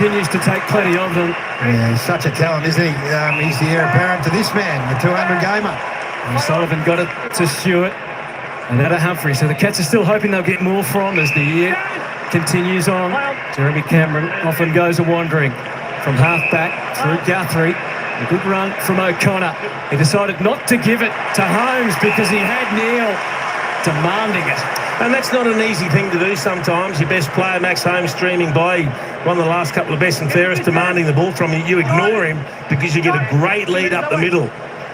continues to take plenty of them. Yeah, he's such a talent, isn't he? He's the heir apparent to this man, the 200 gamer. And Sullivan got it to Stewart. And that to Humphrey. So the Cats are still hoping they'll get more from as the year continues on. Jeremy Cameron often goes a-wandering from half-back through Guthrie. A good run from O'Connor. He decided not to give it to Holmes because he had Neil demanding it. And that's not an easy thing to do sometimes. Your best player, Max Holmes, streaming by, one of the last couple of best and fairest, demanding the ball from you. You ignore him because you get a great lead up the middle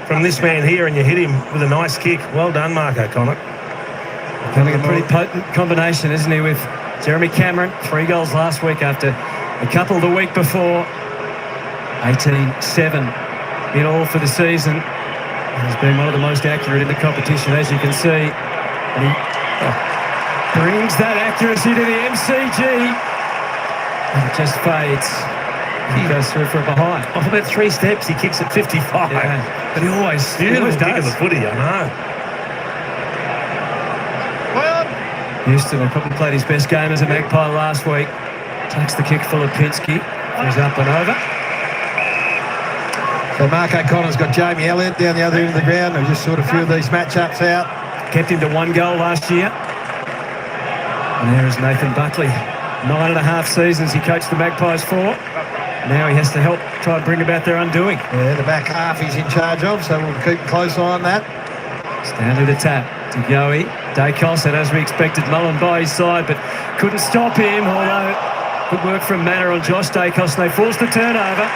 from this man here and you hit him with a nice kick. Well done, Mark O'Connor. Becoming a pretty potent combination, isn't he, with Jeremy Cameron. 3 goals last week after a couple the week before. 18-7 in all for the season. He's been one of the most accurate in the competition, as you can see. And he brings that accuracy to the MCG. And it just fades. He goes through for a behind. Off about 3 steps, he kicks at 55. Yeah. But he always does. The footy, I know. Houston will probably played his best game as a Magpie last week. Takes the kick for Lipinski. He's up and over. So Mark O'Connor's got Jamie Elliott down the other end of the ground. They've just sort of few of these matchups out. Kept him to 1 goal last year. And there is Nathan Buckley. 9.5 seasons he coached the Magpies for. Now he has to help try and bring about their undoing. Yeah, the back half he's in charge of, so we'll keep a close eye on that. Stanley the tap to Yowie. Dacos, and as we expected, Mullen by his side, but couldn't stop him, although good work from Manor on Josh Dacos, and they forced the turnover.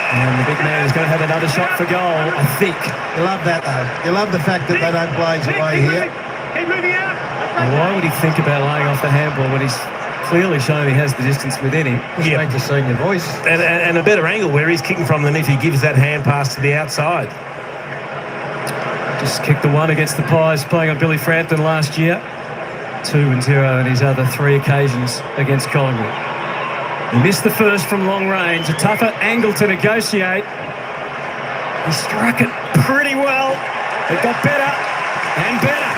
And the big man is going to have another shot for goal, I think. You love that, though. You love the fact that they don't blaze away here. And why would he think about laying off the handball when he's clearly shown he has the distance within him? Yeah, just seeing your voice. And a better angle where he's kicking from than if he gives that hand pass to the outside. Just kicked the one against the Pies, playing on Billy Frampton last year. 2-0 in his other 3 occasions against Collingwood. He missed the first from long range, a tougher angle to negotiate. He struck it pretty well. It got better and better.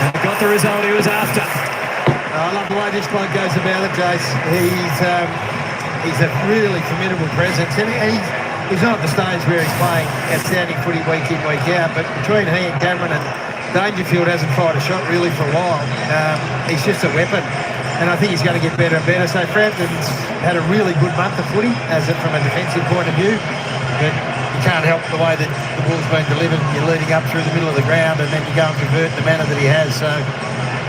And got the result he was after. I love the way this bloke goes about it, Jace. He's a really formidable presence, and he's not at the stage where he's playing outstanding footy week in, week out, but between he and Cameron and Dangerfield hasn't fired a shot really for a while. He's just a weapon, and I think he's going to get better and better. So Frampton's had a really good month of footy from a defensive point of view, but you can't help the way that the ball's been delivered. You're leading up through the middle of the ground, and then you go and convert in the manner that he has. So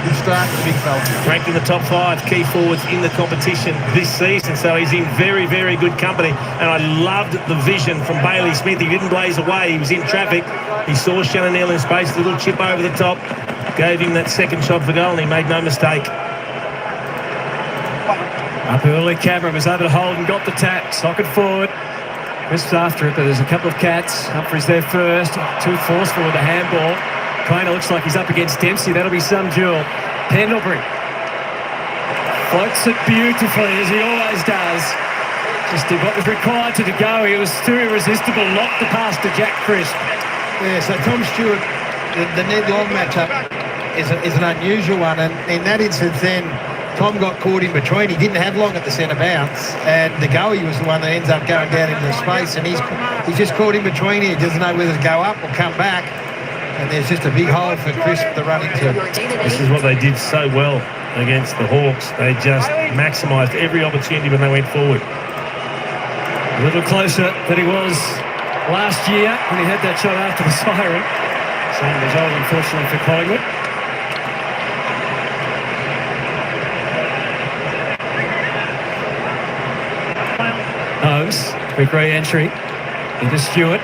good start for the big fella. Ranked in the top 5 key forwards in the competition this season, so he's in very, very good company. And I loved the vision from Bailey Smith. He didn't blaze away. He was in traffic. He saw Shannon Neal in space, a little chip over the top, gave him that second shot for goal, and he made no mistake. Up early, Cameron was able to hold and got the tap. Socket forward. Crisps after it, but there's a couple of Cats. Humphries there first. Too forceful with the handball. Crainer looks like he's up against Dempsey. That'll be some duel. Pendlebury floats it beautifully, as he always does. Just did what was required to go. He was too irresistible. Knocked the pass to Jack Crisp. Yeah, so Tom Stewart, the Ned Long matchup is an unusual one, and in that instance then, Tom got caught in between. He didn't have Long at the centre bounce, and the goalie was the one that ends up going down into the space, and he's just caught in between here. He doesn't know whether to go up or come back, and there's just a big hole for Crisp to run into. This is what they did so well against the Hawks. They just maximised every opportunity when they went forward. A little closer than he was last year when he had that shot after the siren. Same result, unfortunately, for Collingwood. Holmes, quick re-entry into Stewart.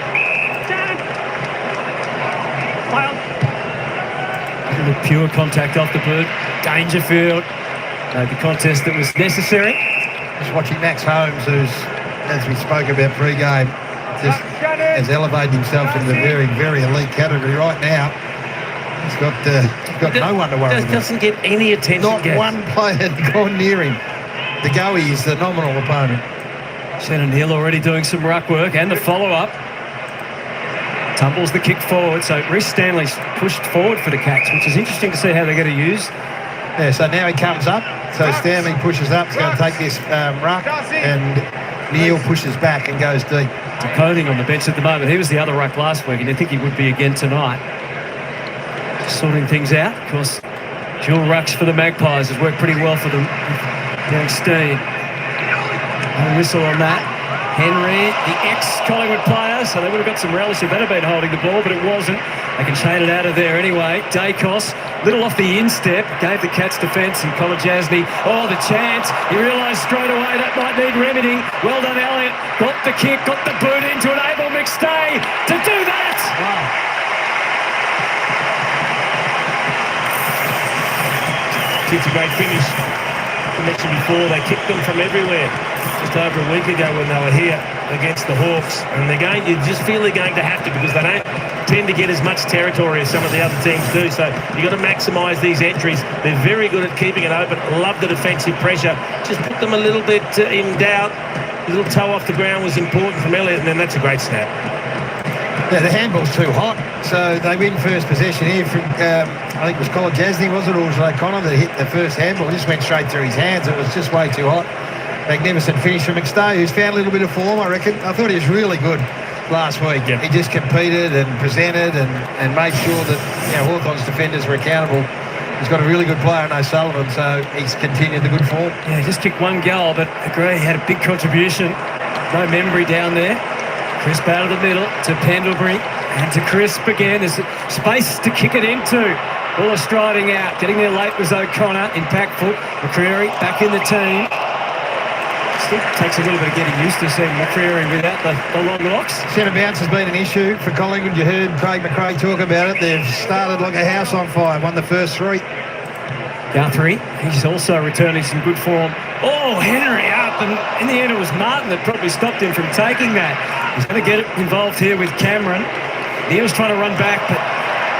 Pure contact off the boot. Dangerfield made the contest that was necessary. Just watching Max Holmes, who's, as we spoke about pre-game, just has elevated himself into the very, very elite category right now. He's got no one to worry about. Doesn't get any attention. Not one player gone near him. The goalie is the nominal opponent. Shannon Neal already doing some ruck work, and the follow-up. Tumbles the kick forward, so Rhys Stanley's pushed forward for the Cats, which is interesting to see how they're going to use. Yeah, so now he comes up, So Stanley pushes up, he's going to take this ruck, and Neil pushes back and goes deep. Coning on the bench at the moment. He was the other ruck last week, and I think he would be again tonight. Sorting things out. Of course, dual rucks for the Magpies has worked pretty well for them. Young Steen. No whistle on that. Henry, the ex-Collingwood player, so they would have got some relish if that had been holding the ball, but it wasn't. They can chain it out of there anyway. Dacos, little off the instep, gave the Cats defence, and Kolodjasny, oh, the chance. He realised straight away that might need remedying. Well done, Elliott. Got the kick, got the boot in to enable McStay to do that. Wow. It's a great finish. I mentioned before, they kicked them from everywhere just over a week ago when they were here against the Hawks, and they're going, you just feel they're going to have to, because they don't tend to get as much territory as some of the other teams do, so you've got to maximise these entries. They're very good at keeping it open, love the defensive pressure, just put them a little bit in doubt. A little toe off the ground was important from Elliott, and then that's a great snap. Yeah, the handball's too hot, so they win first possession here from, I think it was Kolodjasny, was it, or was it O'Connor that hit the first handball? It just went straight through his hands. It was just way too hot. Magnificent finish from McStay, who's found a little bit of form, I reckon. I thought he was really good last week. Yep. He just competed and presented and made sure that, you know, Hawthorn's defenders were accountable. He's got a really good player in O'Sullivan, so he's continued the good form. Yeah, he just kicked one goal, but I agree, he had a big contribution. No memory down there. Crisp out of the middle to Pendlebury and to Crisp again. There's space to kick it into. All striding out. Getting there late was O'Connor. Impactful. McCreary back in the team. Still takes a little bit of getting used to seeing McCreary without the long locks. Centre bounce has been an issue for Collingwood. You heard Craig McRae talk about it. They've started like a house on fire. Won the first three. Guthrie, he's also returning some good form. Oh, Henry up, and in the end it was Martin that probably stopped him from taking that. He's going to get involved here with Cameron. Neil's trying to run back, but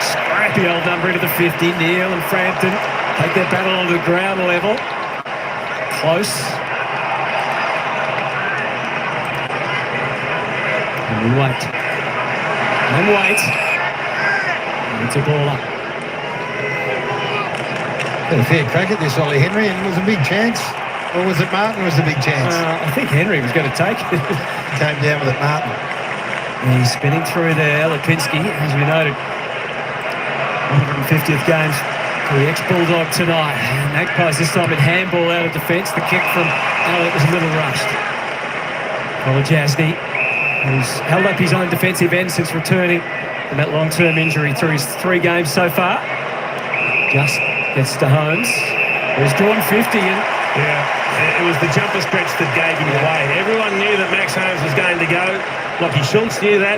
scrappy old number into the 50. Neil and Frampton take their battle onto the ground level. Close. And we wait. And wait. And it's a ball up. Got a fair crack at this, Ollie Henry, and it was a big chance. Or was it Martin was the big chance? I think Henry was going to take it. Came down with it, Martin. He's spinning through there, Lipinski, as we noted. 150th games for the ex-Bulldog tonight. Magpies this time in handball out of defence. The kick from Elliott was a little rushed. Kolodjasny, who's held up his own defensive end since returning from that long-term injury through his 3 games so far. Just gets to Holmes, who's drawn 50 and... Yeah, it was the jumper stretch that gave him away. Everyone knew that Max Holmes was going to go. Lockie Schultz knew that.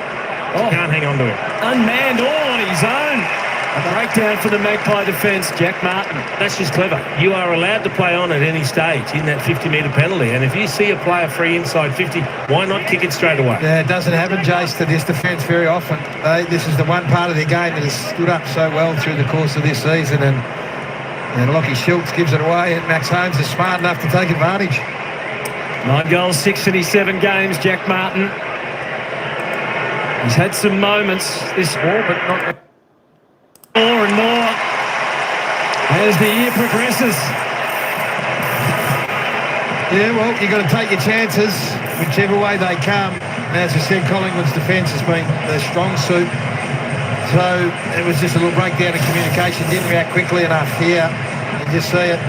Can't hang on to him. Unmanned all on his own. A breakdown for the Magpie defence, Jack Martin. That's just clever. You are allowed to play on at any stage in that 50-metre penalty. And if you see a player free inside 50, why not kick it straight away? Yeah, it doesn't happen, Jace, to this defence very often. This is the one part of their game that has stood up so well through the course of this season. And Lockie Schultz gives it away, and Max Holmes is smart enough to take advantage. 9 goals, 6 in his 7 games, Jack Martin. He's had some moments this war, but not more and more as the year progresses. Yeah, well, you've got to take your chances, whichever way they come. As I said, Collingwood's defence has been their strong suit. So it was just a little breakdown of communication. Didn't react quickly enough here. You just see it.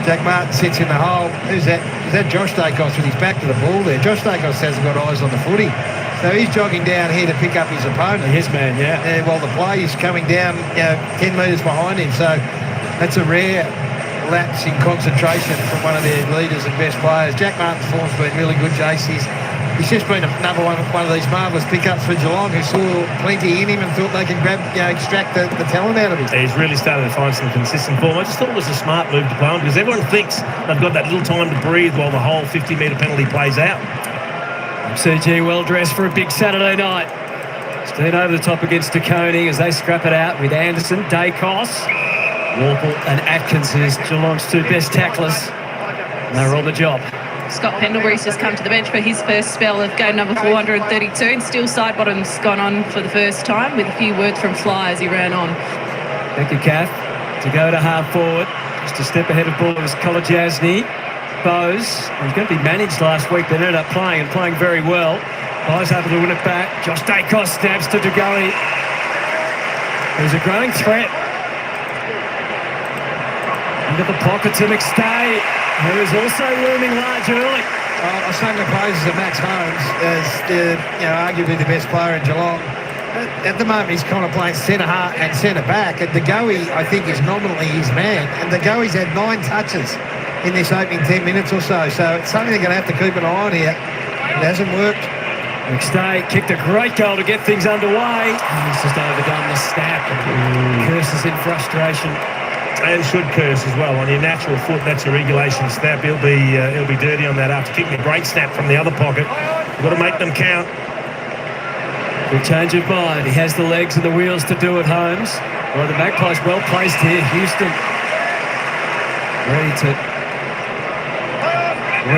Jack Martin sits in the hole. Who's that? Is that Josh Dacos with his back to the ball there? Josh Dacos hasn't got eyes on the footy. So he's jogging down here to pick up his opponent. His man, yeah. And while the play is coming down, 10 metres behind him. So that's a rare lapse in concentration from one of their leaders and best players. Jack Martin's form's been really good, Jace. He's just been another one of these marvellous pickups for Geelong, who saw plenty in him and thought they can extract the talent out of him. He's really started to find some consistent form. I just thought it was a smart move to play on, because everyone thinks they've got that little time to breathe while the whole 50-metre penalty plays out. CG well dressed for a big Saturday night. Staying over the top against DeConey as they scrap it out with Anderson, Dacos, Warple and Atkins as Geelong's 2 best tacklers. And they're on the job. Scott Pendlebury's just come to the bench for his first spell of game number 432, and still side bottom's gone on for the first time with a few words from Fly as he ran on. Thank you, Kath. To go to half forward. Just a step ahead of ball was Kolajasny. Bose, he was going to be managed last week, but ended up playing and playing very well. Bose able to win it back. Josh Dacos stabs to Dugowie. There's a growing threat. Into the pocket to McStay, who is also looming large early. I sang the praises of Max Holmes as arguably the best player in Geelong. At the moment, he's kind of playing centre half and centre back. And Dugowie, I think, is nominally his man. And Dugowie's had 9 touches in this opening 10 minutes or so. So it's something they're going to have to keep an eye on here. It hasn't worked. McStay kicked a great goal to get things underway. He's just overdone the snap and curses in frustration. And should curse as well. On your natural foot, that's a regulation snap. He'll be dirty on that after kicking a great snap from the other pocket. You've got to make them count. Good change of mind. He has the legs and the wheels to do it, Holmes. Well, the Magpies well placed here. Houston ready to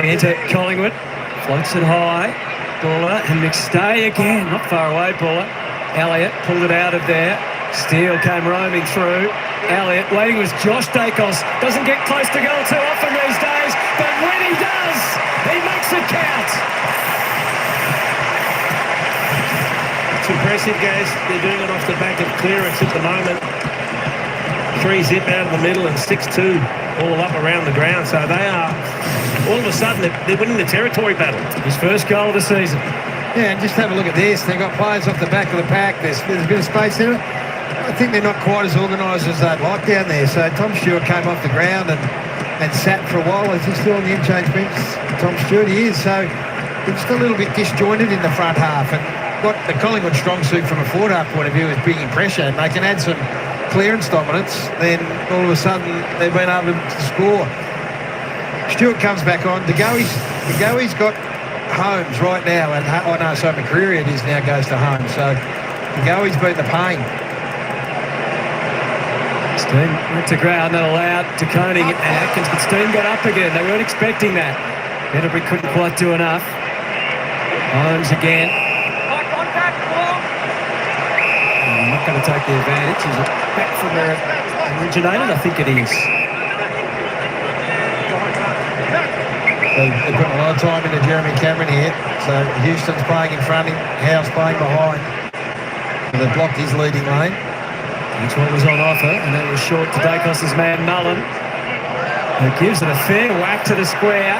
enter Collingwood. Floats it high. Buller and McStay again. Not far away, Buller. Elliott pulled it out of there. Steele came roaming through. Elliott waiting was Josh Dacos. Doesn't get close to goal too often these days, but when he does, he makes it count. It's impressive, guys. They're doing it off the back of clearance at the moment. 3 zip out of the middle and 6-2 all up around the ground. So they are, all of a sudden, they're winning the territory battle. His first goal of the season. Yeah, and just have a look at this. They've got players off the back of the pack. There's a bit of space in it. I think they're not quite as organised as they'd like down there. So Tom Stewart came off the ground and sat for a while. Is he still on the interchange bench? Tom Stewart, he is. So they're just a little bit disjointed in the front half. And what the Collingwood strong suit from a forward half point of view is bringing pressure. And they can add some clearance dominance. Then all of a sudden they've been able to score. Stewart comes back on. Dugowie's got Holmes right now. And McCreary it is now goes to Holmes. So Dugowie's beat the pain. Steen went to ground, that allowed to Koning and Atkins, but Steen got up again. They weren't expecting that. Pendlebury couldn't quite do enough. Holmes again. I'm not going to take the advantage. Is it back from where it originated? I think it is. They're putting a lot of time into Jeremy Cameron here. So Houston's playing in front of him, Howe's playing behind. They've blocked his leading lane. That's what was on offer, and that was short to Dacos' man Mullen, who gives it a fair whack to the square.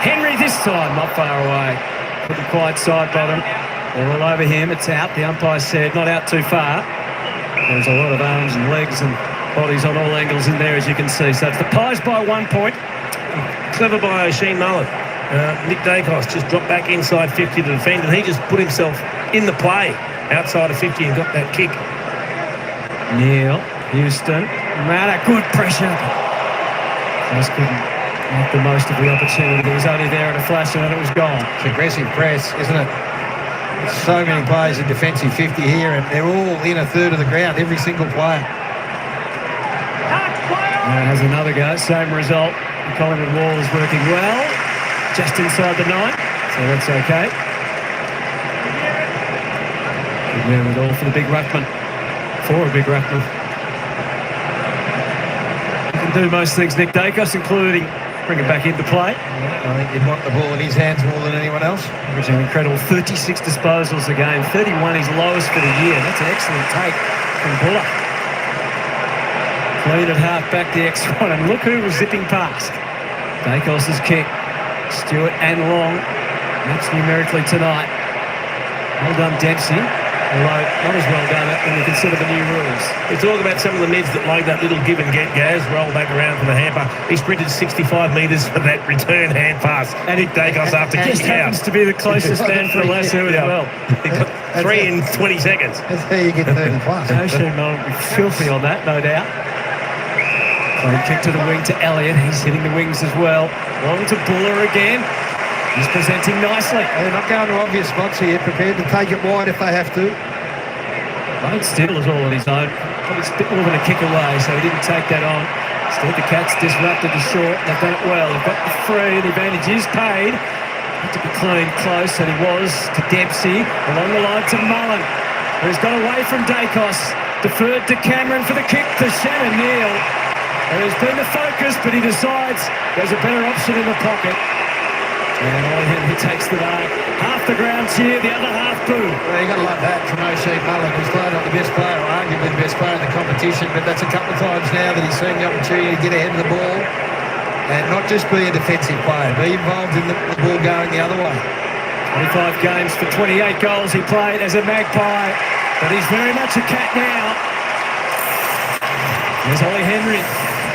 Henry this time, not far away. Couldn't quite side bottom. They're all over him. It's out. The umpire said not out too far. There's a lot of arms and legs and bodies on all angles in there, as you can see. So it's the Pies by 1 point. Clever by O'Sheen Mullen. Nick Dacos just dropped back inside 50 to defend, and he just put himself in the play outside of 50 and got that kick. Neil, Houston, Matter, good pressure. Just couldn't make the most of the opportunity. It was only there at a flash and then it was gone. It's aggressive press, isn't it? So many players in defensive 50 here, and they're all in a third of the ground, every single player. Now has another go, same result. The Collingwood wall is working well, just inside the 9, so that's okay. Good man with all for the big ruckman. For a big ruckman. He can do most things, Nick Dacos, including bring it back into play. I think he'd want the ball in his hands more than anyone else. Averaging an incredible 36 disposals a game. 31 his lowest for the year. That's an excellent take from Buller. Clean at half back the X1, and look who was zipping past. Dacos' kick. Stewart and Long. That's numerically tonight. Well done, Dempsey. Although not as well done when you consider the new rules. We talk about some of the mids that like that little give and get, Gaz, roll back around for the hamper. He sprinted 65 metres for that return hand pass. And Nick Dacos after Just kicking out. happens to be the closest man for the lasso as well. He got 3 in 20 seconds. That's how you get 30 plus. O'Sheen will be filthy on that, no doubt. Clean kick to the wing to Elliott. He's hitting the wings as well. Long to Buller again. He's presenting nicely. They're not going to obvious spots here, prepared to take it wide if they have to. Lone Steele is all on his own. Probably a bit more than a kick away, so he didn't take that on. Instead, the Cats disrupted the short. They've done it well. They've got the free. The advantage is paid. Had to be clean close, and he was to Dempsey. Along the line to Mullen, who's got away from Dacos. Deferred to Cameron for the kick to Shannon Neal. There's been the focus, but he decides there's a better option in the pocket. And Ollie Henry takes the mark. Half the ground cheer, the other half boo. Well, you got to love that from O'Shea Mullen, who's played on the best player, or arguably the best player in the competition, but that's a couple of times now that he's seen the opportunity to get ahead of the ball and not just be a defensive player, be involved in the ball going the other way. 25 games for 28 goals he played as a Magpie, but he's very much a cat now. There's Ollie Henry,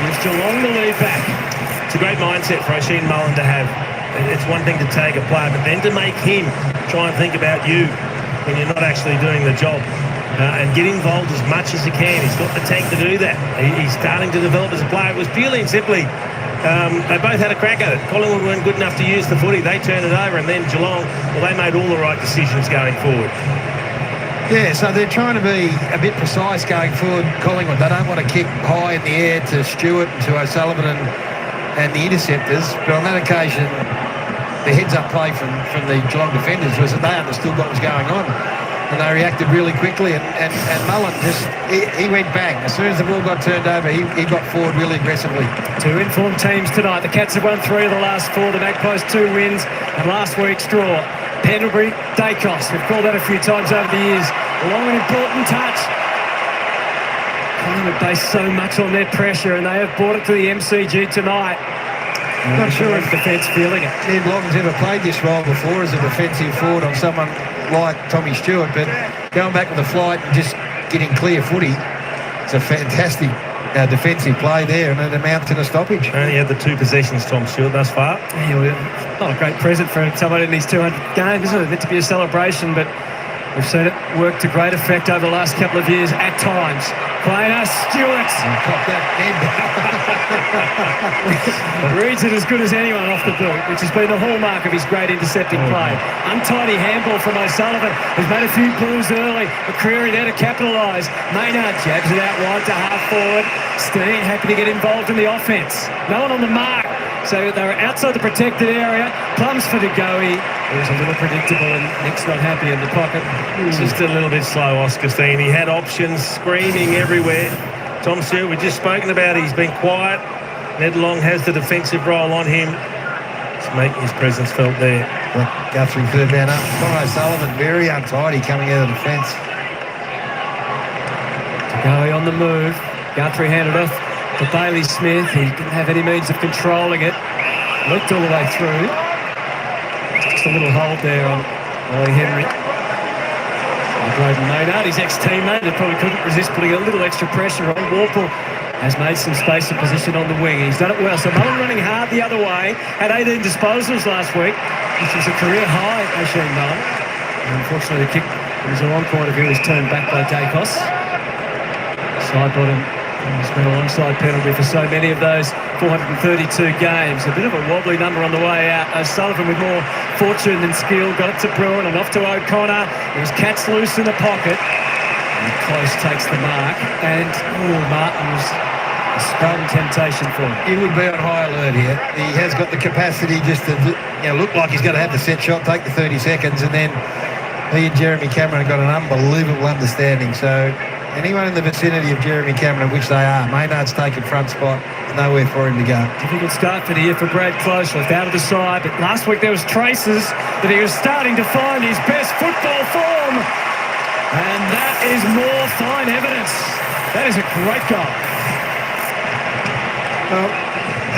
gives Geelong the lead back. It's a great mindset for O'Shea Mullen to have. It's one thing to take a player, but then to make him try and think about you when you're not actually doing the job and get involved as much as he can. He's got the tank to do that. He's starting to develop as a player. It was purely and simply they both had a crack at it. Collingwood weren't good enough to use the footy. They turned it over, and then Geelong, well, they made all the right decisions going forward. Yeah, so they're trying to be a bit precise going forward, Collingwood. They don't want to kick high in the air to Stewart and to O'Sullivan and the interceptors, but on that occasion, the heads-up play from the Geelong defenders was that they understood what was going on, and they reacted really quickly, and Mullen he went bang. As soon as the ball got turned over, he got forward really aggressively. Two informed teams tonight. The Cats have won 3 of the last 4. The Magpies 2 wins, and last week's draw, Pendlebury, Dacos. We've called that a few times over the years. A long and important touch. Collingwood based so much on their pressure, and they have brought it to the MCG tonight. Not sure if the defence feeling it. Ed Long's ever played this role before as a defensive forward on someone like Tommy Stewart, but going back with the flight and just getting clear footy, it's a fantastic defensive play there, and it amounts to a stoppage. Only had the 2 possessions, Tom Stewart, thus far. Yeah, well, not a great present for someone in his 200 games, isn't it? Meant to be a celebration, but we've seen it work to great effect over the last couple of years at times. Player Stewart. Cop that Reads it as good as anyone off the boot, which has been the hallmark of his great intercepting play. Untidy handball from O'Sullivan, who's made a few blues early. McCreary there to capitalise. Maynard jabs it out wide to half forward. Steen happy to get involved in the offence. No one on the mark. So they're outside the protected area. Plums for Degoe. It was a little predictable, and Nick's not happy in the pocket. Just a little bit slow, Oscar Steen. He had options screaming everywhere. Tom Stewart, we've just spoken about, he's been quiet. Ned Long has the defensive role on him. It's making his presence felt there. Guthrie third man up. Connor Sullivan very untidy coming out of the defence. Degoe on the move. Guthrie handed off to Bailey Smith. He didn't have any means of controlling it. Looked all the way through. Just a little hold there on Ollie Henry. Braden Maynard, his ex-teammate, that probably couldn't resist putting a little extra pressure on. Warple has made some space and position on the wing. He's done it well. So Mullen running hard the other way. Had 18 disposals last week, which was a career high, O'Shea Mullen. And unfortunately, the kick from his own point of view was turned back by Dacos. Side bottom. He's been alongside Pendlebury for so many of those 432 games. A bit of a wobbly number on the way out. O'Sullivan with more fortune than skill. Got it to Bruin and off to O'Connor. It was Cats loose in the pocket. And Close takes the mark. And Martin was a strong temptation for him. He would be on high alert here. He has got the capacity just to look like he's going to have the set shot, take the 30 seconds, and then he and Jeremy Cameron have got an unbelievable understanding. So anyone in the vicinity of Jeremy Cameron, which they are, Maynard's taken front spot, nowhere for him to go. Difficult start for the year for Brad Close, left out of the side, but last week there was traces that he was starting to find his best football form, and that is more fine evidence. That is a great goal. Well,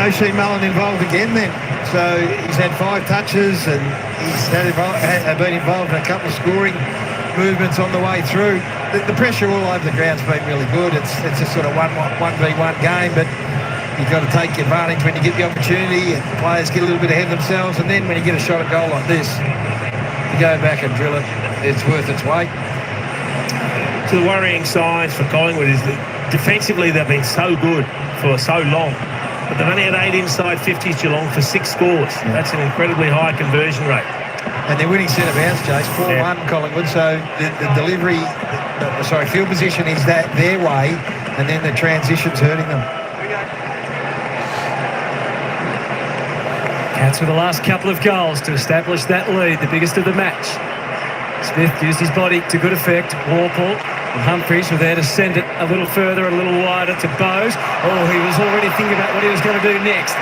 O'Shea Mullen involved again then. So he's had 5 touches, and he's been involved in a couple of scoring movements on the way through. The pressure all over the ground's been really good. It's a sort of 1v1 game, but you've got to take advantage when you get the opportunity, and players get a little bit ahead of themselves, and then when you get a shot at goal like this, you go back and drill it. It's worth its weight. So the worrying signs for Collingwood is that defensively they've been so good for so long, but they've only had 8 inside 50s Geelong for 6 scores. That's an incredibly high conversion rate. And they're winning centre bounce, Jace, 4-1 Collingwood. So the delivery, field position is that their way, and then the transition's hurting them. Cats with the last couple of goals to establish that lead, the biggest of the match. Smith used his body to good effect. Warple And Humphries were there to send it a little further, a little wider to Bowes. Oh, he was already thinking about what he was going to do next.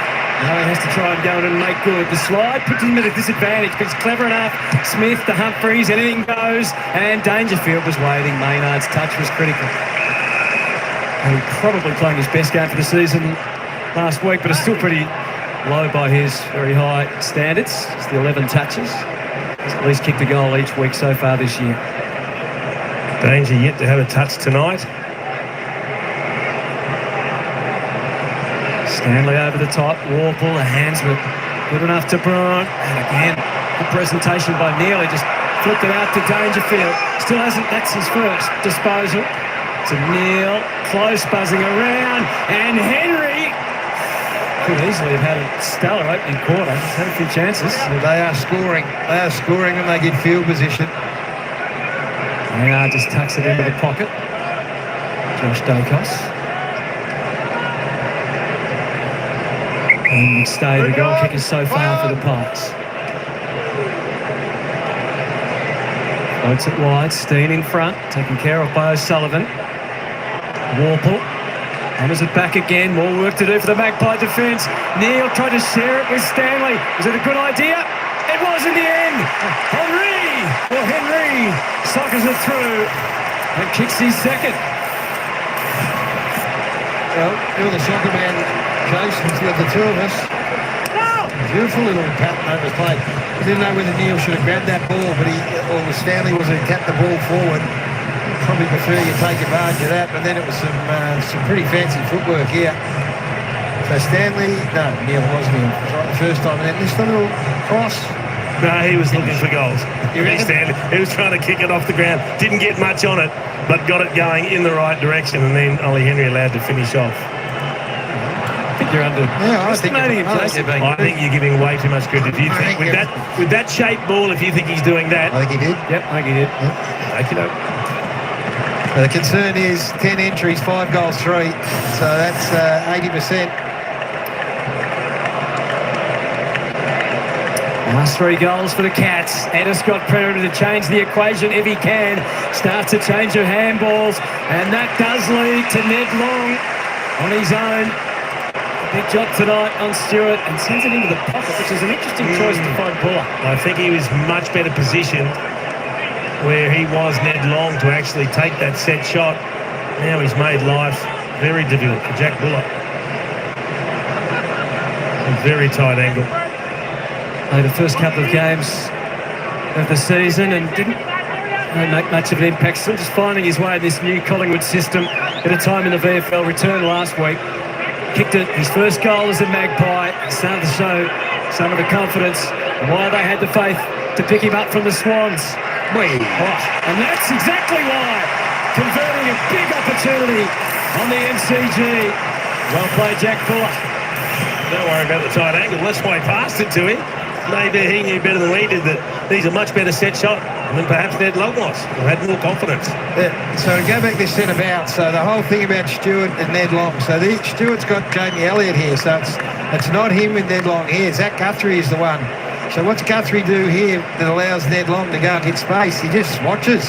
Now he has to try and go in and make good. The slide puts him at a disadvantage, but it's clever enough. Smith to Humphries, anything goes. And Dangerfield was waiting. Maynard's touch was critical. And probably playing his best game for the season last week, but it's still pretty low by his very high standards. It's the 11 touches. He's at least kicked a goal each week so far this year. Danger yet to have a touch tonight. Stanley over the top. Warple, the hands were good enough to Braun. And again, good presentation by Neil. He just flipped it out to Dangerfield. Still hasn't, that's his first disposal. To Neil, close, buzzing around. And Henry could easily have had a stellar opening quarter. He's had a few chances. They are scoring. They are scoring when they get field position. Maynard just tucks it into the pocket. Josh Dacos. And McStay, the goal kicker so far for the Pikes. Floats it wide, Steen in front, taken care of by O'Sullivan. Warple hammers it back again, more work to do for the Magpie defence. Neil tried to share it with Stanley. Was it a good idea? It was in the end. Henry suckers it through and kicks his second. Well, you're the soccer man, Jason, with the two of us. Beautiful little pattern over his play. I didn't know whether Neil should have grabbed that ball, but or Stanley was to tap the ball forward. Probably prefer you take advantage of that, but then it was some pretty fancy footwork here. So Stanley, no, Neil wasn't in the first time, and then just a little cross. No, he was looking for goals. He was trying to kick it off the ground. Didn't get much on it, but got it going in the right direction, and then Ollie Henry allowed to finish off. I think you're underestimating him. I think you're giving way too much credit. If you think with that shaped ball, if you think he's doing that, I think he did. Yep, I think he did. Yep. The concern is 10 entries, 5 goals, 3. So that's 80%. Last 3 goals for the Cats. Edis got Predator to change the equation if he can. Starts to change of handballs, and that does lead to Ned Long on his own. Big job tonight on Stewart, and sends it into the pocket, which is an interesting choice to find Buller. I think he was much better positioned where he was, Ned Long, to actually take that set shot. Now he's made life very difficult for Jack Buller. A very tight angle. Played the first couple of games of the season and didn't make much of an impact. Still just finding his way in this new Collingwood system at a time in the VFL. Return last week. Kicked it, his first goal as a Magpie. Started to show some of the confidence and why they had the faith to pick him up from the Swans. And that's exactly why. Converting a big opportunity on the MCG. Well played, Jack Buller. Don't worry about the tight angle. That's why he passed it to him. Maybe he knew better than we did that he's a much better set shot than perhaps Ned Long was, who had more confidence. Yeah, so to go back to centre bounce, so the whole thing about Stewart and Ned Long. So Stewart's got Jamie Elliott here, so it's not him with Ned Long here. Zach Guthrie is the one. So what's Guthrie do here that allows Ned Long to go and hit space? He just watches.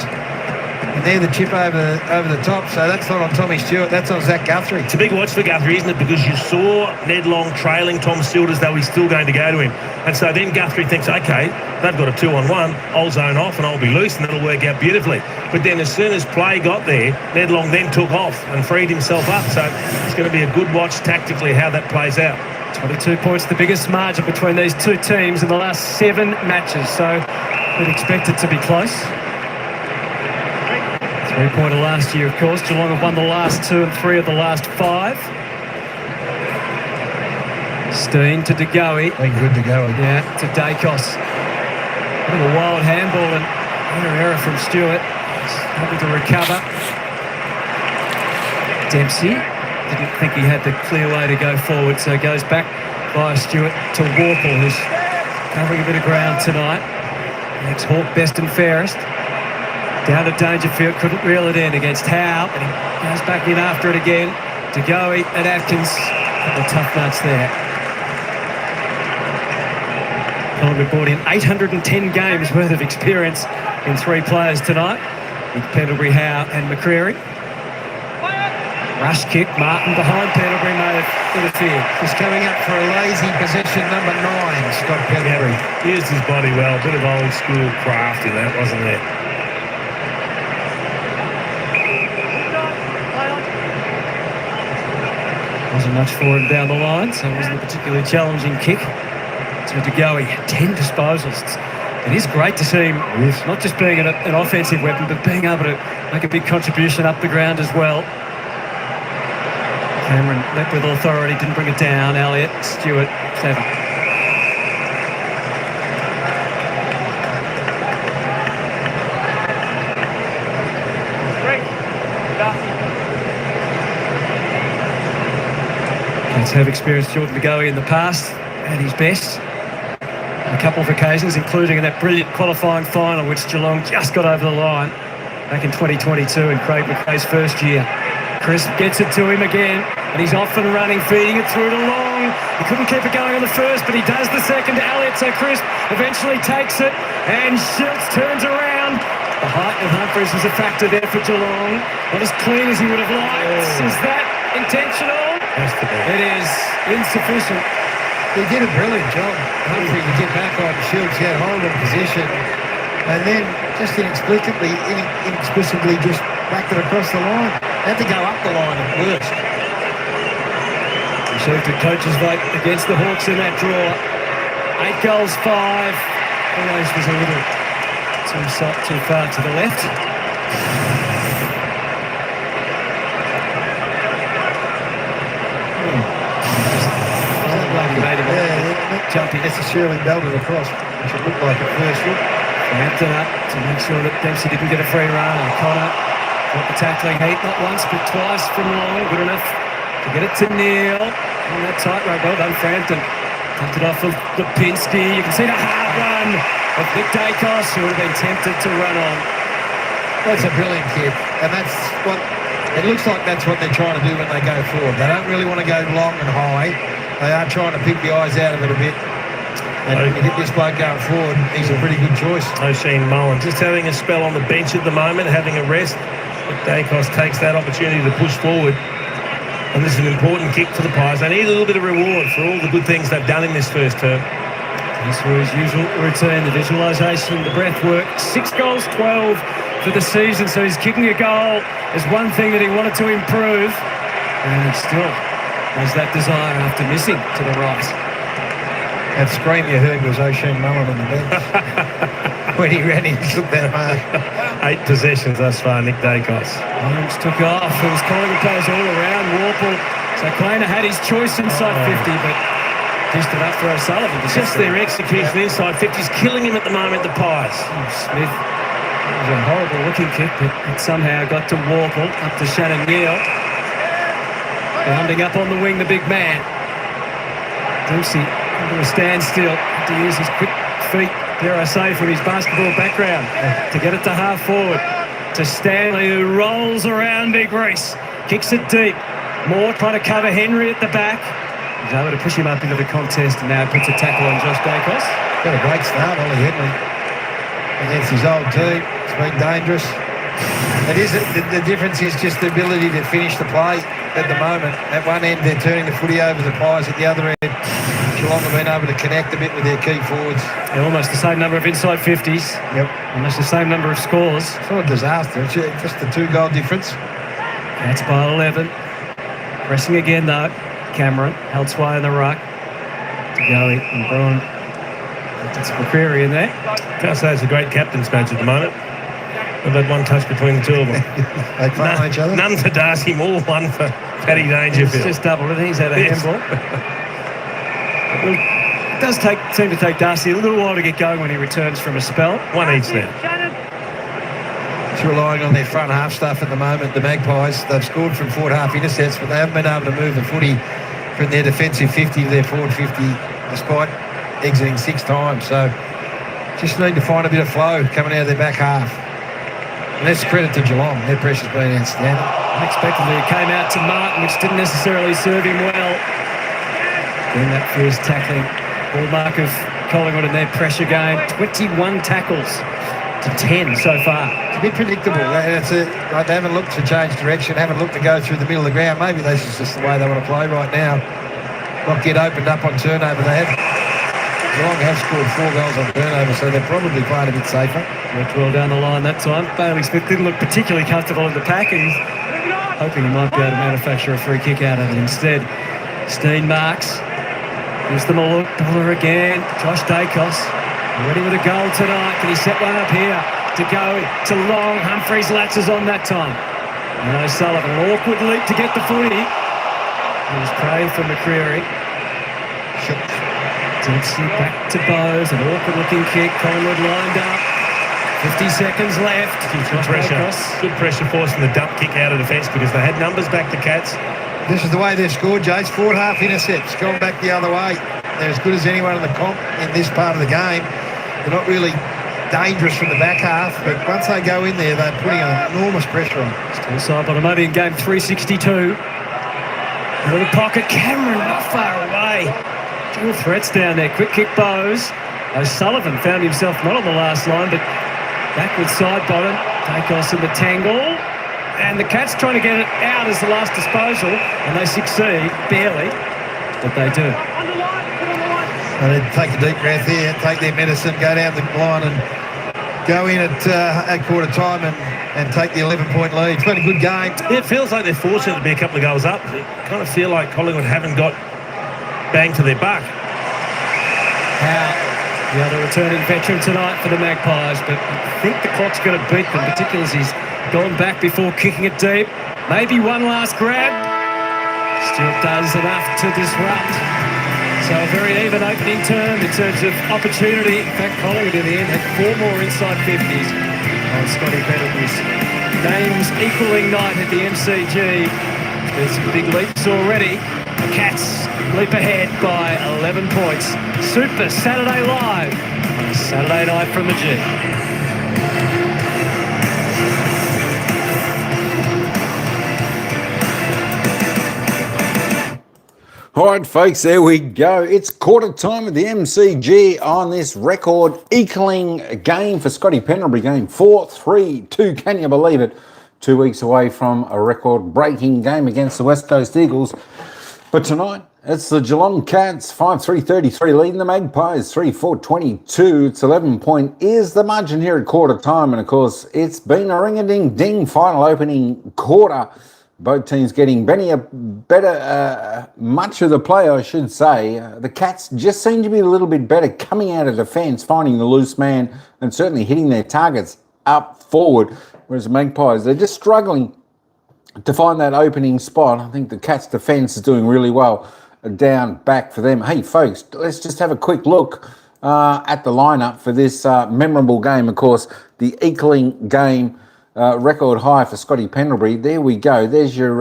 And they're the chip over the top, so that's not on Tommy Stewart, that's on Zach Guthrie. It's a big watch for Guthrie, isn't it? Because you saw Ned Long trailing Tom Stewart as though he's still going to go to him. And so then Guthrie thinks, okay, they've got a 2-on-1, I'll zone off and I'll be loose and it'll work out beautifully. But then as soon as play got there, Ned Long then took off and freed himself up. So it's going to be a good watch tactically how that plays out. 22 points, the biggest margin between these two teams in the last 7 matches. So we'd expect it to be close. 3-pointer last year, of course. Geelong have won the last 2 and 3 of the last 5. Steen to De Goey. Good to go. Yeah, to Dacos. A little wild handball and error from Stewart. Having to recover. Dempsey didn't think he had the clear way to go forward, so goes back by Stewart to Warple, who's covering a bit of ground tonight. Makes Hawke best and fairest. Down to Dangerfield, couldn't reel it in against Howe, and he goes back in after it again. De Goey and Atkins, a couple of tough nuts there. Collingwood brought in 810 games worth of experience in 3 players tonight. with Pendlebury, Howe and McCreary. Rush kick, Martin behind Pendlebury may have interfered. Just coming up for a lazy possession, number 9, Scott Pendlebury. Used his body well. Bit of old school craft in that, wasn't there? Wasn't much for him down the line, so it wasn't a particularly challenging kick. To DeGoey, 10 disposals. It is great to see him, not just being an offensive weapon, but being able to make a big contribution up the ground as well. Cameron left with authority, didn't bring it down. Elliott, Stewart, clever. Cats have experienced Jordan DeGoey in the past at his best. On a couple of occasions, including in that brilliant qualifying final, which Geelong just got over the line back in 2022 in Craig McKay's first year. Chris gets it to him again, and he's off and running, feeding it through to Long. He couldn't keep it going on the first, but he does the second to Elliott, so Chris eventually takes it, and Schultz turns around. The height of Humphries was a factor there for Geelong. Not as clean as he would have liked. Is that intentional? It is insufficient. He did a brilliant job, Humphrey, to get back on Schultz. He had hold of position, and then just inexplicably just backed it across the line. Had to go up the line at worst. Received a coach's vote against the Hawks in that draw. 8 goals, 5. Always was a little too far to the left. Jumping necessarily belted across, which it looked like at first look. Frampton up to make sure that Dempsey didn't get a free run. O'Connor got the tackling heat, not once but twice from Long. Good enough to get it to Neil. On that tightrope, well done, Frampton. Tucked it off of Lipinski. You can see the hard run of Nick Dacos, who would have been tempted to run on. That's a brilliant kick, and that's what it looks like. That's what they're trying to do when they go forward. They don't really want to go long and high. They are trying to pick the eyes out of it a bit. And when you get this bloke going forward, he's a pretty good choice. O'Sheen Mullen just having a spell on the bench at the moment, having a rest. But Dacos takes that opportunity to push forward. And this is an important kick for the Pies. They need a little bit of reward for all the good things they've done in this first term. As for his usual routine, the visualisation, the breath work. 6 goals, 12 for the season. So he's kicking a goal is one thing that he wanted to improve. And he still has that desire after missing to the right. That scream you heard was O'Sheen Mullen on the bench. When he ran in, took that mark. 8 possessions thus far, Nick Dacos. Holmes took off. It was Collingwood players all around. Warple. So Kleiner had his choice inside 50, but dished it up for O'Sullivan. Just their execution inside 50 is killing him at the moment, the Pies. Smith. It was a horrible looking kick, but it somehow got to Warple, up to Shannon Neal. Bounding up on the wing, the big man. Dempsey under a standstill. Had to use his quick feet, dare I say, from his basketball background to get it to half forward. To Stanley, who rolls around Big Reese. Kicks it deep. Moore trying to cover Henry at the back. He's able to push him up into the contest and now puts a tackle on Josh Dacos. Got a great start, Ollie Henry. Against his old team. It's been dangerous. It is, the difference is just the ability to finish the play at the moment. At one end, they're turning the footy over the Pies. At the other end, Geelong have been able to connect a bit with their key forwards. Yeah, almost the same number of inside 50s. Yep. Almost the same number of scores. It's not a disaster. It's just the 2-goal difference. Cats by 11. Pressing again, though. Cameron held sway in the ruck. DeGoey and Bruin. That's McCreary in there. Can't say it's a great captain's match at the moment. They've had one touch between the two of them. They find each other. None for Darcy Moore, one for Paddy Dangerfield. It's just doubled it. He's had a handball. It does seem to take Darcy a little while to get going when he returns from a spell. One each then. It's relying on their front half stuff at the moment, the Magpies. They've scored from forward half intercepts, but they haven't been able to move the footy from their defensive 50 to their forward 50, despite exiting 6 times. So just need to find a bit of flow coming out of their back half. And that's credit to Geelong. Their pressure's been outstanding. Unexpectedly, it came out to Martin, which didn't necessarily serve him well. Then that first tackling, hallmark of Collingwood in their pressure game. 21 tackles to 10 so far. It's a bit predictable. They haven't looked to change direction, haven't looked to go through the middle of the ground. Maybe this is just the way they want to play right now. Not get opened up on turnover. Geelong have scored 4 goals on turnover, so they're probably playing a bit safer. Worked well down the line that time. Bailey Smith didn't look particularly comfortable in the pack. He's hoping he might be able to manufacture a free kick out of it instead. Steen marks. Gives them a look. Dollar again. Josh Dacos. Ready with a goal tonight. Can he set one up here? To go to long. Humphreys latches on that time. And O'Sullivan, an awkward leap to get the footy. He was praying for McCreary. Dempsey back to Bowes, an awkward looking kick. Collingwood lined up. 50 seconds left. Good pressure forcing the dump kick out of defence because they had numbers back to Cats. This is the way they've scored, Jace. Forward half intercepts, going back the other way. They're as good as anyone in the comp in this part of the game. They're not really dangerous from the back half, but once they go in there, they're putting enormous pressure on. Still side bottom, maybe in game 362. Into the pocket, Cameron not far away. Dual threats down there, quick kick Bowes. O'Sullivan found himself not on the last line, but backward side bottom. Dacos in the tangle. And the Cats trying to get it out as the last disposal, and they succeed, barely, but they do. They take a deep breath here, take their medicine, go down the line and go in at quarter time and take the 11-point lead. It's been a good game. It feels like they're fortunate to be a couple of goals up. They kind of feel like Collingwood haven't got bang to their buck. Howe, the other returning veteran tonight for the Magpies, but I think the clock's going to beat them, particularly as he's gone back before kicking it deep. Maybe one last grab. Still does enough to disrupt. So a very even opening term in terms of opportunity. In fact, Collingwood in the end had 4 more inside 50s on Scotty Pendlebury's names equaling night at the MCG. There's some big leaps already. The Cats leap ahead by 11 points. Super Saturday Live on a Saturday night from the G. All right, folks, there we go. It's quarter time at the MCG on this record-equaling game for Scotty Pendlebury. Game 4-3-2. Can you believe it? 2 weeks away from a record-breaking game against the West Coast Eagles. But tonight, it's the Geelong Cats, 5-3-33, leading the Magpies, 3-4-22. It's 11-point is the margin here at quarter time. And, of course, it's been a ring-a-ding-ding final opening quarter. Both teams getting better, much of the play, I should say. The Cats just seem to be a little bit better coming out of defence, finding the loose man and certainly hitting their targets up forward. Whereas the Magpies, they're just struggling to find that opening spot. I think the Cats' defence is doing really well down back for them. Hey, folks, let's just have a quick look at the lineup for this memorable game. Of course, the equaling game. Record high for Scotty Pendlebury. There we go. There's your...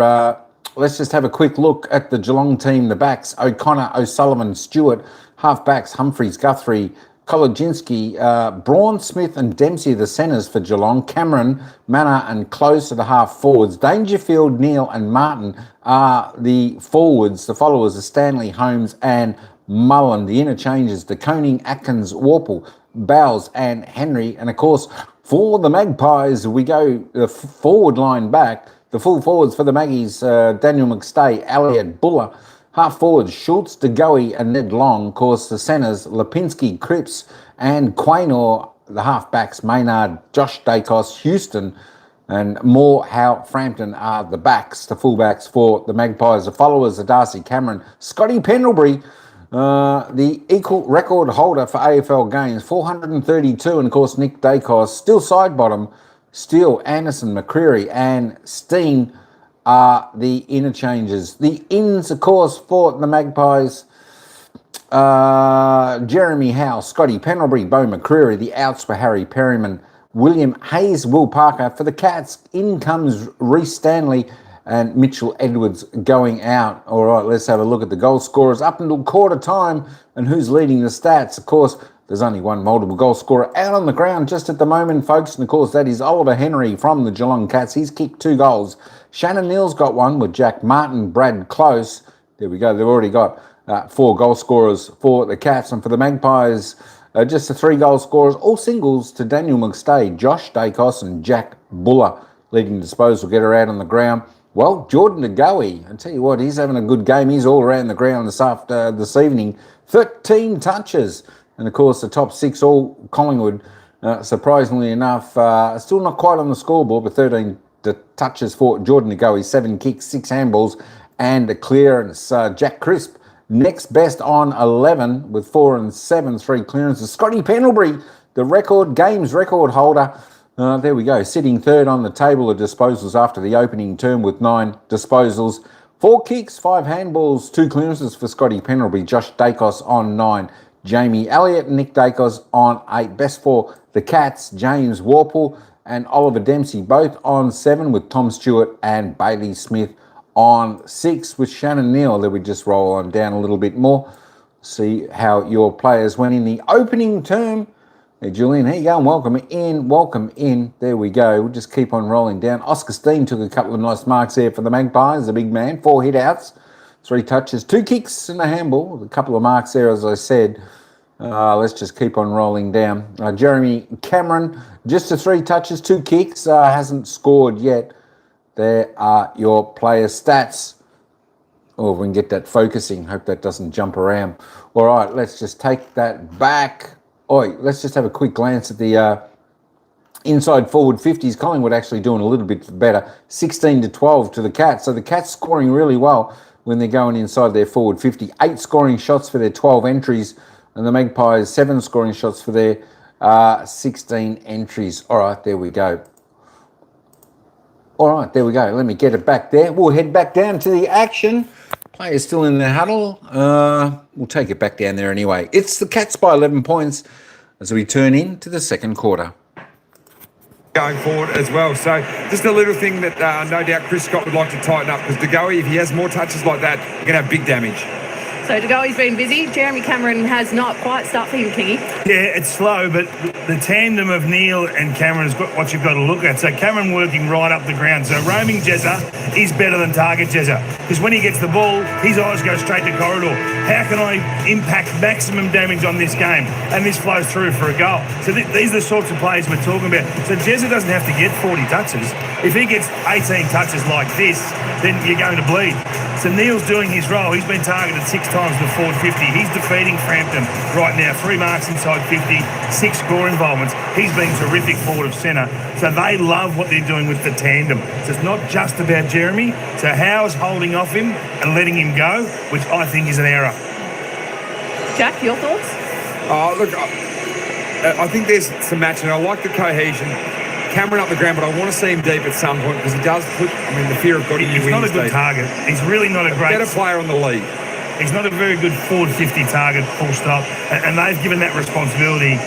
let's just have a quick look at the Geelong team. The backs, O'Connor, O'Sullivan, Stewart. Half-backs, Humphreys, Guthrie, Kolodziejski, Braun, Smith and Dempsey, the centres for Geelong. Cameron, Manor and Close are the half-forwards. Dangerfield, Neal and Martin are the forwards. The followers are Stanley, Holmes and Mullen. The interchanges, De Koning, Atkins, Warple, Bowles and Henry. And, of course... For the Magpies, we go the forward line back. The full forwards for the Maggies, Daniel McStay, Elliott, Buller. Half forwards, Schultz, DeGoey and Ned Long. Of course, the centres, Lipinski, Cripps and Quaynor. The half-backs, Maynard, Josh Dacos, Houston and Moore, Howe, Frampton are the backs. The full-backs for the Magpies. The followers are Darcy Cameron, Scotty Pendlebury. The equal record holder for AFL games, 432, and of course Nick Dacos, still side bottom, Steele, Anderson, McCreary and Steen are the interchanges. The ins, of course, for the Magpies, Jeremy Howe, Scotty Pendlebury, Beau McCreary. The outs for Harry Perryman, William Hayes, Will Parker. For the Cats, in comes Reece Stanley and Mitchell Edwards going out. All right, let's have a look at the goal scorers up until quarter time and who's leading the stats. Of course, there's only one multiple goal scorer out on the ground just at the moment, folks. And, of course, that is Oliver Henry from the Geelong Cats. He's kicked 2 goals. Shannon Neal's got one with Jack Martin, Brad Close. There we go. They've already got 4 goal scorers for the Cats. And for the Magpies, Just the 3 goal scorers, all singles to Daniel McStay, Josh Dacos and Jack Buller. Leading disposal getter out on the ground. Well, Jordan DeGoey, I tell you what, he's having a good game. He's all around the ground this evening. 13 touches. And, of course, the top 6, all Collingwood, surprisingly enough, still not quite on the scoreboard, but 13 touches for Jordan DeGoey, 7 kicks, 6 handballs, and a clearance. Jack Crisp, next best on 11 with 4 and 7, 3 clearances. Scotty Pendlebury, the games record holder. There we go, sitting third on the table of disposals after the opening term with 9 disposals. 4 kicks, 5 handballs, 2 clearances for Scotty Pendlebury. Josh Dacos on 9. Jamie Elliott and Nick Dacos on 8. Best for the Cats, James Warple and Oliver Dempsey, both on 7 with Tom Stewart and Bailey Smith on 6 with Shannon Neal. Then we just roll on down a little bit more. See how your players went in the opening term. Hey, Julian, how you going? Welcome in. There we go. We'll just keep on rolling down. Oscar Steen took a couple of nice marks there for the Magpies, the big man. 4 hit-outs, 3 touches, 2 kicks and a handball. A couple of marks there, as I said. Let's just keep on rolling down. Jeremy Cameron, just the 3 touches, 2 kicks, hasn't scored yet. There are your player stats. Oh, if we can get that focusing. Hope that doesn't jump around. All right, let's just take that back. Let's just have a quick glance at the inside forward 50s. Collingwood actually doing a little bit better. 16-12 to the Cats. So the Cats scoring really well when they're going inside their forward 50. 8 scoring shots for their 12 entries. And the Magpies, 7 scoring shots for their 16 entries. All right, there we go. Let me get it back there. We'll head back down to the action. Players still in the huddle. We'll take it back down there anyway. It's the Cats by 11 points as we turn into the second quarter. Going forward as well. So just a little thing that no doubt Chris Scott would like to tighten up, because DeGoey, if he has more touches like that, you're going to have big damage. So DeGoey's been busy. Jeremy Cameron has not quite started for him, Kingy. Yeah, it's slow, but the tandem of Neil and Cameron is what you've got to look at. So Cameron working right up the ground. So roaming Jezza is better than target Jezza, because when he gets the ball, his eyes go straight to corridor. How can I impact maximum damage on this game? And this flows through for a goal. So these are the sorts of plays we're talking about. So Jezza doesn't have to get 40 touches. If he gets 18 touches like this, then you're going to bleed. So Neil's doing his role. He's been targeted 6 times to forward 50. He's defeating Frampton right now. 3 marks inside 50, 6 score involvements. He's been terrific forward of centre. So they love what they're doing with the tandem. So it's not just about Jeremy. So Howe's holding off him and letting him go, which I think is an error. Jack, your thoughts? Look, I think there's some matching. I like the cohesion. Cameron up the ground, but I want to see him deep at some point, because he does put, the fear of God in you. He's not a good target. He's really not a great... better player on the league. He's not a very good forward 50 target, full stop. And they've given that responsibility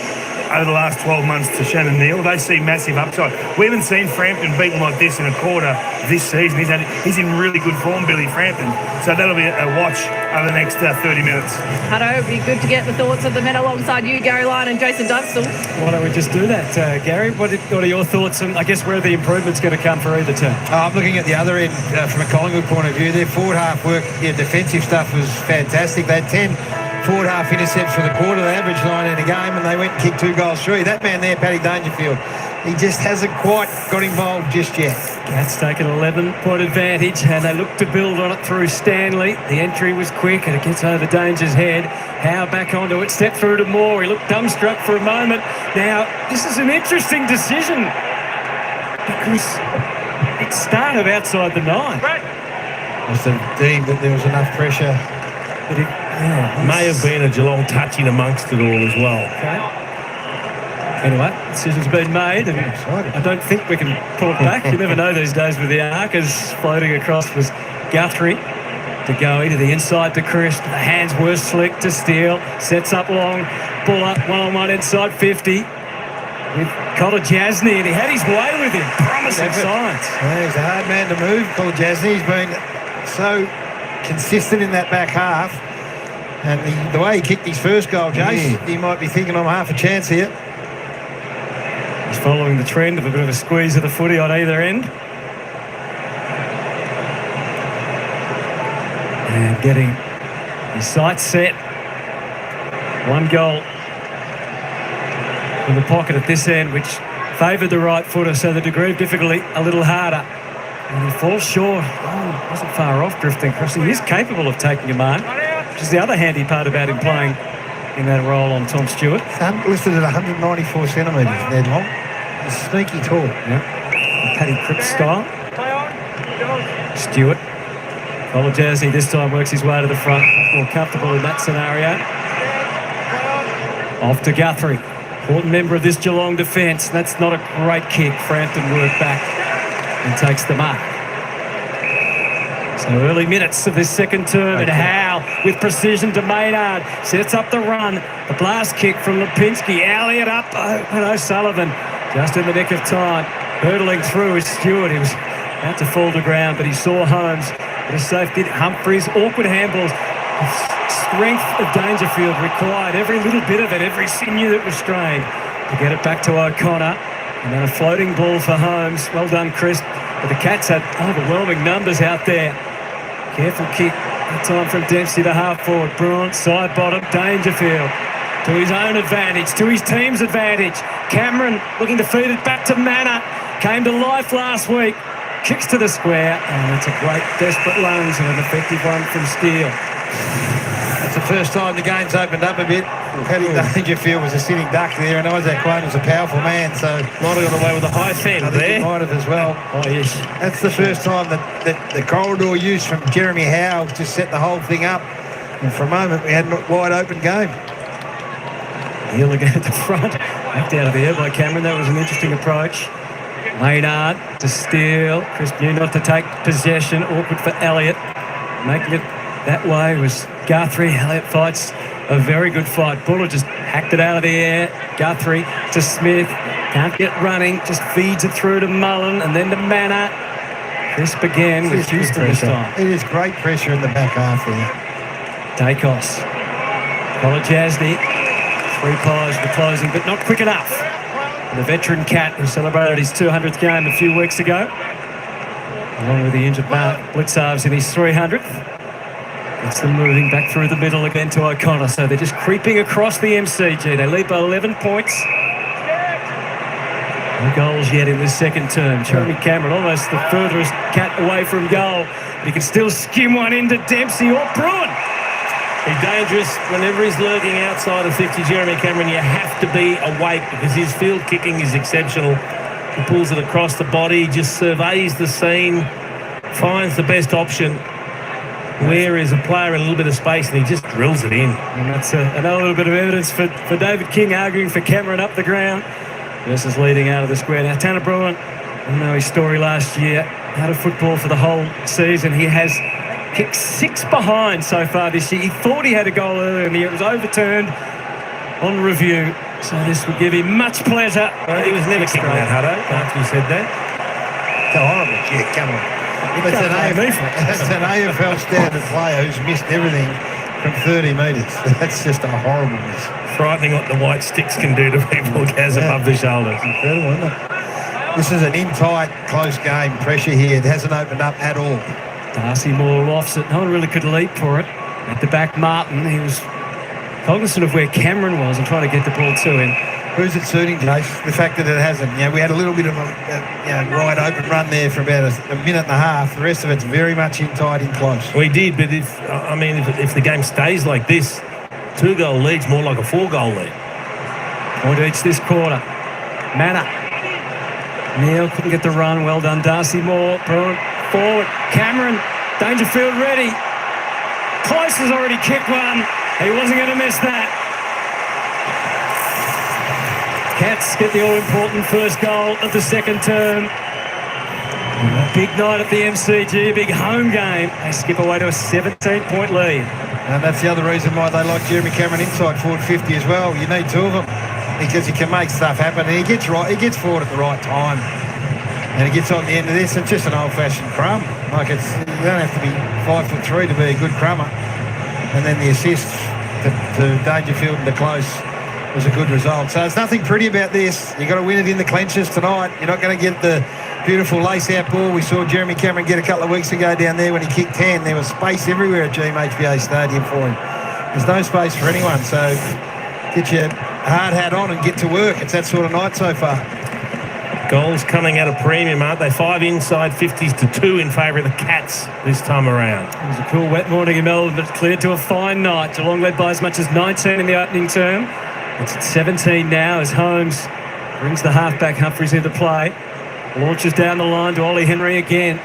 over the last 12 months to Shannon Neal. They see massive upside. We haven't seen Frampton beaten like this in a quarter this season. He's in really good form, Billy Frampton. So that'll be a watch over the next 30 minutes. Hutto, it'd be good to get the thoughts of the men alongside you, Gary Lyon and Jason Dunstall. Why don't we just do that, Gary? What are your thoughts, and I guess where are the improvements going to come for either team? I'm looking at the other end from a Collingwood point of view. Their forward half work, defensive stuff was fantastic. They had 10 forward half intercepts for the quarter. They averaged 9 in a game, and they went and kicked 2 goals through. That man there, Paddy Dangerfield, he just hasn't quite got involved just yet. Cats take an 11-point advantage, and they look to build on it through Stanley. The entry was quick, and it gets over Danger's head. Howe back onto it, step through to Moore. He looked dumbstruck for a moment. Now, this is an interesting decision, because it started outside the 9. I was deemed that there was enough pressure. But it may have been a Geelong touch in amongst it all as well. Okay. Anyway, decision's been made, and I don't think we can pull it back. You never know these days with the Arcas. Floating across was Guthrie. DeGoey to the inside to Crisp. The hands were slick to Steele. Sets up long. Pull up one-on-one inside 50. With Colin Jasny, and he had his way with him. Promising signs. Yeah, he's a hard man to move, Colin Jasny. He's been so consistent in that back half. And the way he kicked his first goal, Jace, he might be thinking I'm half a chance here. He's following the trend of a bit of a squeeze of the footy on either end. And getting his sights set. 1 goal in the pocket at this end, which favoured the right footer, so the degree of difficulty a little harder. And he falls short. Oh, wasn't far off drifting across. He is capable of taking a mark, which is the other handy part about him playing in that role on Tom Stewart. Listed at 194 centimetres, Ned Long. He's sneaky tall. Yep. Paddy Cripps style. Stewart. Kolajasny this time works his way to the front. More comfortable in that scenario. Off to Guthrie. Important member of this Geelong defence. That's not a great kick. Frampton work back and takes the mark. So early minutes of this second term, and Howe with precision to Maynard. Sets up the run. The blast kick from Lipinski. Elliott up. And O'Sullivan just in the nick of time. Hurdling through is Stewart. He was about to fall to ground, but he saw Holmes. But a safe did. Humphries, awkward handballs. The strength of Dangerfield required every little bit of it, every sinew that was strained to get it back to O'Connor. And then a floating ball for Holmes. Well done, Chris. But the Cats had overwhelming numbers out there. Careful kick. That time from Dempsey to half forward. Bruin, side bottom. Dangerfield to his own advantage, to his team's advantage. Cameron looking to feed it back to Manor. Came to life last week. Kicks to the square. And it's a great desperate lunge and an effective one from Steele. That's the first time the game's opened up a bit. Paddy Dangerfield was a sitting duck there, and Isaac Quane was a powerful man, so Might have got away with a high fend I think there. he might have as well. Oh, yes. That's the first time that the corridor use from Jeremy Howe just set the whole thing up. And for a moment, we had a wide open game. He'll again at the front. Backed out of the air by Cameron. That was an interesting approach. Maynard to Steele. Chris knew not to take possession. Awkward for Elliott. Making it that way was Guthrie. Elliott fights a very good fight. Buller just hacked it out of the air. Guthrie to Smith. Can't get running. Just feeds it through to Mullen and then to Manor. Crisp again with Houston this time. It is great pressure in the back half there. Dacos. Kolajasny. 3 pies for closing, but not quick enough. The veteran Cat who celebrated his 200th game a few weeks ago, along with the injured Mark Blitzarves in his 300th. It's them moving back through the middle again to O'Connor, so they're just creeping across the MCG. They lead by 11 points. No goals yet in this second term. Jeremy Cameron almost the furthest Cat away from goal. But he can still skim one into Dempsey or Bruin. He's dangerous whenever he's lurking outside of 50, Jeremy Cameron. You have to be awake because his field kicking is exceptional. He pulls it across the body, just surveys the scene, finds the best option. Where is a player in a little bit of space, and he just drills it in. And that's another little bit of evidence for David King arguing for Cameron up the ground versus leading out of the square. Now, Tanner Bruin, I know his story last year, out of football for the whole season. He has kicked 6 behind so far this year. He thought he had a goal earlier in the year. It was overturned on review. So this would give him much pleasure. He was never kicking that, Hutto, after you said that. So horrible. Yeah, come on. That's an AFL standard player who's missed everything from 30 metres. That's just a horrible miss. Frightening what the white sticks can do to people, Gaz, above the shoulders. Incredible, isn't it? This is an in-tight, close game. Pressure here. It hasn't opened up at all. Darcy Moore lofts it. No one really could leap for it. At the back, Martin. He was cognizant of where Cameron was and trying to get the ball to him. Who's it suiting, Jace? The fact that it hasn't. We had a little bit of a wide open run there for about a minute and a half. The rest of it's very much in tight, in close. We did, but if the game stays like this, 2-goal lead's more like a 4-goal lead. Point each this quarter. Manor. Neil couldn't get the run. Well done, Darcy Moore. Bruin forward. Cameron. Dangerfield ready. Close has already kicked one. He wasn't going to miss that. Cats get the all-important first goal of the second term. A big night at the MCG, a big home game. They skip away to a 17-point lead. And that's the other reason why they like Jeremy Cameron inside forward 50 as well. You need 2 of them because he can make stuff happen. And he gets forward at the right time. And he gets on the end of this. It's just an old-fashioned crumb. You don't have to be 5'3" to be a good crummer. And then the assist to Dangerfield and to Close was a good result. So there's nothing pretty about this. You've got to win it in the clenches tonight. You're not going to get the beautiful lace-out ball we saw Jeremy Cameron get a couple of weeks ago down there when he kicked 10. There was space everywhere at GMHBA Stadium for him. There's no space for anyone. So get your hard hat on and get to work. It's that sort of night so far. Goals coming out of premium, aren't they? 5 inside 50s to 2 in favour of the Cats this time around. It was a cool wet morning in Melbourne, but cleared to a fine night. Geelong led by as much as 19 in the opening term. It's at 17 now as Holmes brings the halfback Humphries into play. Launches down the line to Ollie Henry again.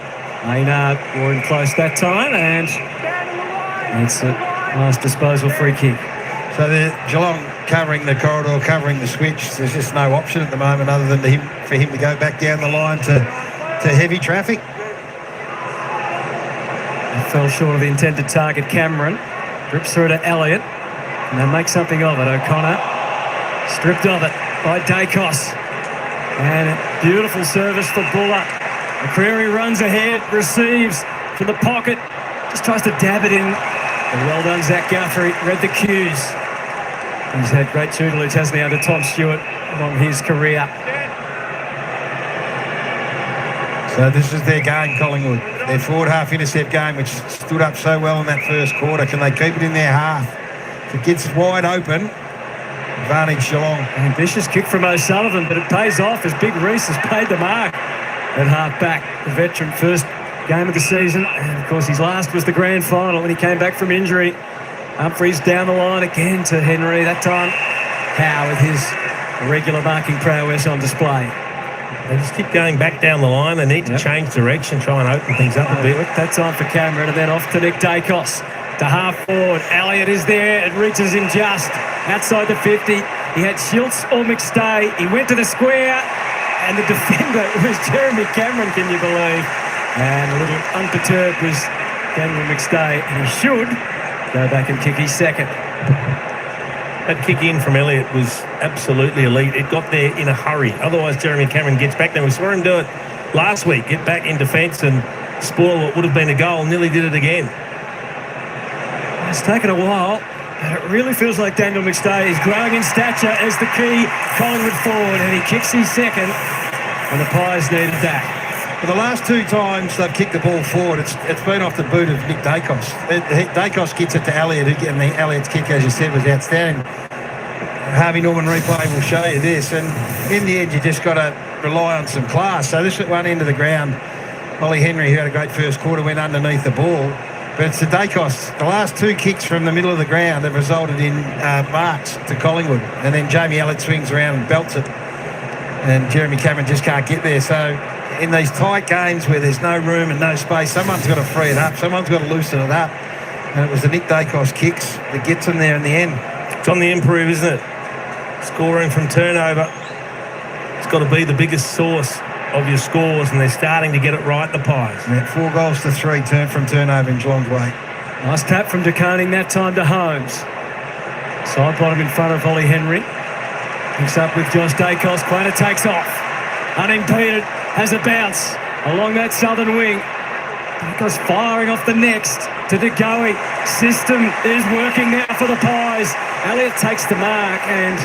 Maynard more in close that time, and it's a nice disposal free kick. So the Geelong covering the corridor, covering the switch. There's just no option at the moment other than for him to go back down the line to heavy traffic. It fell short of the intended target. Cameron drips through to Elliott, and they make something of it. O'Connor stripped of it by Dacos, and a beautiful service for Buller. McCreary runs ahead, receives from the pocket, just tries to dab it in. And well done, Zach Guthrie, read the cues. He's had great tutelage, hasn't he, under Tom Stewart along his career. So this is their game, Collingwood. Their forward half intercept game, which stood up so well in that first quarter. Can they keep it in their half? If it gets wide open, advantage Geelong. Ambitious kick from O'Sullivan, but it pays off as Big Reese has paid the mark at half-back. The veteran, first game of the season, and of course his last was the grand final when he came back from injury. Humphries down the line again to Henry. That time, Howe with his regular marking prowess on display. They just keep going back down the line. They need to change direction, try and open things up a bit. That time for Cameron, and then off to Nick Dacos. To half forward, Elliott is there. It reaches him just outside the 50. He had Schultz or McStay. He went to the square, and the defender was Jeremy Cameron, can you believe? And a little unperturbed was Daniel McStay, and he should go back and kick his second. That kick in from Elliott was absolutely elite. It got there in a hurry. Otherwise, Jeremy Cameron gets back there. We saw him do it last week, get back in defence and spoil what would have been a goal. Nearly did it again. It's taken a while, but it really feels like Daniel McStay is growing in stature as the key Collingwood forward, and he kicks his second, and the Pies needed that. For the last 2 times they've kicked the ball forward, it's been off the boot of Nick Dacos. Dacos gets it to Elliott, and the Elliott's kick, as you said, was outstanding. Harvey Norman replay will show you this, and in the end you just got to rely on some class. So this at one end of the ground, Ollie Henry, who had a great first quarter, went underneath the ball. But it's the Dacos. The last 2 kicks from the middle of the ground have resulted in marks to Collingwood. And then Jamie Elliott swings around and belts it. And Jeremy Cameron just can't get there. So in these tight games where there's no room and no space, someone's got to free it up. Someone's got to loosen it up. And it was the Nick Dacos kicks that gets them there in the end. It's on the improve, isn't it? Scoring from turnover. It's got to be the biggest source of your scores, and they're starting to get it right, the Pies. Yeah, 4 goals to 3 turn from turnover in Geelong's way. Nice tap from De Koning that time to Holmes. Side bottom in front of Ollie Henry. Picks up with Josh Dacos. Corner takes off. Unimpeded, has a bounce along that southern wing. Dacos firing off the next to De Goey. System is working now for the Pies. Elliott takes the mark, and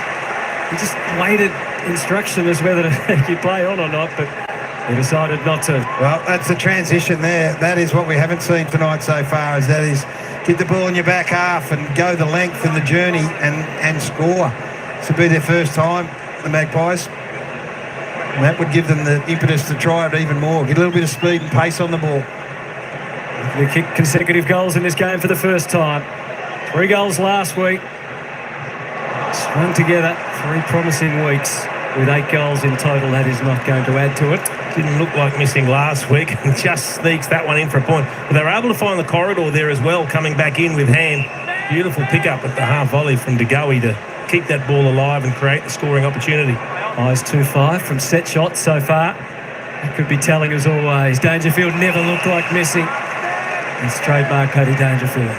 he just waited instruction as whether he play on or not, but he decided not to. Well, that's the transition there. That is what we haven't seen tonight so far, is that is get the ball in your back half and go the length and the journey and score. This will be their first time, the Magpies. And that would give them the impetus to try it even more. Get a little bit of speed and pace on the ball. They kicked consecutive goals in this game for the first time. 3 goals last week. Strung together 3 promising weeks with 8 goals in total. That is not going to add to it. Didn't look like missing last week and just sneaks that one in for a point. But they were able to find the corridor there as well, coming back in with hand. Beautiful pickup at the half volley from De Goey to keep that ball alive and create the scoring opportunity. Eyes 2-5 from set shots so far. That could be telling as always. Dangerfield never looked like missing. It's trademark Paddy Dangerfield.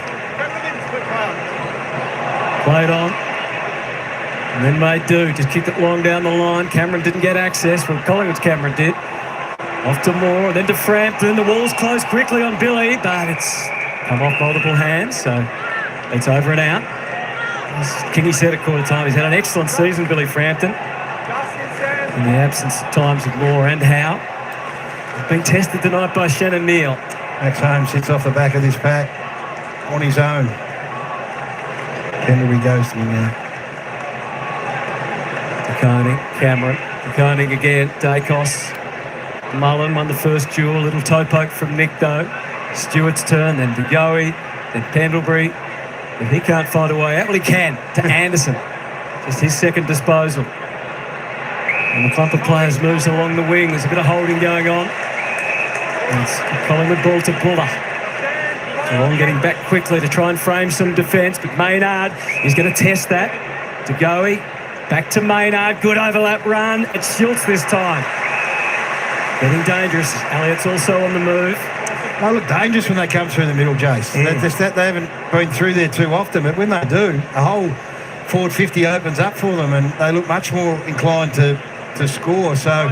Played on. And then made do. Just kicked it long down the line. Cameron didn't get access. Well, Collingwood's Cameron did. Off to Moore, then to Frampton. The wall's closed quickly on Billy, but it's come off multiple hands, so it's over and out. As Kingy said at quarter time, he's had an excellent season, Billy Frampton. In the absence at times of Moore and Howe. Being tested tonight by Shannon Neal. Max Holmes sits off the back of this pack on his own. Pendlebury goes to him now. Koenig, Cameron, Koenig again, Dacos. Mullen won the first duel, little toe poke from Nick though. Stewart's turn, then De Goey, then Pendlebury. But he can't find a way out. Well, he can, to Anderson. Just his second disposal. And the clump of players moves along the wing. There's a bit of holding going on. And it's Collingwood ball to Buller. Geelong getting back quickly to try and frame some defence, but Maynard is going to test that. De Goey, back to Maynard, good overlap run. It's Schultz this time. Getting dangerous. Elliott's also on the move. They look dangerous when they come through the middle, Jace. They haven't been through there too often, but when they do, a whole forward 50 opens up for them and they look much more inclined to score. So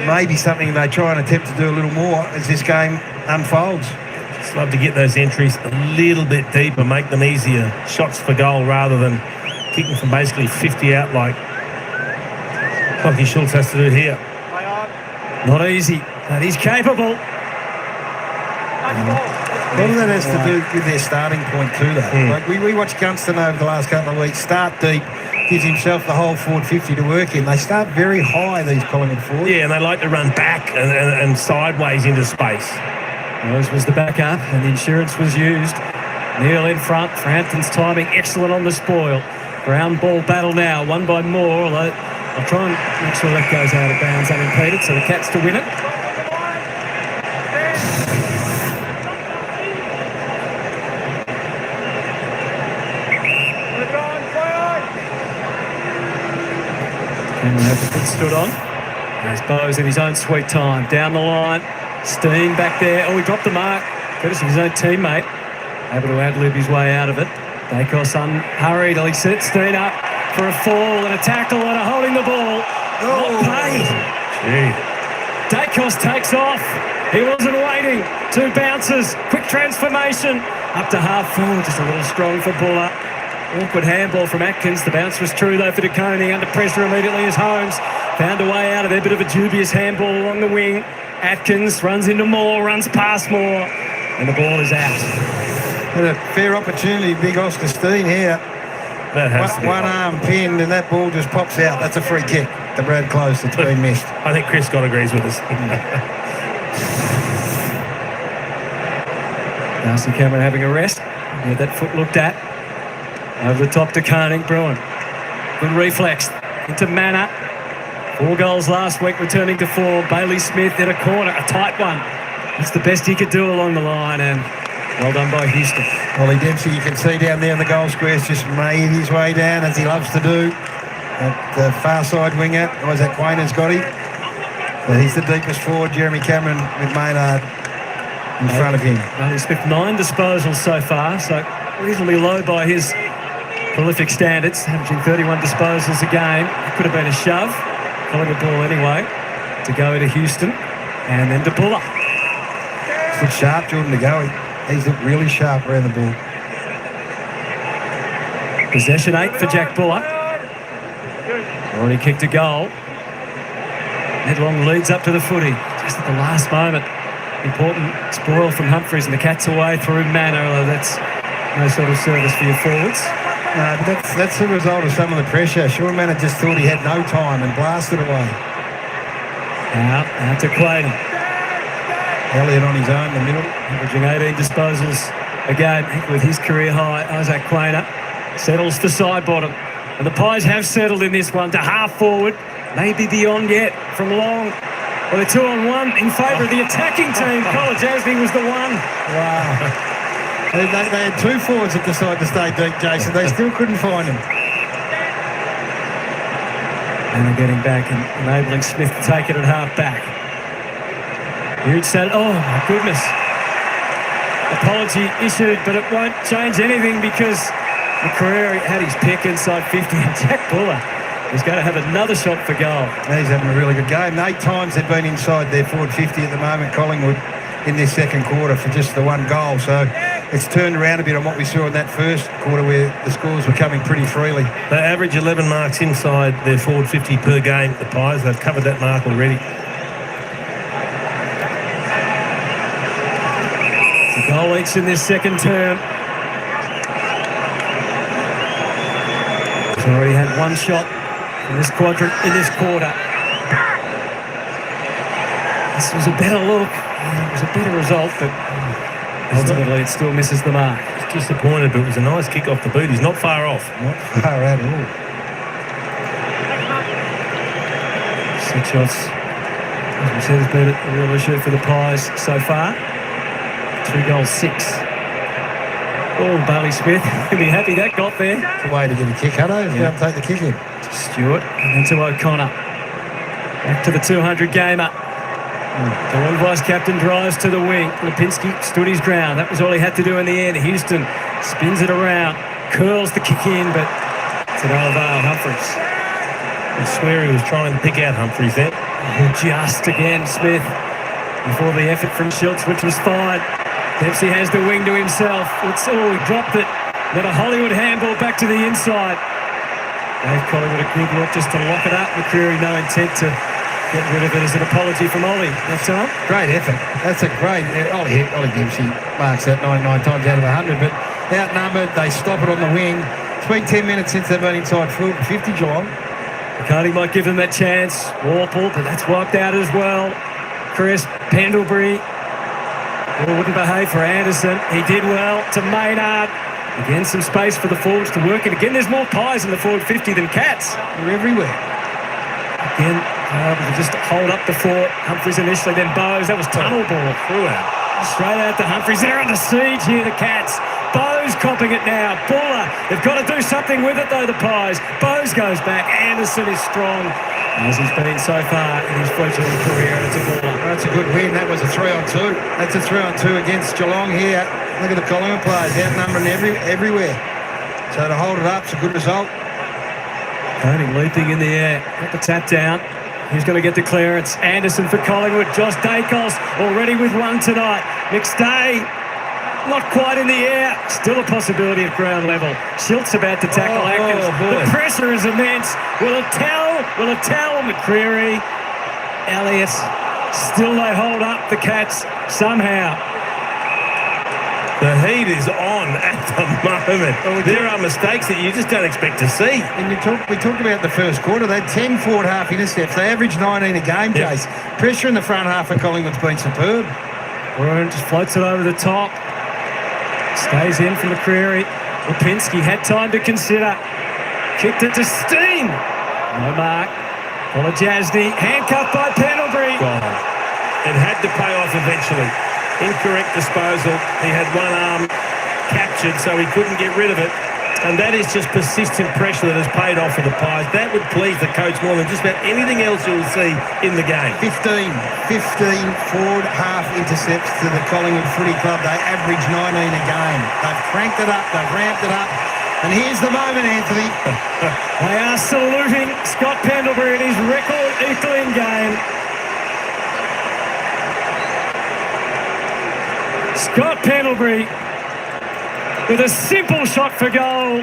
maybe something they try and attempt to do a little more as this game unfolds. Just love to get those entries a little bit deeper, make them easier. Shots for goal rather than kicking from basically 50 out like Lockie Schultz has to do here. Not easy, but he's capable. A lot of that has to do with their starting point too, though. Like we watched Gunston over the last couple of weeks start deep, gives himself the whole forward 50 to work in. They start very high, these Collingwood forwards. Yeah, and they like to run back and sideways into space. Rose was the backup and the insurance was used. Neil in front, Frampton's timing excellent on the spoil. Ground ball battle now, won by Moore, although I'll try and make sure that goes out of bounds unimpeded, so the Cats to win it. Cameron had the foot stood on. There's Bowes in his own sweet time. Down the line. Steen back there. Oh, he dropped the mark. Courtesy of his own teammate. Able to ad-lib his way out of it. Dacos unhurried. He set Steen up for a fall and a tackle and a holding the ball. Not paid. Dacos takes off. He wasn't waiting. 2 bounces. Quick transformation. Up to half forward. Just a little strong for Buller. Awkward handball from Atkins. The bounce was true though for De Koenig. Under pressure immediately as Holmes found a way out of there. Bit of a dubious handball along the wing. Atkins runs into Moore, runs past Moore, and the ball is out. Had a fair opportunity, big Oscar Steen here. That has to be one arm pinned and that ball just pops out. That's a free kick to Brad Close. It's been missed. I think Chris Scott agrees with us. Darcy Cameron having a rest. He had that foot looked at. Over the top to Koenig, Bruin. Good reflex into Manor. 4 goals last week, returning to form. Bailey Smith in a corner, a tight one. That's the best he could do along the line, and well done by Houston. Ollie Dempsey, you can see down there in the goal squares, just made his way down as he loves to do. At the far side winger, Isaac Quainer's got him. But he's the deepest forward, Jeremy Cameron with Maynard in front of him. Bailey Smith 9 disposals so far, so reasonably low by his prolific standards, averaging 31 disposals a game. It could have been a shove. Collingwood ball anyway to go to Houston and then to Buller. It's sharp, Jordan De Goey. He's looked really sharp around the ball. Possession 8 for Jack Buller. Already kicked a goal. Headlong leads up to the footy just at the last moment. Important spoil from Humphries and the Cats away through Manor, although that's no sort of service for your forwards. No, but that's the result of some of the pressure. Sean Manor just thought he had no time and blasted away. Out to Quaden. Elliott on his own in the middle. Averaging 18 disposals a game with his career high. Isaac Quainer settles for side bottom. And the Pies have settled in this one to half forward. Maybe beyond yet from Long. Well, they're 2-on-1 in favour of the attacking team. Colin Jasny was the one. Wow. They had 2 forwards that decided to stay deep, Jason. They still couldn't find him. And they're getting back and enabling Smith to take it at half back. Huge set. Oh, my goodness. Apology issued, but it won't change anything because McCreary had his pick inside 50 and Jack Buller is going to have another shot for goal. He's having a really good game. 8 times they've been inside their forward 50 at the moment, Collingwood, in this second quarter for just the 1 goal. So it's turned around a bit on what we saw in that first quarter where the scores were coming pretty freely. They average 11 marks inside their forward 50 per game, the Pies. They've covered that mark already. It's a goal each in this second term. He's already had 1 shot in this quadrant, in this quarter. This was a better look. It was a better result, but ultimately it still misses the mark. It's disappointed, but it was a nice kick off the boot. He's not far off. Not far at all. 6 shots, as we said, has been a real issue for the Pies so far. 2 goals, 6. Oh, Bailey Smith, he'll be happy that got there. It's a way to get a kick, Hutto. If you don't take the kick in. To Stewart and then to O'Connor. Back to the 200 gamer. The one vice captain drives to the wing. Lipinski stood his ground. That was all he had to do in the end. Houston spins it around, curls the kick in, but to no avail. Humphries. I swear he was trying to pick out Humphries there. Just again, Smith, before the effort from Schultz, which was fine. Dempsey has the wing to himself. He dropped it. Then a Hollywood handball back to the inside. Gave Collingwood a good look just to lock it up. McCreary no intent to get rid of it as an apology from Ollie that time. Great effort. That's a great... Ollie Dempsey marks that 99 times out of 100, but outnumbered, they stop it on the wing. It's been 10 minutes since they've been inside 50 Geelong. McCarty might give them that chance. Warple, but that's wiped out as well. Chris Pendlebury. Wouldn't behave for Anderson. He did well to Maynard. Again, some space for the forwards to work. And again, there's more Pies in the forward 50 than Cats. They're everywhere. Again, able to just hold up the fort. Humphries initially, then Bowes. That was tunnel ball throughout. Straight out to Humphries. They're under siege here, the Cats. Bowes copping it now. Buller. They've got to do something with it, though, the Pies. Bowes goes back. Anderson is strong, as he's been so far in his fledgling career. And it's a Buller. That's a good win. That was a 3-on-2. That's a 3-on-2 against Geelong here. Look at the Collingwood players outnumbering everywhere. So to hold it up, it's a good result. Tony leaping in the air. Got the tap down. Who's going to get the clearance? Anderson for Collingwood. Josh Dacos already with one tonight. McStay not quite in the air. Still a possibility at ground level. Schultz about to tackle Atkins. The pressure is immense. Will it tell? Will it tell? McCreary. Elliott. Still they hold up the Cats somehow. The heat is on at the moment. There are mistakes that you just don't expect to see. And we talked about the first quarter. They had 10 forward half intercepts. They averaged 19 a game, Jace. Pressure in the front half for Collingwood's been superb. Warren just floats it over the top. Stays in from McCreary. Lipinski had time to consider. Kicked it to Steen. No mark. Polajasny. Handcuffed by Pendlebury. It had to pay off eventually. Incorrect disposal. He had one arm captured, so he couldn't get rid of it. And that is just persistent pressure that has paid off for the Pies. That would please the coach more than just about anything else you'll see in the game. 15 forward half intercepts to the Collingwood Footy Club. They average 19 a game. They've cranked it up. They've ramped it up. And here's the moment, Anthony. They are saluting Scott Pendlebury in his record equaling game. Scott Pendlebury with a simple shot for goal,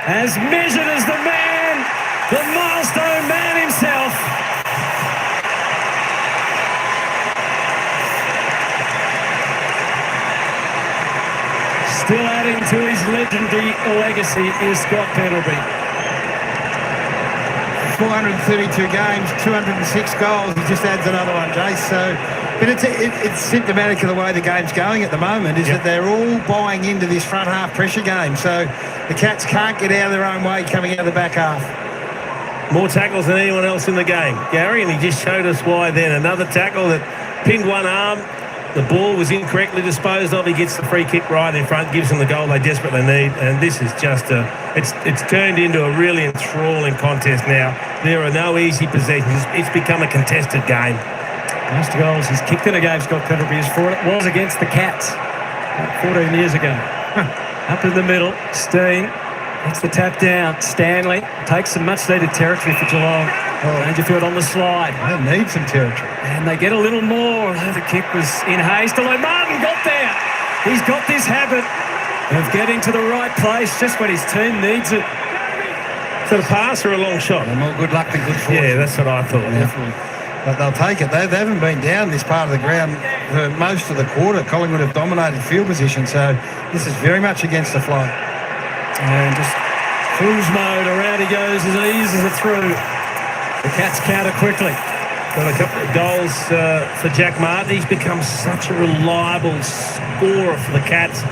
as measured as the man, the milestone man himself. Still adding to his legendary legacy is Scott Pendlebury. 432 games, 206 goals. He just adds another one, Jace. So, but it's symptomatic of the way the game's going at the moment, is that they're all buying into this front half pressure game. So the Cats can't get out of their own way coming out of the back half. More tackles than anyone else in the game, Gary, and he just showed us why then. Another tackle that pinned one arm. The ball was incorrectly disposed of. He gets the free kick right in front, gives them the goal they desperately need. And this is just it's turned into a really enthralling contest now. There are no easy possessions. It's become a contested game. Most goals he's kicked in a game, Scott Pendlebury is for it. Was against the Cats 14 years ago. Up in the middle, Steen gets the tap down. Stanley takes some much-needed territory for Geelong. Dangerfield on the slide. They need some territory. And they get a little more. The kick was in haste. Although Martin got there. He's got this habit of getting to the right place just when his team needs it. So the pass or a long shot? More good luck than good fortune. Yeah, that's what I thought. Definitely. But they'll take it. They haven't been down this part of the ground for most of the quarter. Collingwood have dominated field position, so this is very much against the flow. And just cruise mode, around he goes as he eases it through. The Cats counter quickly. Got a couple of goals for Jack Martin. He's become such a reliable scorer for the Cats.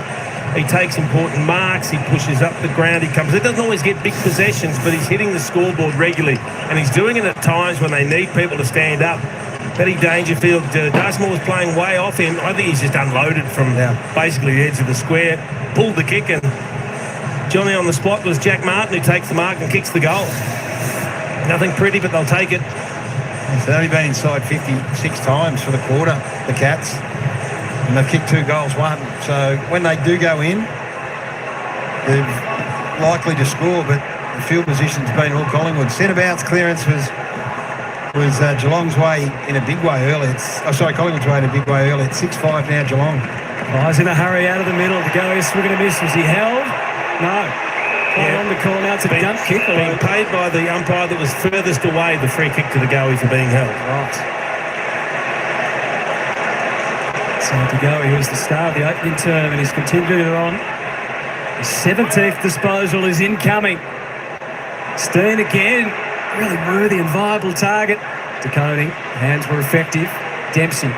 He takes important marks. He pushes up the ground. He comes. He doesn't always get big possessions, but he's hitting the scoreboard regularly, and he's doing it at times when they need people to stand up. Betty Dangerfield, Dartmoor was playing way off him. I think he's just unloaded from basically the edge of the square, pulled the kick, and Johnny on the spot was Jack Martin, who takes the mark and kicks the goal. Nothing pretty, but they'll take it. They've only been inside 56 times for the quarter, the Cats. And they've kicked 2 goals, 1. So when they do go in, they're likely to score, but the field position's been all Collingwood. Centre bounce clearance was Geelong's way in a big way early. Collingwood's way in a big way early. It's 6-5 now, Geelong. He's in a hurry out of the middle. To go, he's swinging a miss. Was he held? No. On the call now. It's a dump kick. Being paid by the umpire that was furthest away, the free kick to the goalie for being held. Right. So to go, he was the star of the opening term, and he's continued it on. His 17th disposal is incoming. Steen again, really worthy and viable target. Decoding, hands were effective. Dempsey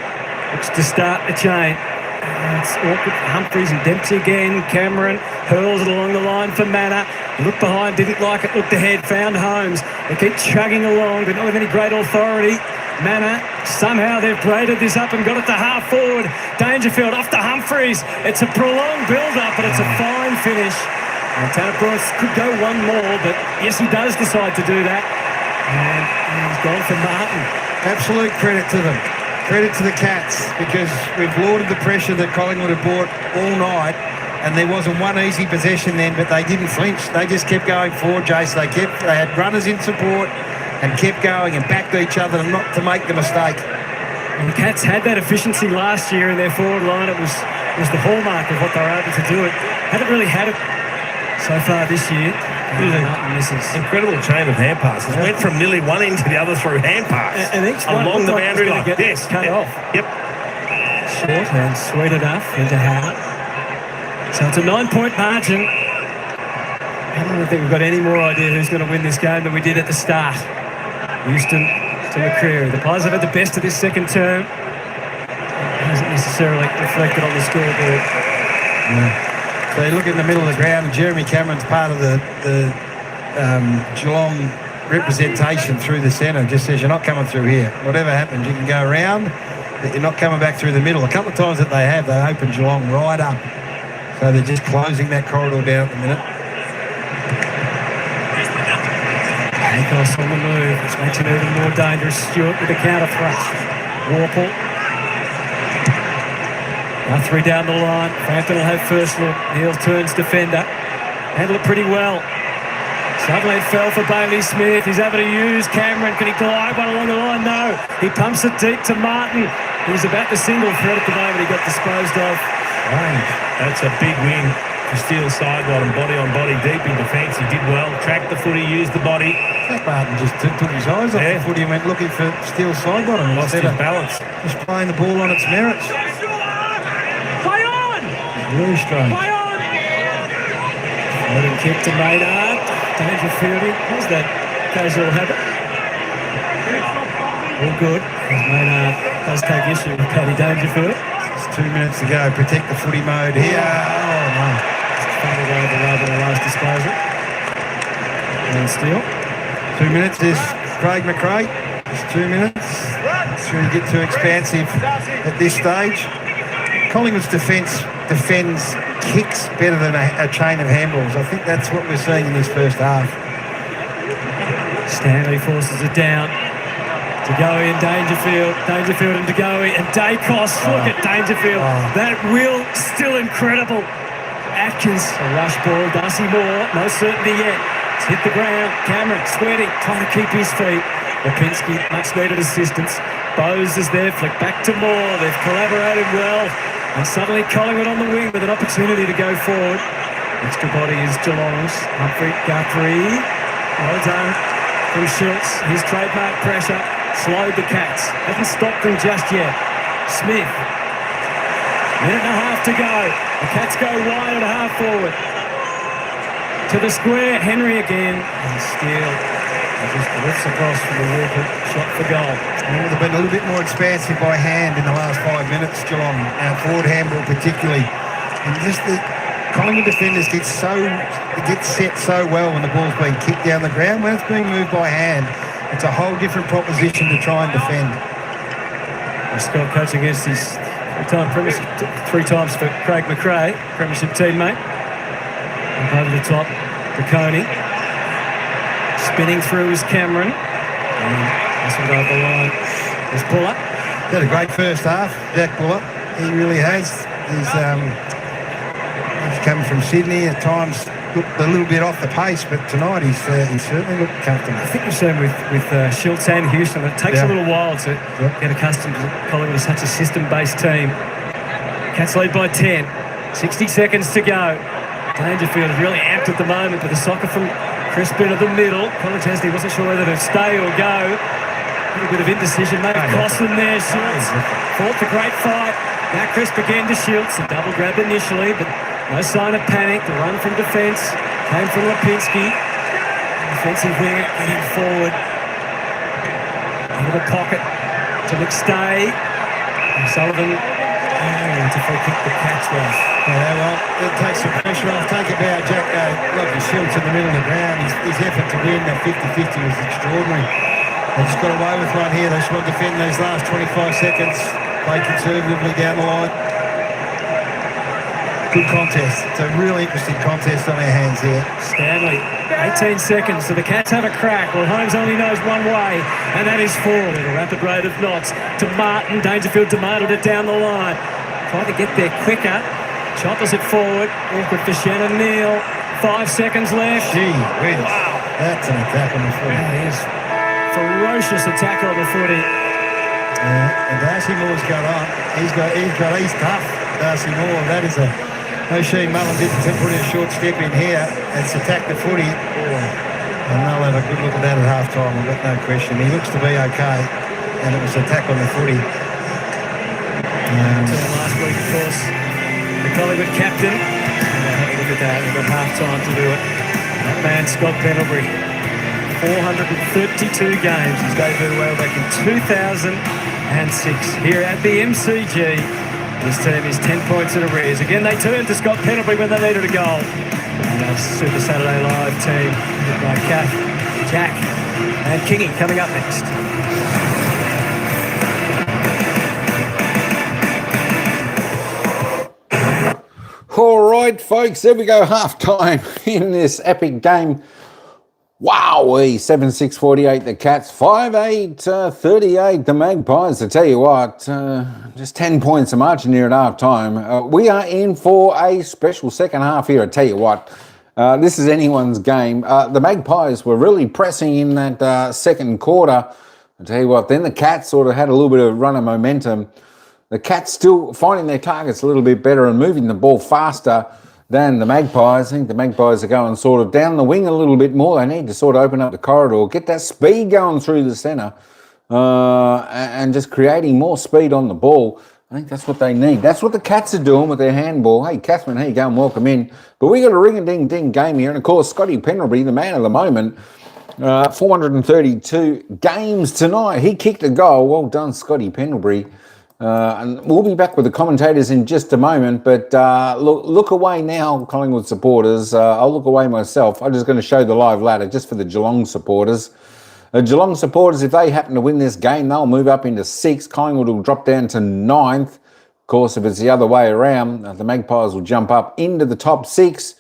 looks to start the chain. It's awkward for Humphries and Dempsey again. Cameron hurls it along the line for Manor. He looked behind, didn't like it, looked ahead, found Holmes. They keep chugging along, but not with any great authority. Manor, somehow they've braided this up and got it to half forward. Dangerfield off to Humphries. It's a prolonged build-up, but it's a fine finish. And Tanner Bryce could go one more, but yes, he does decide to do that. And he's gone for Martin. Absolute credit to them. Credit to the Cats, because we've lauded the pressure that Collingwood have brought all night, and there wasn't one easy possession then, but they didn't flinch. They just kept going forward, Jace. They had runners in support and kept going and backed each other not to make the mistake. And the Cats had that efficiency last year in their forward line. It was the hallmark of what they were able to do. It haven't really had it so far this year. Incredible chain of hand passes. Went from nearly one end to the other through hand pass. And each one along the boundary line. Yes, cut off. Yep. Short and sweet enough into Howard. So it's a 9-point margin. I don't think we've got any more idea who's going to win this game than we did at the start. Houston to McCreary. The Pies have had the best of this second term. It hasn't necessarily reflected on the scoreboard. No. So you look in the middle of the ground, and Jeremy Cameron's part of the Geelong representation through the centre. Just says, you're not coming through here. Whatever happens, you can go around, but you're not coming back through the middle. A couple of times that they open Geelong right up. So they're just closing that corridor down at the minute. Nikos on the move. It's making it even more dangerous. Stewart with the counter thrust. Warple. Guthrie down the line. Frampton will have first look. Neil turns defender. Handled it pretty well. Suddenly it fell for Bailey Smith. He's able to use Cameron. Can he glide one along the line? No. He pumps it deep to Martin. He was about to single threat at the moment. He got disposed of. That's a big win for Steele sidebottom. Body on body, deep in defence. He did well. Tracked the footy, used the body. Martin just took his eyes off the footy and went looking for Steele sidebottom. Lost his balance. Just playing the ball on its merits. Play on! Really strange. Play on! Loading kick to Maynard. Dangerfield. How's that casual habit? All good. As Maynard does take issue with Paddy Dangerfield. It's 2 minutes to go. Protect the footy mode here. Oh, no. It's fumbled over rather than a last disposal. And Steele. 2 minutes. There's Craig McRae. It's 2 minutes. Shouldn't get too expansive at this stage. Collingwood's defence defends kicks better than a chain of handballs. I think that's what we're seeing in this first half. Stanley forces it down. Degoe and Dangerfield and Degoe and Dacos. Look at Dangerfield. That will still incredible. Atkins, a rush ball. Darcy Moore, no certainty yet. It's hit the ground. Cameron sweating, trying to keep his feet. Lipinski, much needed assistance. Bowes is there, flick back to Moore. They've collaborated well. And suddenly Collingwood on the wing with an opportunity to go forward. Extra body is Geelong's. Humphrey, Guthrie. Well done from Schultz. His trademark pressure slowed the Cats. Hasn't stopped them just yet. Smith. Minute and a half to go. The Cats go wide and a half forward. To the square. Henry again. And Steele Just lifts across from the Walker shot for goal. They would have been a little bit more expansive by hand in the last 5 minutes, Geelong. Forward handball particularly. And just the Collingwood defenders get set so well when the ball's being kicked down the ground. When it's being moved by hand, it's a whole different proposition to try and defend. Scott coach against his three times for Craig McRae, premiership teammate. Up over the top, Coney. Spinning through is Cameron. This one over the line is Buller. Had a great first half, Jack Buller. He really has. He's coming from Sydney. At times looked a little bit off the pace, but tonight he's certainly looked comfortable. I think we've seen with Schultz and Houston, it takes a little while to get accustomed to Collingwood as such a system-based team. Cats lead by 10. 60 seconds to go. Dangerfield is really amped at the moment with the soccer from Crispin at the middle. Colin Chesney wasn't sure whether to stay or go. A little bit of indecision, maybe cost them there. Schultz fought the great fight. Now Crisp again to Schultz. A double grab initially, but no sign of panic. The run from defence came from Lipinski. Defensive winger getting forward. Into the pocket to McStay. Sullivan. It's a free kick the Cats well. Yeah, well, it takes some pressure off. Take it out, Jack. Look, Schultz in the middle of the ground. His effort to win that 50-50 was extraordinary. They just got away with one here. They just want to defend those last 25 seconds. Play conservatively down the line. Good contest. It's a really interesting contest on our hands here. Stanley, 18 seconds. So the Cats have a crack. Well, Holmes only knows one way, and that is forward at a rapid rate of knots. To Martin. Dangerfield demanded it down the line. Trying to get there quicker. Choppers it forward. Awkward for Shannon Neal. 5 seconds left. Gee whiz. Wow. That's an attack on the footy. That is ferocious attack on the footy. And Darcy Moore's got on. He's tough, Darcy Moore. That is a... O'Shea Mullen didn't put a short step in here. It's attacked the footy. And they'll have a good look at that at half-time. I've got no question. He looks to be okay. And it was an attack on the footy. Last week, of course, the Collingwood captain. Have a look at that. We've got half-time to do it. That man, Scott Pendlebury. 432 games. His debut well back in 2006 here at the MCG. This team is 10 points in arrears. Again, they turn to Scott Pendlebury when they needed a goal. And our Super Saturday Live team, led by Kath, Jack, and Kingy coming up next. All right, folks, there we go, half-time in this epic game. Wowee, 7-6-48 the Cats, 5-8-38 the Magpies. I tell you what, just 10 points of margin here at half-time. We are in for a special second half here, I tell you what. This is anyone's game. The Magpies were really pressing in that second quarter. I tell you what, then the Cats sort of had a little bit of run of momentum. The Cats still finding their targets a little bit better and moving the ball faster than the Magpies. I think the Magpies are going sort of down the wing a little bit more. They need to sort of open up the corridor, get that speed going through the centre, and just creating more speed on the ball. I think that's what they need. That's what the Cats are doing with their handball. Hey, Catherine, here you go and welcome in. But we got a ring-a-ding-ding game here. And, of course, Scotty Pendlebury, the man of the moment, 432 games tonight. He kicked a goal. Well done, Scotty Pendlebury. And we'll be back with the commentators in just a moment, but look away now, Collingwood supporters. I'll look away myself. I'm just going to show the live ladder just for the Geelong supporters. Geelong supporters, if they happen to win this game, they'll move up into 6th. Collingwood will drop down to 9th. Of course, if it's the other way around, the Magpies will jump up into the top 6,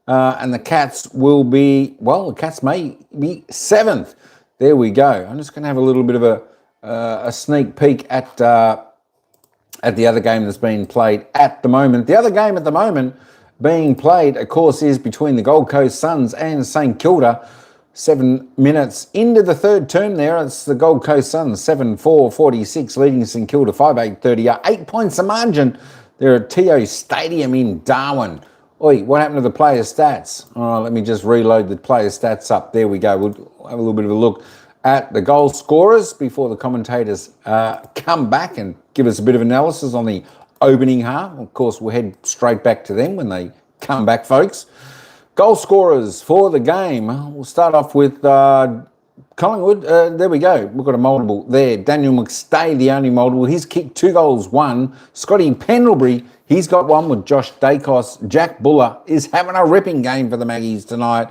and the Cats will be, well, the Cats may be 7th. There we go. I'm just going to have a little bit of a sneak peek at the other game that's being played at the moment. The other game at the moment being played, of course, is between the Gold Coast Suns and St Kilda. 7 minutes into the third term there. It's the Gold Coast Suns, 7-4-46, leading St Kilda 5-8-30. 8 points of margin. They're at TO Stadium in Darwin. Oi, what happened to the player stats? All right, let me just reload the player stats up. There we go. We'll have a little bit of a look at the goal scorers before the commentators come back and give us a bit of analysis on the opening half. Of course, we'll head straight back to them when they come back, folks. Goal scorers for the game. We'll start off with Collingwood, there we go. We've got a multiple there. Daniel McStay, the only multiple. He's kicked 2 goals, 1. Scotty Pendlebury, he's got 1 with Josh Dacos. Jack Buller is having a ripping game for the Maggies tonight.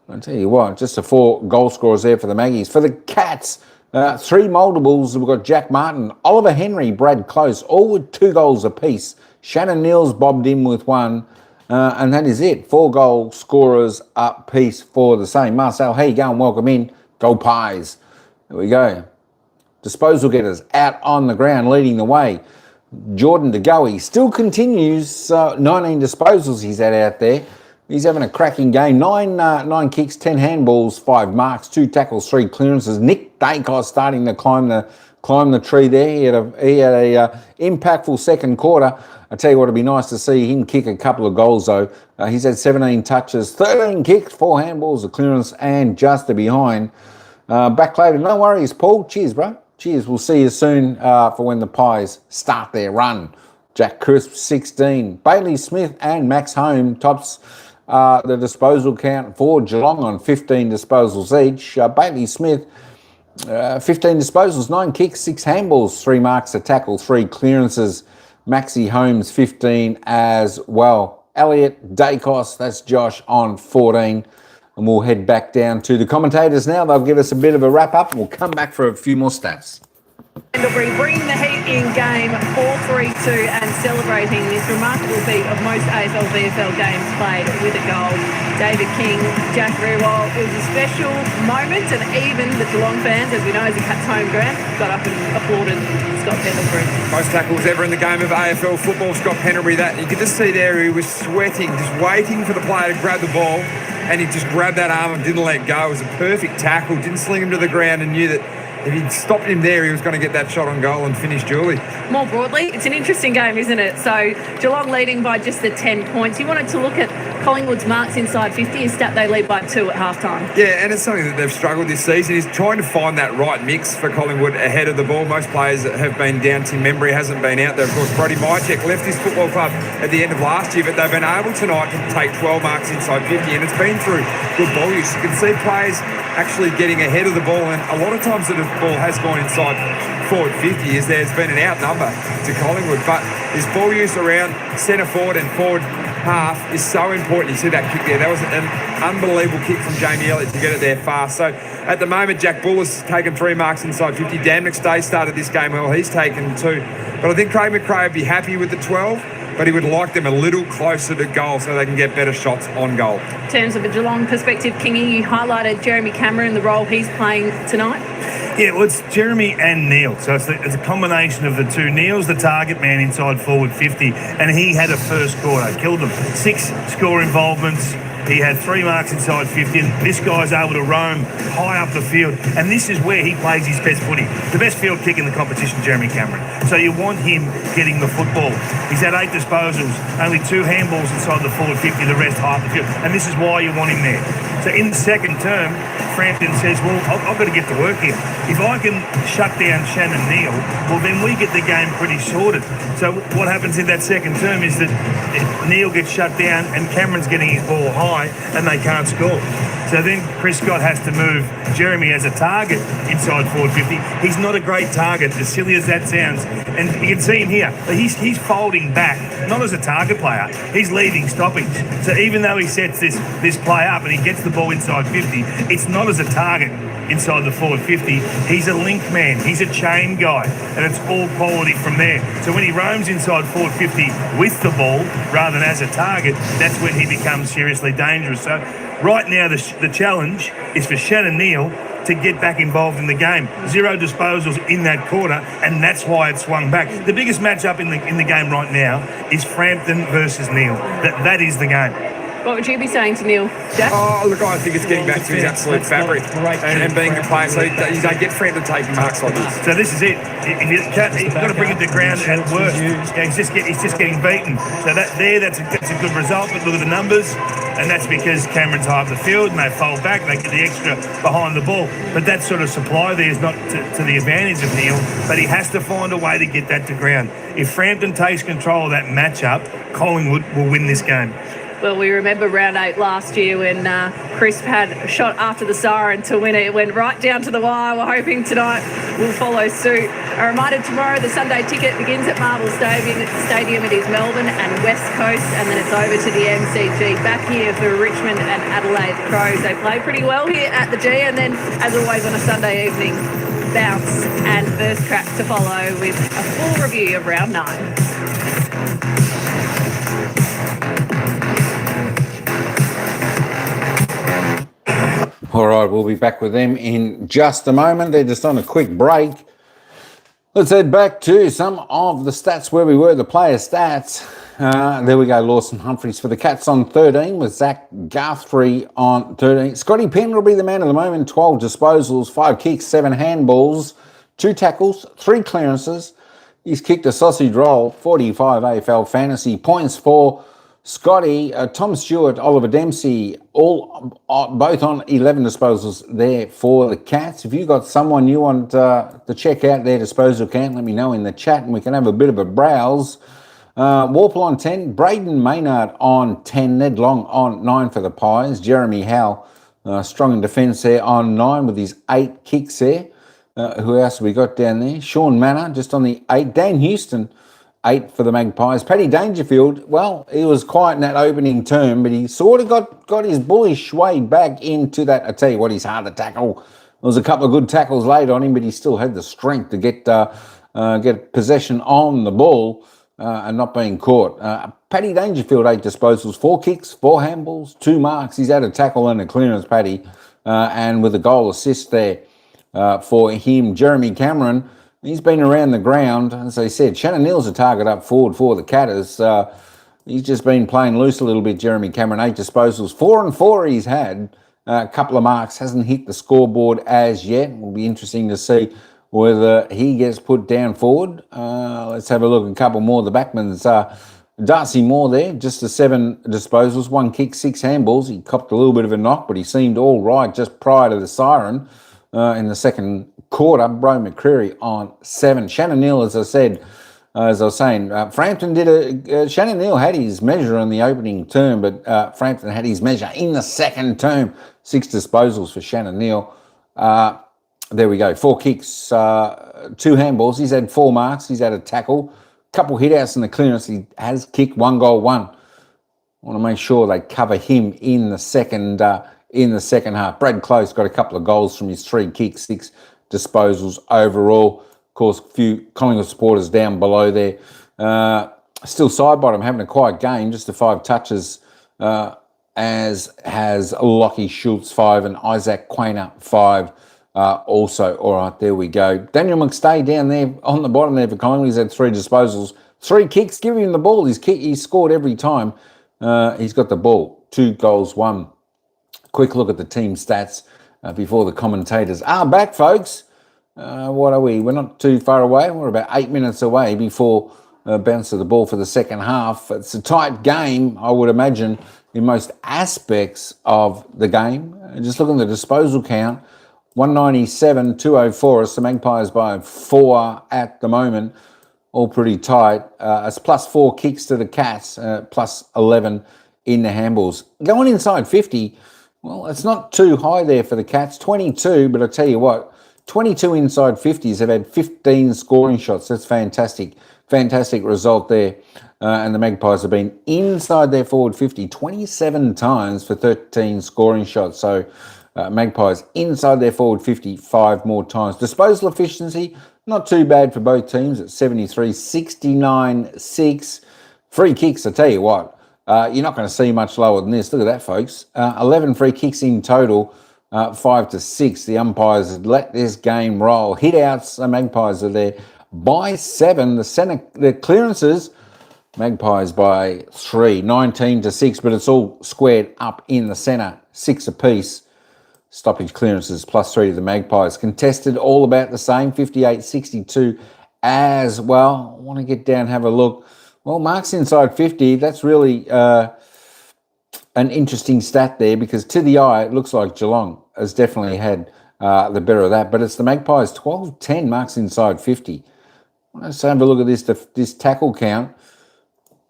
I'll tell you what, just the 4 goal scorers there for the Maggies. For the Cats, 3 multiples. We've got Jack Martin, Oliver Henry, Brad Close, all with 2 goals apiece. Shannon Neal's bobbed in with 1. And that is it. 4 goal scorers apiece for the same. Marcel, how you going? Welcome in. Go Pies. There we go. Disposal getters out on the ground leading the way. Jordan DeGoey still continues. 19 disposals he's had out there. He's having a cracking game. 9 kicks, 10 handballs, 5 marks, 2 tackles, 3 clearances. Nick Dacos starting to climb the tree there. He had a impactful second quarter. I tell you what, it'd be nice to see him kick a couple of goals though. He's had 17 touches, 13 kicks, 4 handballs, a clearance, and just a behind. Backloaded, no worries, Paul. Cheers, bro. Cheers. We'll see you soon for when the Pies start their run. Jack Crisp, 16. Bailey Smith and Max Home tops the disposal count for Geelong on 15 disposals each. Bailey Smith, 15 disposals, 9 kicks, 6 handballs, 3 marks, a tackle, 3 clearances. Maxi Holmes, 15 as well. Elliot Dacos, that's Josh, on 14. And we'll head back down to the commentators now. They'll give us a bit of a wrap-up and we'll come back for a few more stats. Pendlebury bringing the heat in game 4-3-2 and celebrating this remarkable feat of most AFL VFL games played with a goal. David King, Jack Rewalt, it was a special moment, and even the Geelong fans, as we know, as a Cats home ground, got up and applauded Scott Pendlebury. Most tackles ever in the game of AFL football, Scott Pendlebury. That you could just see there, he was sweating, just waiting for the player to grab the ball, and he just grabbed that arm and didn't let go. It was a perfect tackle, didn't sling him to the ground, and knew that if he'd stopped him there, he was going to get that shot on goal and finish duly. More broadly, it's an interesting game, isn't it? So Geelong leading by just the 10 points. You wanted to look at Collingwood's marks inside 50, a stat they lead by 2 at halftime. Yeah, and it's something that they've struggled this season. He's trying to find that right mix for Collingwood ahead of the ball. Most players have been down. Tim Membry hasn't been out there. Of course, Brody Mychek left his football club at the end of last year, but they've been able tonight to take 12 marks inside 50, and it's been through good ball use. You can see players actually getting ahead of the ball, and a lot of times that the ball has gone inside forward 50 is there's been an outnumber to Collingwood, but his ball use around centre forward and forward half is so important. You see that kick there. That was an unbelievable kick from Jamie Elliott to get it there fast. So at the moment, Jack Buller's taken 3 marks inside 50. Dan McStay started this game well. He's taken 2. But I think Craig McRae would be happy with the 12, but he would like them a little closer to goal so they can get better shots on goal. In terms of a Geelong perspective, Kingy, you highlighted Jeremy Cameron, the role he's playing tonight. Yeah, well, it's Jeremy and Neil. So it's a combination of the two. Neil's the target man inside forward 50, and he had a first quarter, killed them. 6 score involvements. He had 3 marks inside 50, and this guy's able to roam high up the field. And this is where he plays his best footy. The best field kick in the competition, Jeremy Cameron. So you want him getting the football. He's had 8 disposals, only 2 handballs inside the forward 50, the rest high up the field. And this is why you want him there. So in the second term, Frampton says, well, I've got to get to work here. If I can shut down Shannon Neal, well, then we get the game pretty sorted. So what happens in that second term is that Neal gets shut down and Cameron's getting his ball high and they can't score. So then Chris Scott has to move Jeremy as a target inside forward 50. He's not a great target, as silly as that sounds. And you can see him here. He's folding back, not as a target player. He's leaving stoppage. So even though he sets this play up and he gets the ball inside 50, it's not as a target inside the forward 50. He's a link man. He's a chain guy. And it's all quality from there. So when he roams inside forward 50 with the ball rather than as a target, that's when he becomes seriously dangerous. So right now the challenge is for Shannon Neal to get back involved in the game. 0 disposals in that quarter, and that's why it swung back. The biggest matchup in the game right now is Frampton versus Neal. That is the game. What would you be saying to Neil, Jack? Oh, look, I think it's getting back to his absolute fabric and being a player. So you don't get Frampton taking marks like this. So this is it. He's got to bring it to ground at worst. Yeah, he's just getting beaten. So that's a good result. But look at the numbers, and that's because Cameron's high up the field and they fold back. They get the extra behind the ball. But that sort of supply there is not to the advantage of Neil. But he has to find a way to get that to ground. If Frampton takes control of that matchup, Collingwood will win this game. Well, we remember round 8 last year when Crisp had a shot after the siren to win it. It went right down to the wire. We're hoping tonight will follow suit. A reminder, tomorrow the Sunday ticket begins at Marvel Stadium. It is Melbourne and West Coast, and then it's over to the MCG. Back here for Richmond and Adelaide Crows. They play pretty well here at the G, and then, as always on a Sunday evening, bounce and first crack to follow with a full review of round 9. All right, we'll be back with them in just a moment. They're just on a quick break. Let's head back to some of the stats where we were, the player stats. There we go, Lawson Humphries for the Cats on 13 with Zach Guthrie on 13. Scotty Pendlebury, the man of the moment, 12 disposals, 5 kicks, 7 handballs, 2 tackles, 3 clearances. He's kicked a sausage roll, 45 AFL fantasy points for Scotty, Tom Stewart, Oliver Dempsey, both on 11 disposals there for the Cats. If you've got someone you want to check out their disposal count, let me know in the chat and we can have a bit of a browse. Warple on 10, Braden Maynard on 10, Ned Long on 9 for the Pies, Jeremy Howe, strong in defence there on 9 with his 8 kicks there. Who else have we got down there? Sean Manor just on the 8, Dan Houston, 8 for the Magpies. Paddy Dangerfield, well, he was quiet in that opening term, but he sort of got his bullish way back into that. I tell you what, he's hard to tackle. There was a couple of good tackles laid on him, but he still had the strength to get possession on the ball and not being caught. Paddy Dangerfield, 8 disposals, 4 kicks, 4 handballs, 2 marks. He's had a tackle and a clearance, Paddy, and with a goal assist there for him. Jeremy Cameron, he's been around the ground, as I said. Shannon Neal's a target up forward for the Catters. He's just been playing loose a little bit, Jeremy Cameron. 8 disposals, 4 and 4 he's had. A couple of marks, hasn't hit the scoreboard as yet. It will be interesting to see whether he gets put down forward. Let's have a look at a couple more. The backman's Darcy Moore there, just the 7 disposals, 1 kick, 6 handballs. He copped a little bit of a knock, but he seemed all right just prior to the siren in the second quarter. Bro McCreary on 7. Shannon Neal, as I said, as I was saying, Frampton did Shannon Neal had his measure in the opening term, but Frampton had his measure in the second term. 6 disposals for Shannon Neal. There we go. 4 kicks, 2 handballs. He's had 4 marks. He's had a tackle, couple hit-outs in the clearance. He has kicked 1 goal, 1. I want to make sure they cover him in the second half. Brad Close got a couple of goals from his 3 kicks, 6 disposals overall. Of course, a few Collingwood supporters down below there. Still side bottom, having a quiet game, just the 5 touches, as has Lockie Schultz 5 and Isaac Quainer 5 also. All right, there we go. Daniel McStay down there on the bottom there for Collingwood. He's had 3 disposals, 3 kicks. Give him the ball. He's scored every time. He's got the ball. 2 goals, 1. Quick look at the team stats before the commentators are back, folks. What are we? We're not too far away. We're about 8 minutes away before bounce of the ball for the second half. It's a tight game, I would imagine, in most aspects of the game. Just looking at the disposal count, 197, 204. It's the Magpies by 4 at the moment. All pretty tight. It's plus 4 kicks to the Cats, plus 11 in the handballs. Going inside 50, well, it's not too high there for the Cats. 22, but I tell you what, 22 inside 50s have had 15 scoring shots. That's fantastic. Fantastic result there. And the Magpies have been inside their forward 50 27 times for 13 scoring shots. So Magpies inside their forward 50 5 more times. Disposal efficiency, not too bad for both teams at 73, 69, 6. Free kicks, I tell you what, you're not going to see much lower than this. Look at that, folks. 11 free kicks in total, 5 to 6. The umpires had let this game roll. Hit-outs, the Magpies are there by 7. The clearances, Magpies by 3, 19 to 6, but it's all squared up in the centre, 6 apiece. Stoppage clearances plus 3 to the Magpies. Contested all about the same, 58-62 as well. I want to get down, have a look. Well, marks inside 50, that's really an interesting stat there, because to the eye, it looks like Geelong has definitely had the better of that. But it's the Magpies, 12-10 marks inside 50. Let's have a look at this tackle count.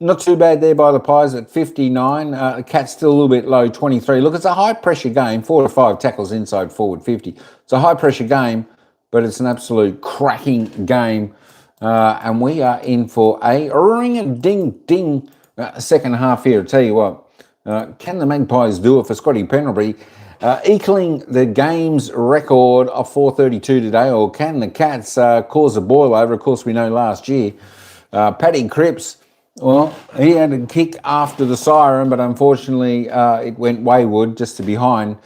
Not too bad there by the Pies at 59. The Cats still a little bit low, 23. Look, it's a high-pressure game, 4 to 5 tackles inside forward 50. It's a high-pressure game, but it's an absolute cracking game. And we are in for a ring-a-ding-ding second half here. I tell you what, can the Magpies do it for Scotty Pendlebury? Equaling the game's record of 432 today, or can the Cats cause a boil over? Of course, we know last year, Paddy Cripps, well, he had a kick after the siren, but unfortunately it went wayward just to behind,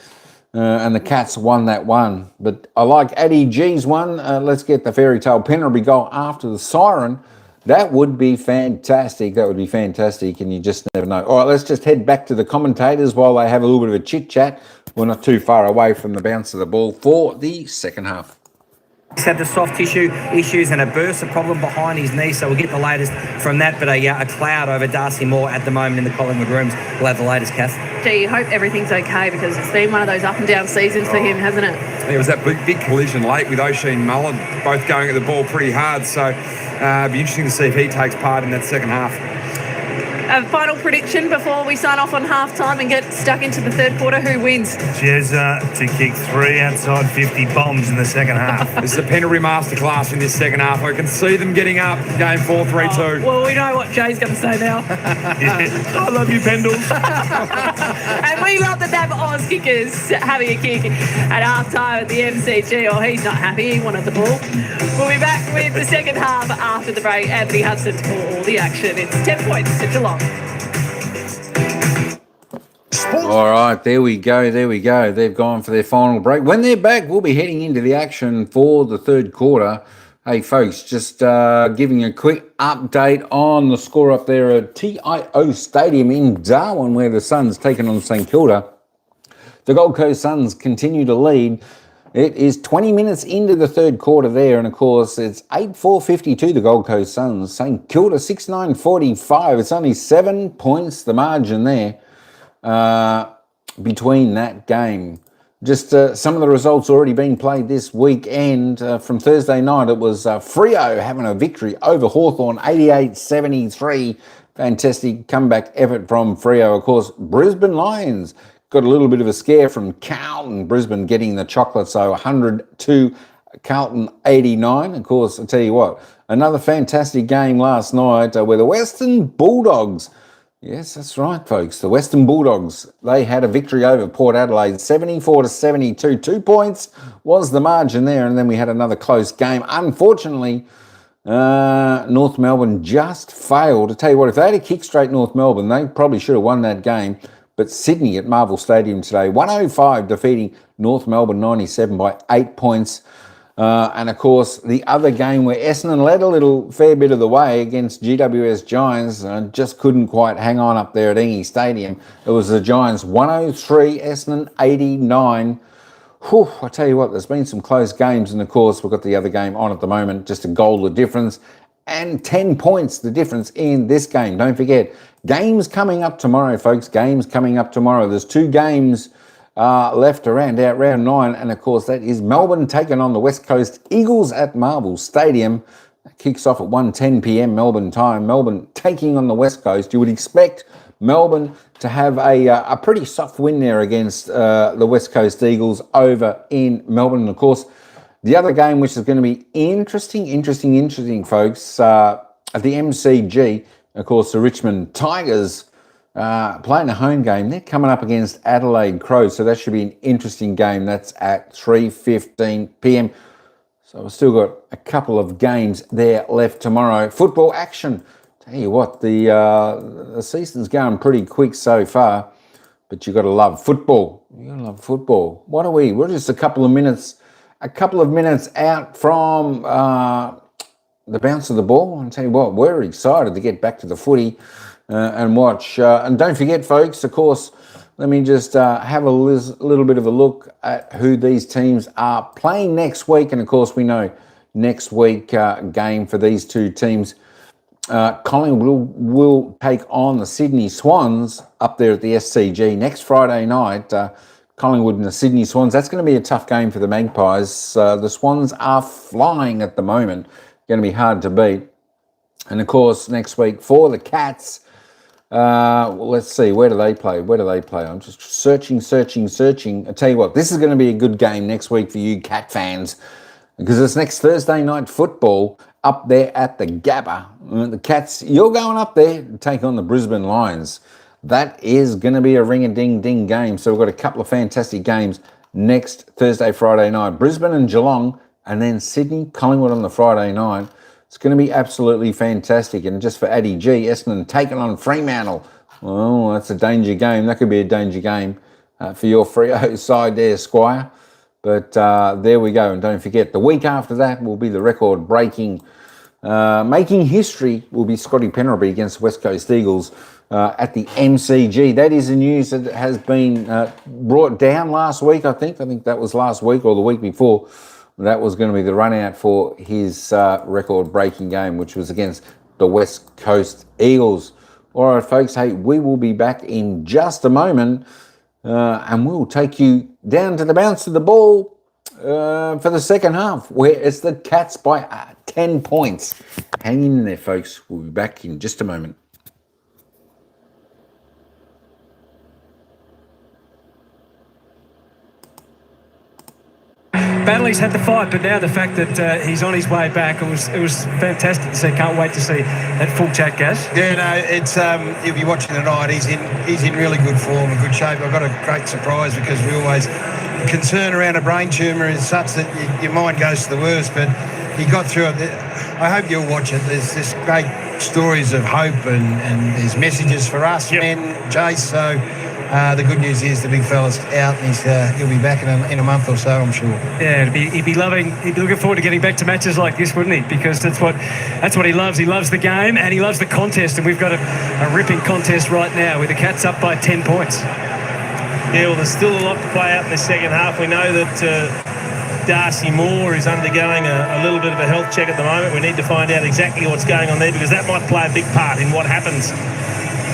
and the Cats won that one. But I like Addy G's one. Let's get the fairy tale Pendlebury goal after the siren. That would be fantastic. That would be fantastic, and you just never know. All right, let's just head back to the commentators while they have a little bit of a chit-chat. We're not too far away from the bounce of the ball for the second half. He's had the soft tissue issues and a bursa problem behind his knee, so we'll get the latest from that. But a cloud over Darcy Moore at the moment in the Collingwood rooms. We'll have the latest, Kath. Gee, hope everything's okay, because it's been one of those up and down seasons for him, hasn't it? It was that big collision late with O'Sheen Mullen both going at the ball pretty hard, so it'll be interesting to see if he takes part in that second half. A final prediction before we sign off on half-time and get stuck into the third quarter. Who wins? Jezza to kick 3 outside 50 bombs in the second half. This is a Pendlebury masterclass in this second half. I can see them getting up, game 4-3-2. Well, we know what Jay's going to say now. I love you, Pendle. And we love the Dab Oz kickers having a kick at half-time at the MCG. Oh, he's not happy. He wanted the ball. We'll be back with the second half after the break. Anthony Hudson for all the action. It's 10 points to Geelong. All right, there we go. They've gone for their final break. When they're back, we'll be heading into the action for the third quarter. Hey, folks, just giving a quick update on the score up there at TIO Stadium in Darwin, where the Suns taken on St Kilda. The Gold Coast Suns continue to lead. It is 20 minutes into the third quarter there, and of course it's 8-4-52 the Gold Coast Suns. St Kilda 6-9-45. It's only 7 points the margin there between that game. Just some of the results already being played this weekend. From Thursday night, it was Freo having a victory over Hawthorn, 88-73. Fantastic comeback effort from Freo. Of course, Brisbane Lions got a little bit of a scare from Carlton. Brisbane getting the chocolate, so 100 to Carlton 89. Of course, I'll tell you what, another fantastic game last night where the Western Bulldogs, yes, that's right, folks, the Western Bulldogs, they had a victory over Port Adelaide, 74-72. 2 points was the margin there, and then we had another close game. Unfortunately, North Melbourne just failed. To tell you what, if they had kicked straight North Melbourne, they probably should have won that game. But Sydney at Marvel Stadium today, 105 defeating North Melbourne 97 by 8 points. And of course, the other game where Essendon led a fair bit of the way against GWS Giants, just couldn't quite hang on up there at Enge Stadium. It was the Giants 103, Essendon 89. Whew, I tell you what, there's been some close games, and of course, we've got the other game on at the moment, just a goal the difference. And 10 points the difference in this game. Don't forget, games coming up tomorrow, folks. Games coming up tomorrow. There's 2 games left to round out round 9. And, of course, that is Melbourne taking on the West Coast Eagles at Marvel Stadium. That kicks off at 1:10 p.m. Melbourne time. Melbourne taking on the West Coast. You would expect Melbourne to have a pretty soft win there against the West Coast Eagles over in Melbourne. And, of course, the other game, which is going to be interesting, folks, at the MCG, of course, the Richmond Tigers playing a home game. They're coming up against Adelaide Crows, so that should be an interesting game. That's at 3:15 p.m. So we've still got a couple of games there left tomorrow. Football action. Tell you what, the season's going pretty quick so far, but you've got to love football. What are we? We're just a couple of minutes out from the bounce of the ball. I'll tell you what, we're excited to get back to the footy and watch. And don't forget, folks, of course, let me just have a little bit of a look at who these teams are playing next week. And, of course, we know next week game for these two teams, Collingwood will take on the Sydney Swans up there at the SCG next Friday night. Collingwood and the Sydney Swans. That's going to be a tough game for the Magpies. The Swans are flying at the moment. Going to be hard to beat. And, of course, next week for the Cats, Let's see, where do they play? I'm just searching. I tell you what, this is going to be a good game next week for you Cat fans, because it's next Thursday night football up there at the Gabba. The Cats, you're going up there to take on the Brisbane Lions. That is going to be a ring-a-ding-ding game. So we've got a couple of fantastic games next Thursday, Friday night. Brisbane and Geelong, and then Sydney, Collingwood on the Friday night. It's going to be absolutely fantastic. And just for Addy G, Essendon taking on Fremantle. Oh, that's a danger game. That could be a danger game for your Freo side there, Squire. But there we go. And don't forget, the week after that will be the record-breaking, making history will be Scotty Pendlebury against West Coast Eagles at the MCG. That is the news that has been brought down last week, I think. I think that was last week or the week before. That was going to be the run out for his record-breaking game, which was against the West Coast Eagles. All right, folks, hey, we will be back in just a moment, and we'll take you down to the bounce of the ball for the second half, where it's the Cats by 10 points. Hang in there, folks. We'll be back in just a moment. Batley's had the fight, but now the fact that he's on his way back, it was fantastic to see. Can't wait to see that full chat, Gaz. Yeah, no, it's you'll be watching tonight. He's in really good form and good shape. I've got a great surprise because we always concern around a brain tumour is such that your mind goes to the worst, but he got through it. I hope you'll watch it. There's this great stories of hope and there's messages for us men, Jace. So. The good news is the big fella's out and he'll be back in a month or so, I'm sure. Yeah, he'd be looking forward to getting back to matches like this, wouldn't he? Because that's what he loves. He loves the game and he loves the contest, and we've got a ripping contest right now with the Cats up by 10 points. Yeah, well, there's still a lot to play out in the second half. We know that Darcy Moore is undergoing a little bit of a health check at the moment. We need to find out exactly what's going on there, because that might play a big part in what happens,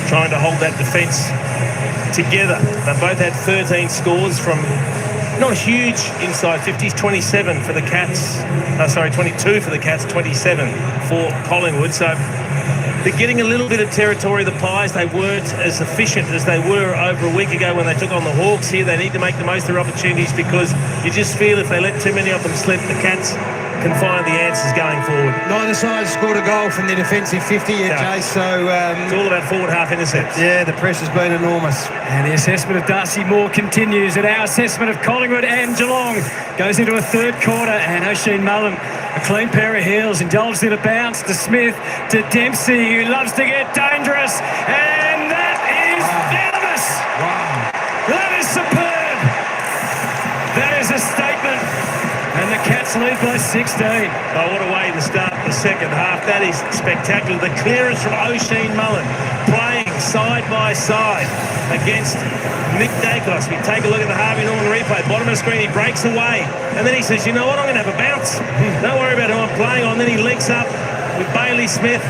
trying to hold that defence together. They both had 13 scores from not huge inside 50s, 27 for the Cats. 22 for the Cats, 27 for Collingwood. So they're getting a little bit of territory. The Pies, they weren't as efficient as they were over a week ago when they took on the Hawks. Here they need to make the most of their opportunities, because you just feel if they let too many of them slip, the Cats can find the answers going forward. Neither side scored a goal from the defensive 50 yet, Jay, so... it's all about forward half intercepts. Yeah, the pressure's been enormous. And the assessment of Darcy Moore continues, and our assessment of Collingwood and Geelong goes into a third quarter, and Oisin Mullen, a clean pair of heels, indulged in a bounce to Smith, to Dempsey, who loves to get dangerous, and that is venomous! Wow. That is superb! That is a statement! And the Cats lead by 16. Oh, what a way to start the second half. That is spectacular. The clearance from Oisin Mullen, playing side by side against Nick Dacos. We take a look at the Harvey Norman replay. Bottom of the screen, he breaks away. And then he says, you know what, I'm going to have a bounce. Don't worry about who I'm playing on. Then he links up with Bailey Smith,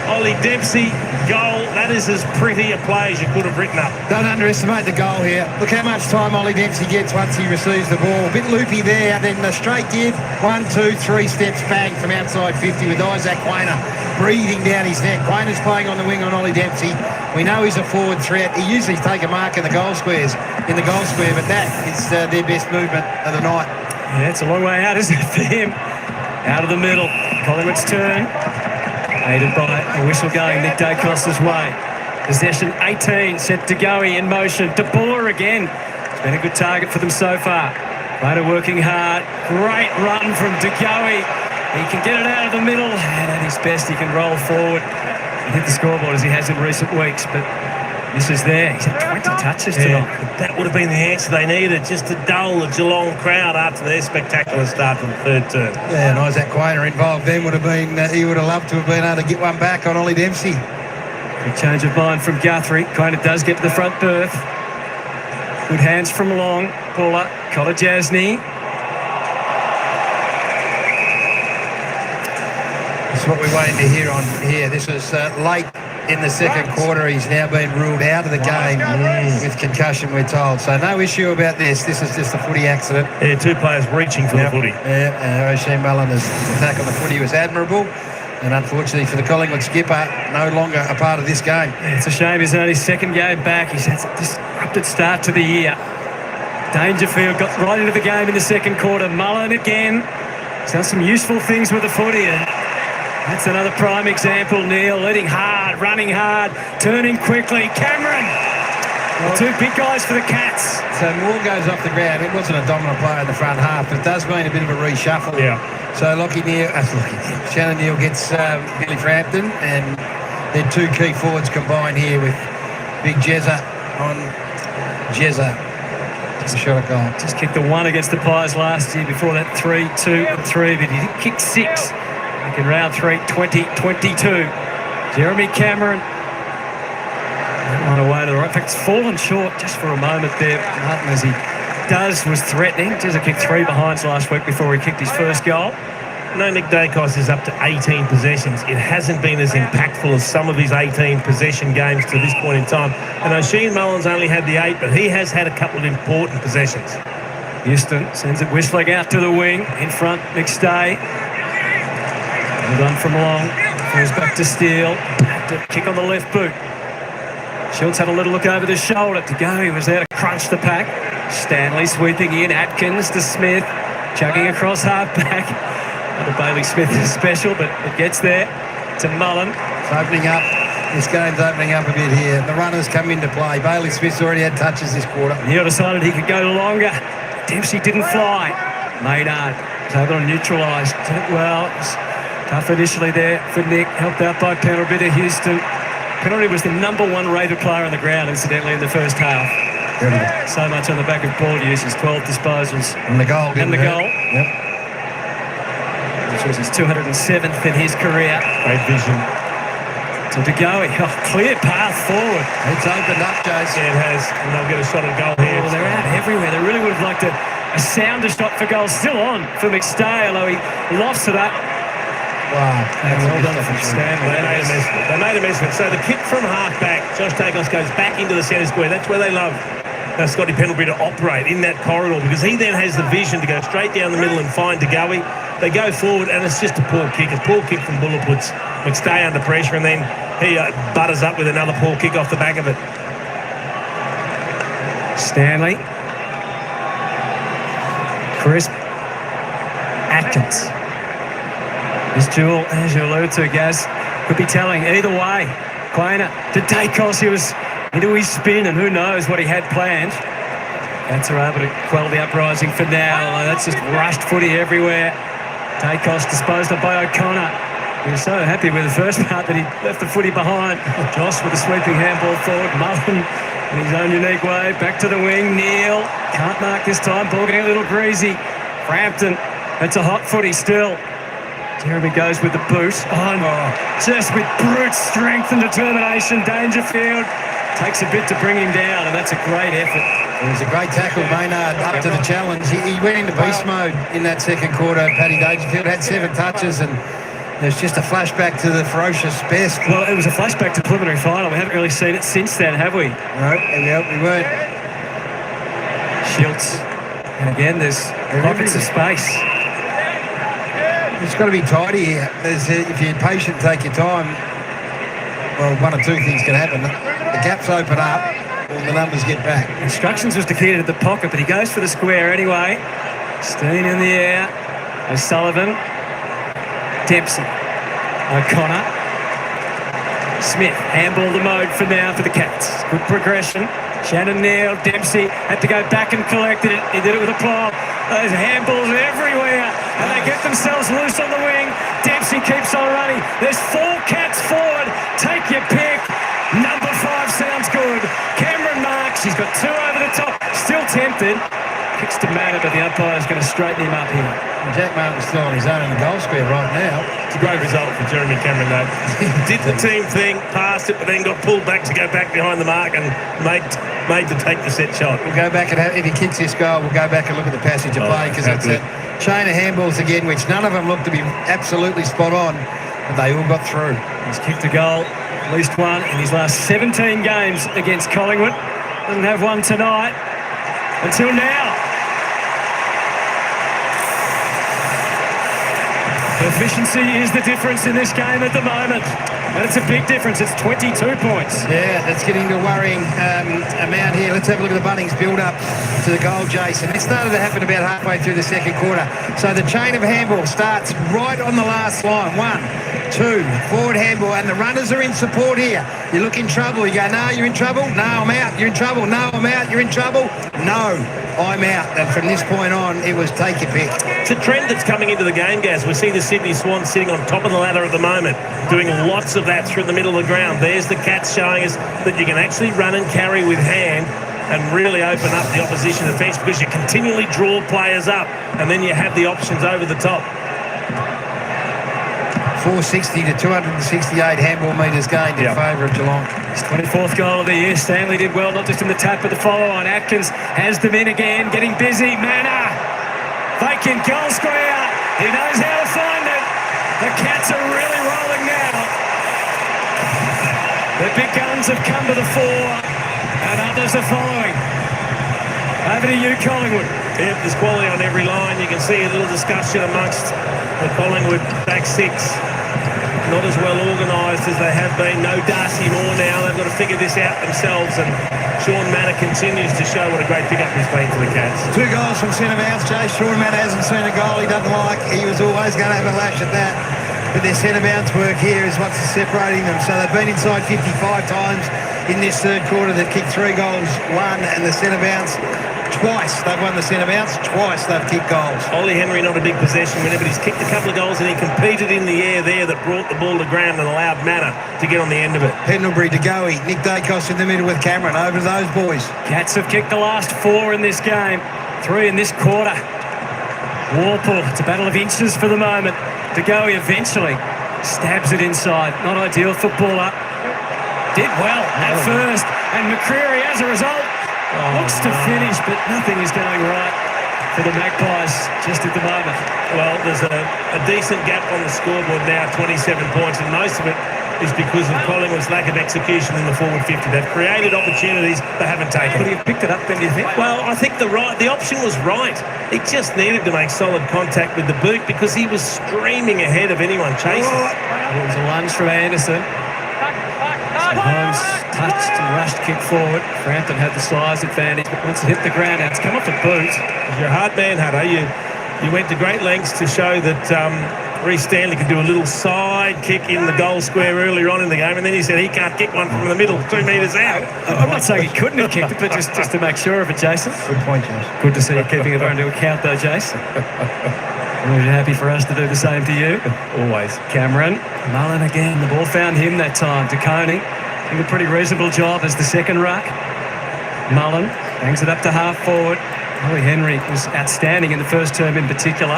Ollie Dempsey, goal. That is as pretty a play as you could have written up. Don't underestimate the goal here. Look how much time Ollie Dempsey gets once he receives the ball. A bit loopy there, then the straight give. 1, 2, 3 steps bang from outside 50 with Isaac Quainer breathing down his neck. Quainer's playing on the wing on Ollie Dempsey. We know he's a forward threat. He usually take a mark in the goal square, but that is their best movement of the night. Yeah, it's a long way out, isn't it, for him? Out of the middle. Collingwood's turn. Aided by a whistle going Nick Dacos' way. Possession 18, set to Goey in motion. De Boer again. It's been a good target for them so far. Later working hard. Great run from De Goey. He can get it out of the middle, and at his best he can roll forward and hit the scoreboard as he has in recent weeks. But this is there. He's had 20 touches tonight. That would have been the answer they needed, just to dull the Geelong crowd after their spectacular start to the third term. Yeah, and Isaac Quainer involved then would have been, he would have loved to have been able to get one back on Ollie Dempsey. Good change of mind from Guthrie. Quainer does get to the front berth. Good hands from Long. Paula, Kolajasny. That's what we're waiting to hear on here. This was late in the second quarter. He's now been ruled out of the game with concussion, we're told. So no issue about this. This is just a footy accident. Yeah, two players reaching for the footy. Yeah, Oisin Mullen's attack on the footy was admirable. And unfortunately for the Collingwood skipper, no longer a part of this game. It's a shame he's only second game back. He's had a disrupted start to the year. Dangerfield got right into the game in the second quarter. Mullen again. He's done some useful things with the footy. And that's another prime example, Neil. Leading hard, running hard, turning quickly. Cameron! The two big guys for the Cats. So Moore goes off the ground. It wasn't a dominant player in the front half, but it does mean a bit of a reshuffle. Yeah. So Shannon Neal gets Billy Frampton, and then two key forwards combined here with Big Jezza on Jezza. Just a shot at goal. Just kicked the one against the Pies last year. Before that, 3, 2, and 3. But he kicked 6 back in round 3, 2022. Jeremy Cameron. On away to the right. In fact, it's fallen short just for a moment there. Martin, as he was threatening. Jezza kicked 3 behinds last week before he kicked his first goal. No, Nick Dacos is up to 18 possessions. It hasn't been as impactful as some of his 18 possession games to this point in time. And O'Shea Mullins only had the 8, but he has had a couple of important possessions. Houston sends it whistling out to the wing. In front, McStay. Well done from long. Goes back to Steele. Kick on the left boot. Schultz had a little look over the shoulder to go. He was there to crunch the pack. Stanley sweeping in. Atkins to Smith. Chugging across half-back. The Bailey Smith is special, but it gets there to Mullen. It's opening up. This game's opening up a bit here. The runners come into play. Bailey Smith's already had touches this quarter. Neil decided he could go longer. Dempsey didn't fly. Maynard was able to neutralise. Did it well. It was tough initially there for Nick. Helped out by Pendlebury to Houston. Pendlebury was the #1 rated player on the ground, incidentally, in the first half. So much on the back of ball uses, 12 disposals. And the goal. Yep. Which was his 207th in his career. Great vision. To Degoe. Clear path forward. It's opened up, Jason. Yeah, it has. And they'll get a shot at goal here. Well, they're out everywhere. They really would have liked a sounder shot for goal. Still on for McStay, although he lofts it up. Wow. Well done from Stanley. They made a mess of it. So the kick from half-back, Josh Dacos goes back into the centre square. That's where they love Scotty Pendlebury to operate in that corridor, because he then has the vision to go straight down the middle and find Degoe. They go forward, and it's just a poor kick. A poor kick from Buller puts McStay under pressure, and then he butters up with another poor kick off the back of it. Stanley. Crisp. Atkins. This duel, as you alluded to, Gaz, could be telling either way. Quainer to Dacos, he was into his spin, and who knows what he had planned. Cats are able to quell the uprising for now. That's just rushed footy everywhere. Dacos disposed of by O'Connor. He was so happy with the first part that he left the footy behind. Josh with a sweeping handball forward. Mullen in his own unique way. Back to the wing. Neal can't mark this time. Ball getting a little greasy. Frampton. It's a hot footy still. Jeremy goes with the boot. Just with brute strength and determination. Dangerfield takes a bit to bring him down, and that's a great effort. It was a great tackle. Maynard up to the challenge. He went into beast mode in that second quarter. Paddy Dangerfield had 7 touches, and there's just a flashback to the ferocious best. Well, it was a flashback to preliminary final. We haven't really seen it since then, have we? No, we weren't. Schultz. And again, there's pockets of space. It's got to be tidy here. If you're patient, take your time. Well, one of two things can happen. The gaps open up, or the numbers get back. Instructions was declared at the pocket, but he goes for the square anyway. Steen in the air. O'Sullivan. Dempsey. O'Connor. Smith. Handball the mode for now for the Cats. Good progression. Shannon Neal. Dempsey had to go back and collect it. He did it with a plow. Those handballs everywhere. And they get themselves loose on the wing. Dempsey keeps on running. There's 4 Cats forward. Take your pick. Number 5 sounds good. Cameron marks. He's got 2 over the top. Still tempted. Kicks to Manor, but the umpire's going to straighten him up here. And Jack Martin's still on his own in the goal square right now. It's a great result for Jeremy Cameron, though. He did the team thing, passed it, but then got pulled back to go back behind the mark and made to take the set shot. We'll go back and if he kicks this goal, we'll go back and look at the passage of play, because it's a chain of handballs again, which none of them look to be absolutely spot on, but they all got through. He's kicked a goal, at least one, in his last 17 games against Collingwood. Doesn't have one tonight until now. Efficiency is the difference in this game at the moment. And it's a big difference. It's 22 points. Yeah, that's getting to a worrying amount here. Let's have a look at the Bunnings build-up to the goal, Jason. It started to happen about halfway through the second quarter. So the chain of handball starts right on the last line. 1, 2, forward handball, and the runners are in support here. You look in trouble. You go, no, you're in trouble. No, I'm out. You're in trouble. No, I'm out. You're in trouble. No, I'm out. And from this point on, it was take your pick. It's a trend that's coming into the game, Gaz. We see the Sydney Swans sitting on top of the ladder at the moment, doing lots of that through the middle of the ground. There's the Cats showing us that you can actually run and carry with hand and really open up the opposition defence because you continually draw players up and then you have the options over the top. 460 to 268 handball metres gained in favour of Geelong. His 24th goal of the year. Stanley did well, not just in the tap but the follow-on. Atkins has them in again, getting busy. Manor, vacant goal square. He knows how to find it. The Cats are really rolling now. The big guns have come to the fore and others are following. Over to you, Collingwood. Yep, there's quality on every line. You can see a little discussion amongst the Collingwood back six. Not as well organised as they have been. No Darcy Moore now. They've got to figure this out themselves. And Sean Manor continues to show what a great pickup he's been for the Cats. 2 goals from centre bounce, Jay. Sean Manor hasn't seen a goal he doesn't like. He was always going to have a lash at that. But their centre bounce work here is what's separating them. So they've been inside 55 times in this third quarter. They've kicked 3 goals, 1, and the centre bounce twice. They've won the centre bounce, twice they've kicked goals. Ollie Henry, not a big possession winner, but he's kicked a couple of goals and he competed in the air there that brought the ball to ground and allowed Manor to get on the end of it. Pendlebury to Goey. Nick Dacos in the middle with Cameron. Over to those boys. Cats have kicked the last 4 in this game. 3 in this quarter. Warple, it's a battle of inches for the moment. De Goey eventually stabs it inside. Not ideal footballer. Did well at first. And McCreary, as a result, looks to finish, but nothing is going right for the Magpies just at the moment. Well, there's a decent gap on the scoreboard now, 27 points, and most of it is because of Collingwood's lack of execution in the forward 50. They've created opportunities they haven't taken. Could he have picked it up then, do you think? Well, I think the option was right. He just needed to make solid contact with the boot because he was streaming ahead of anyone chasing. It was a lunge from Anderson. Holmes touched and rushed kick forward. Frampton had the size advantage, but once it hit the ground, it's come off the boot. You're a hard man, Hutto. You went to great lengths to show that Reece Stanley could do a little side kick in the goal square earlier on in the game, and then he said he can't kick one from the middle, 2 metres out. I'm not saying he couldn't have kicked it, but just to make sure of it, Jason. Good point, Jason. Good to see you keeping it into account, though, Jason. We're happy for us to do the same to you. Always. Cameron, Mullen again. The ball found him that time. DeConey did a pretty reasonable job as the second ruck. Mullen hangs it up to half forward. Ollie Henry was outstanding in the first term in particular.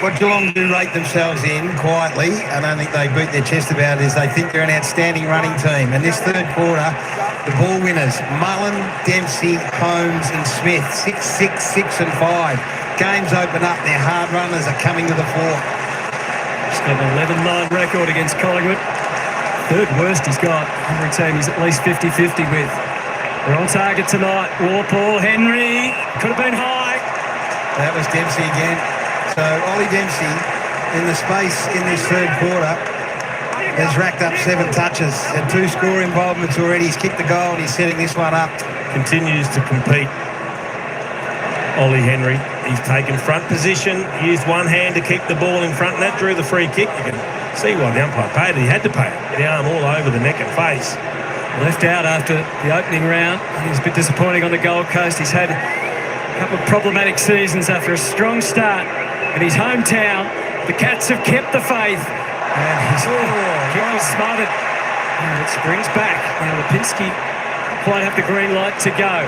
What Geelong do rate themselves in quietly, I don't think they beat their chest about it, is they think they're an outstanding running team. And this third quarter, the ball winners, Mullen, Dempsey, Holmes and Smith, 6, 6, 6 and 5. Games open up, their hard runners are coming to the fore. He's got an 11-9 record against Collingwood. Third worst he's got. Every team he's at least 50-50 with. We're on target tonight. Warple, Henry, could have been high. That was Dempsey again. So Ollie Dempsey, in the space in this third quarter, has racked up 7 touches and 2 score involvements already. He's kicked the goal and he's setting this one up. Continues to compete. Ollie Henry, he's taken front position, used one hand to keep the ball in front, and that drew the free kick. You can see why the umpire paid it. He had to pay it. The arm all over the neck and face. Left out after the opening round. He was a bit disappointing on the Gold Coast. He's had a couple of problematic seasons after a strong start in his hometown. The Cats have kept the faith. And he's kick was smothered. And it springs back. Now Lipinski quite have the green light to go.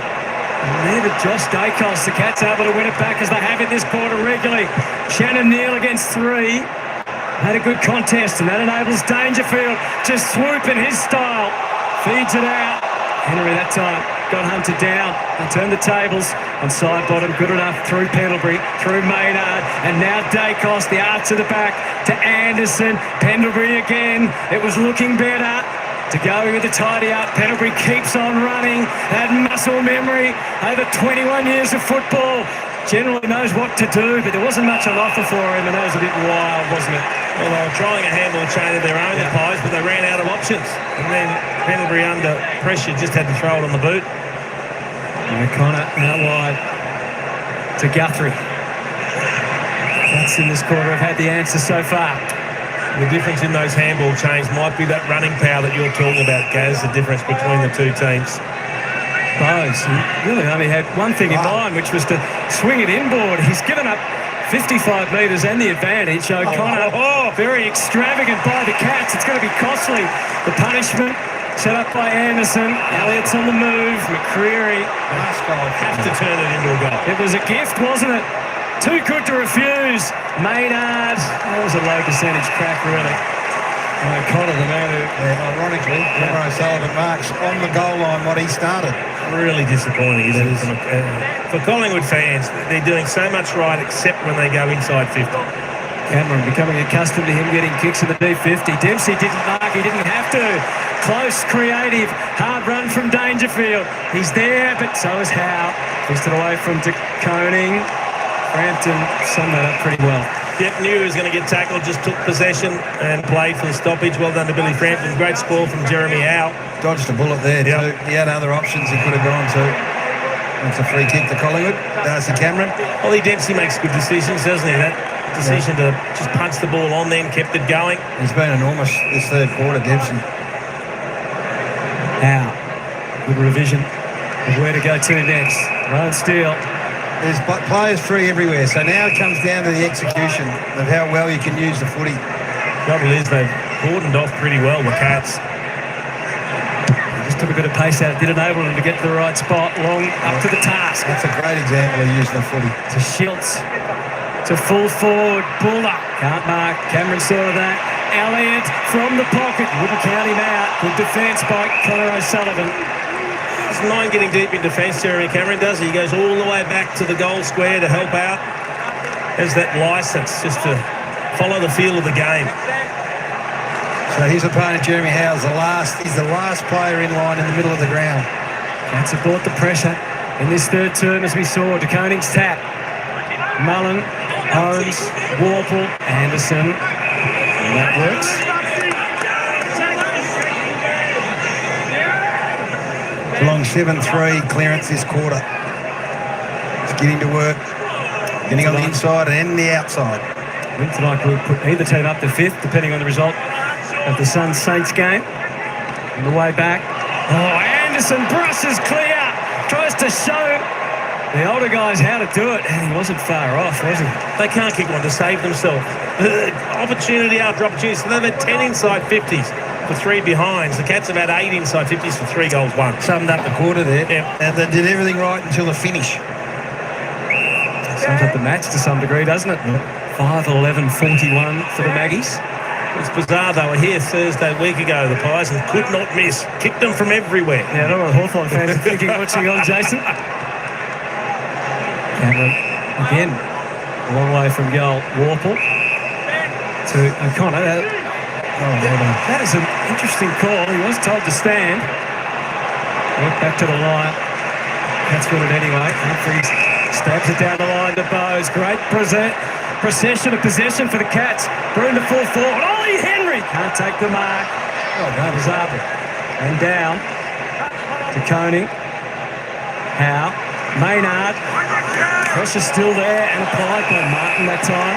And there to Josh Dacos. The Cats able to win it back as they have in this quarter regularly. Shannon Neal against 3. Had a good contest, and that enables Dangerfield to swoop in his style. Feeds it out. Henry that time got hunted down and turned the tables on side bottom. Good enough through Pendlebury, through Maynard, and now Dacos, the arts of the back to Anderson. Pendlebury again. It was looking better. To go with the tidy up. Pendlebury keeps on running. That muscle memory over 21 years of football. generally knows what to do, but there wasn't much on offer for him, and that was a bit wild, wasn't it? Well, they were trying a handball chain of their own, the Pies, but they ran out of options. And then Pendlebury, under pressure, just had to throw it on the boot. O'Connor out wide to Guthrie. That's in this quarter have had the answer so far. The difference in those handball chains might be that running power that you're talking about, Gaz, the difference between the two teams. Bose, he really only had one thing in mind, which was to swing it inboard. He's given up 55 metres and the advantage. O'Connor, very extravagant by the Cats. It's going to be costly. The punishment set up by Anderson. Elliott's on the move. McCreary Have to turn it into a goal. It was a gift, wasn't it? Too good to refuse. Maynard. That was a low percentage crack, really. O'Connor, the man who... ironically, Benro Sullivan marks on the goal line what he started. Really disappointing, isn't it? For Collingwood fans, they're doing so much right except when they go inside 50. Cameron becoming accustomed to him getting kicks in the D50. Dempsey didn't mark, he didn't have to. Close, creative, hard run from Dangerfield. He's there, but so is Howe. Twisted away from De Koning. Frampton summed that up pretty well. Yep, knew he was going to get tackled, just took possession and played for the stoppage. Well done to Billy Frampton. Great spoil from Jeremy Howe. Dodged a bullet there too. He had other options he could have gone to. That's a free kick to Collingwood. Darcy Cameron. Ollie Dempsey makes good decisions, doesn't he? That decision to just punch the ball on there and kept it going. He's been enormous this third quarter, Dempsey. Howe, good revision of where to go to next. Ryan Steele. There's players free everywhere, so now it comes down to the execution of how well you can use the footy. Trouble is they've cordoned off pretty well, the Cats. Just took a bit of pace out, did enable him to get to the right spot, long up to the task. That's a great example of using the footy. To Schiltz, to full forward, Buller, can't mark, Cameron saw that. Elliott from the pocket, wouldn't count him out. Good defence by Connor O'Sullivan. Doesn't mind getting deep in defence, Jeremy Cameron, does he? He goes all the way back to the goal square to help out. Has that licence just to follow the feel of the game. So his opponent, Jeremy Howe, he's the last player in line in the middle of the ground. Cats have brought the pressure in this third term, as we saw. De Koning's tap. Mullen, Holmes, Warple, Anderson. And that works. Geelong 7-3 clearance this quarter. It's getting to work. Getting on the inside and the outside. I think tonight we'll put either team up to fifth, depending on the result of the Suns-Saints game. On the way back. Oh, Anderson brushes clear. Tries to show the older guys how to do it. And he wasn't far off, was he? They can't kick one to save themselves. Opportunity after opportunity. So they've had 10 inside 50s for 3 behinds. The Cats have had 8 inside 50s for 3 goals won. Summed up the quarter there. Yep. And they did everything right until the finish. Sums up the match to some degree, doesn't it? 5-11-41 for the Maggies. It's bizarre, they were here Thursday week ago, the Pies, and could not miss. Kicked them from everywhere. Yeah, I don't know what Hawthorn fans are thinking watching on, Jason. Cameron, again, a long way from goal. Warple to O'Connor. That is an interesting call. He was told to stand. Went back to the line. That's got it anyway. Humphries stabs it down the line to Bowes. Great procession of possession for the Cats. Bruin to full forward. Ollie Henry can't take the mark. Oh, that was up. And down to Koning. Howe. Maynard. Pressure still there and applied by Martin that time.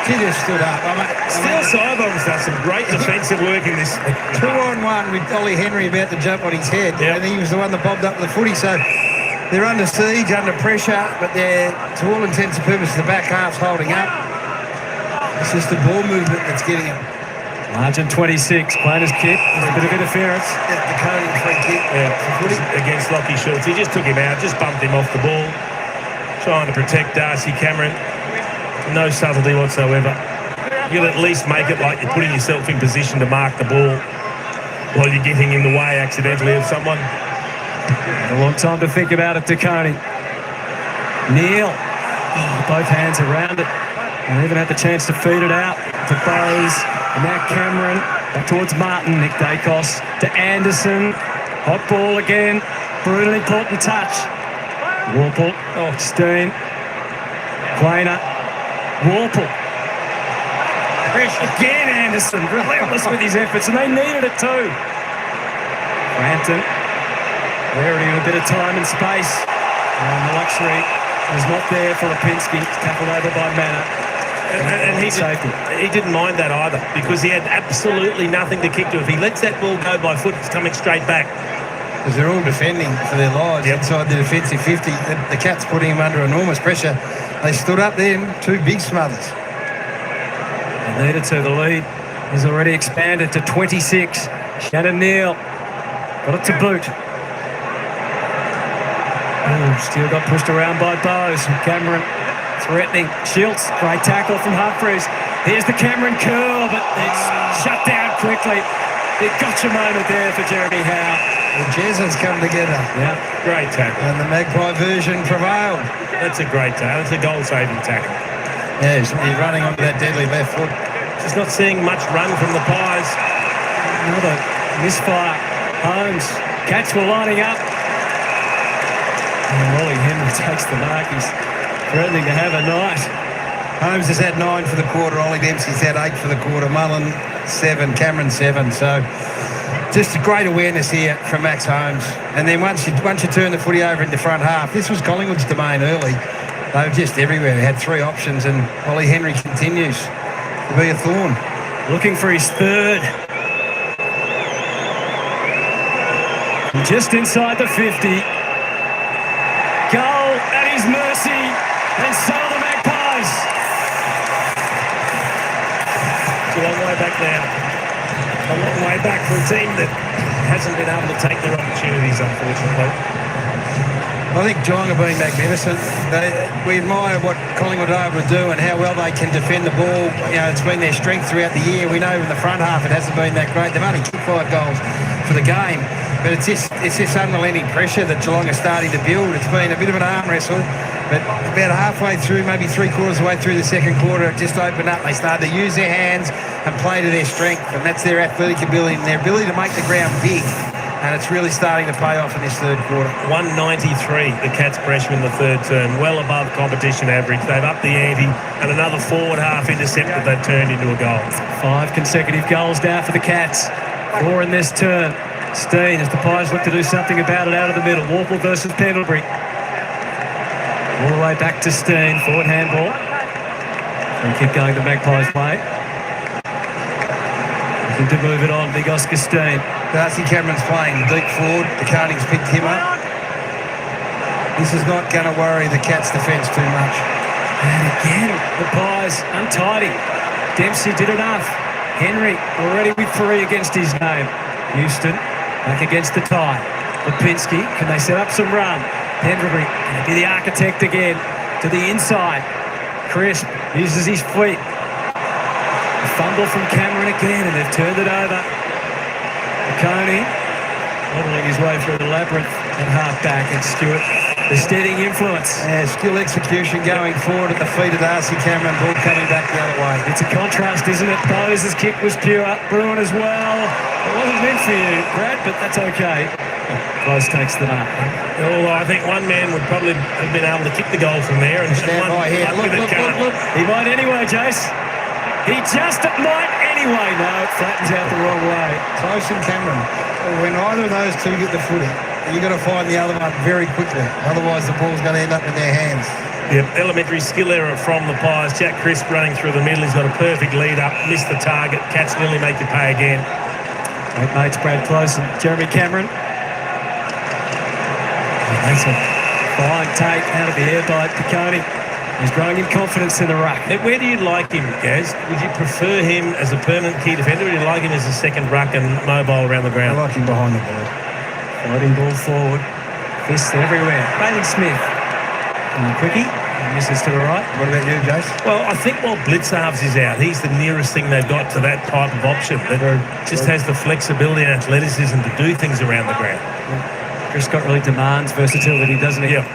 He just stood up. Still Sybomb's done some great defensive work in this. 2-on-1 with Ollie Henry about to jump on his head. Yep. And he was the one that bobbed up the footy. So they're under siege, under pressure, but they're, to all intents and purposes, the back half's holding up. It's just the ball movement that's getting him. Margin 26, Planer's kick. There's a bit of interference. Yeah, the Koning free kick. Against Lockie Schultz. He just took him out, just bumped him off the ball. Trying to protect Darcy Cameron. No subtlety whatsoever. You'll at least make it like you're putting yourself in position to mark the ball while you're getting in the way accidentally of someone. A long time to think about it, De Koning. Neil. Oh, both hands around it. And even had the chance to feed it out to Bowes. And now Cameron back towards Martin. Nick Dacos to Anderson. Hot ball again. Brutally important touch. Warple. Oh, Steen. Quainer, Warple. Fresh again, Anderson, relentless with his efforts, and they needed it too. Frampton, wearing a bit of time and space. And the luxury is not there for Lipinski, tackled over by Manor. And he didn't mind that either, because he had absolutely nothing to kick to. If he lets that ball go by foot, it's coming straight back. Because they're all defending for their lives inside the defensive 50. The Cats putting him under enormous pressure. They stood up there, two big smothers. They needed to. The lead has already expanded to 26. Shannon Neal got it to boot. Oh, still got pushed around by Bowes. Cameron threatening. Schultz, great tackle from Humphreys. Here's the Cameron curl, but it's shut down quickly. Big gotcha moment there for Jeremy Howe. The Jez has come together. Yeah, great tackle. And the Magpie version prevailed. That's a great tackle. That's a goal-saving tackle. Yeah, he's running onto that deadly left foot. Just not seeing much run from the Pies. Another misfire. Holmes. Cats were lining up. And Ollie Henry takes the mark. He's threatening to have a night. Holmes has had 9 for the quarter. Ollie Dempsey's had 8 for the quarter. Mullen 7. Cameron 7. So just a great awareness here from Max Holmes. And then once you turn the footy over into front half, this was Collingwood's domain early. They were just everywhere. They had 3 options, and Ollie Henry continues to be a thorn. Looking for his third. From just inside the 50. Goal at his mercy, and so are the Magpies. It's a long way back now. A long way back for a team that hasn't been able to take their opportunities, unfortunately. I think Geelong are being magnificent. We admire what Collingwood are able to do and how well they can defend the ball. You know, it's been their strength throughout the year. We know in the front half it hasn't been that great. They've only kicked 5 goals for the game. But it's this unrelenting pressure that Geelong are starting to build. It's been a bit of an arm wrestle, but about halfway through, maybe 3/4 of the way through the second quarter, it just opened up. They started to use their hands and play to their strength, and that's their athletic ability and their ability to make the ground big. And it's really starting to pay off in this third quarter. 193, the Cats pressure in the third term, well above competition average. They've upped the ante, and another forward half intercept that they've turned into a goal. 5 consecutive goals now for the Cats. 4 in this term. Steen, as the Pies look to do something about it out of the middle. Warple versus Pendlebury. All the way back to Steen. Forward handball. And keep going to Magpies play. Looking to move it on. Big Oscar Steen. Darcy Cameron's playing deep forward. The Carnings picked him up. This is not going to worry the Cats' defence too much. And again, the Pies untidy. Dempsey did enough. Henry already with 3 against his name. Houston back against the tie. Lipinski, can they set up some run? Pendlebury going to be the architect again to the inside. Crisp uses his feet. A fumble from Cameron again, and they've turned it over. McConey modelling his way through the labyrinth and half back, and Stewart, the steadying influence. Skill execution going forward at the feet of Darcy Cameron, ball coming back the other way. It's a contrast, isn't it? Bose's kick was pure. Bruin as well. It wasn't meant for you, Brad, but that's okay. Bose takes the mark. Although I think one man would probably have been able to kick the goal from there. And stand by here. Look. He might anyway, Jace. He just might anyway. No, it flattens out the wrong way. Close and Cameron. When either of those two get the footy, you've got to find the other one very quickly. Otherwise, the ball's going to end up in their hands. Yep, elementary skill error from the Pies. Jack Crisp running through the middle. He's got a perfect lead up. Missed the target. Cats nearly make you pay again. Great mates, Brad Close and Jeremy Cameron. Makes a fine take out of the air by Piccone. He's growing in confidence in the ruck. Where do you like him, Gaz? Would you prefer him as a permanent key defender, or do you like him as a second ruck and mobile around the ground? I like him behind the ball. Fighting ball forward. Fists everywhere. Bailey Smith. And Quickie. Misses to the right. What about you, Jace? Well, I think while Blitzarves is out, he's the nearest thing they've got to that type of option that just has the flexibility and athleticism to do things around the ground. Chris Scott really demands versatility, doesn't he? Yeah.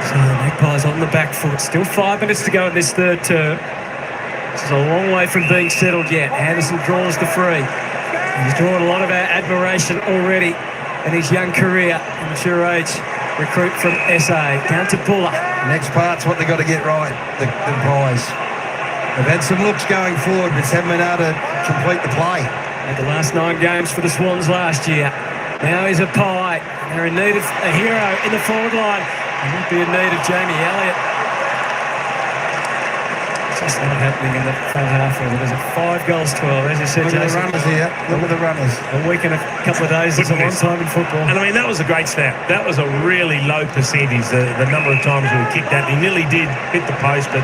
So the Magpies on the back foot. Still 5 minutes to go in this third term. This is a long way from being settled yet. Anderson draws the free. He's drawn a lot of our admiration already in his young career, mature age. recruit from SA. Down to Buller. Next part's what they've got to get right, the Pies. They've had some looks going forward, but haven't been able to complete the play. Had the last 9 games for the Swans last year. Now he's a Pie. They're in need of a hero in the forward line. They might be in need of Jamie Elliott. It's just not happening in the front half of it. There's a 5 goals 12, as you said, Look at the Jason. runners here. Look at the runners. A week and a couple of days is a long time in football. And I mean, that was a great snap. That was a really low percentage, the number of times we kicked that. He nearly did hit the post, but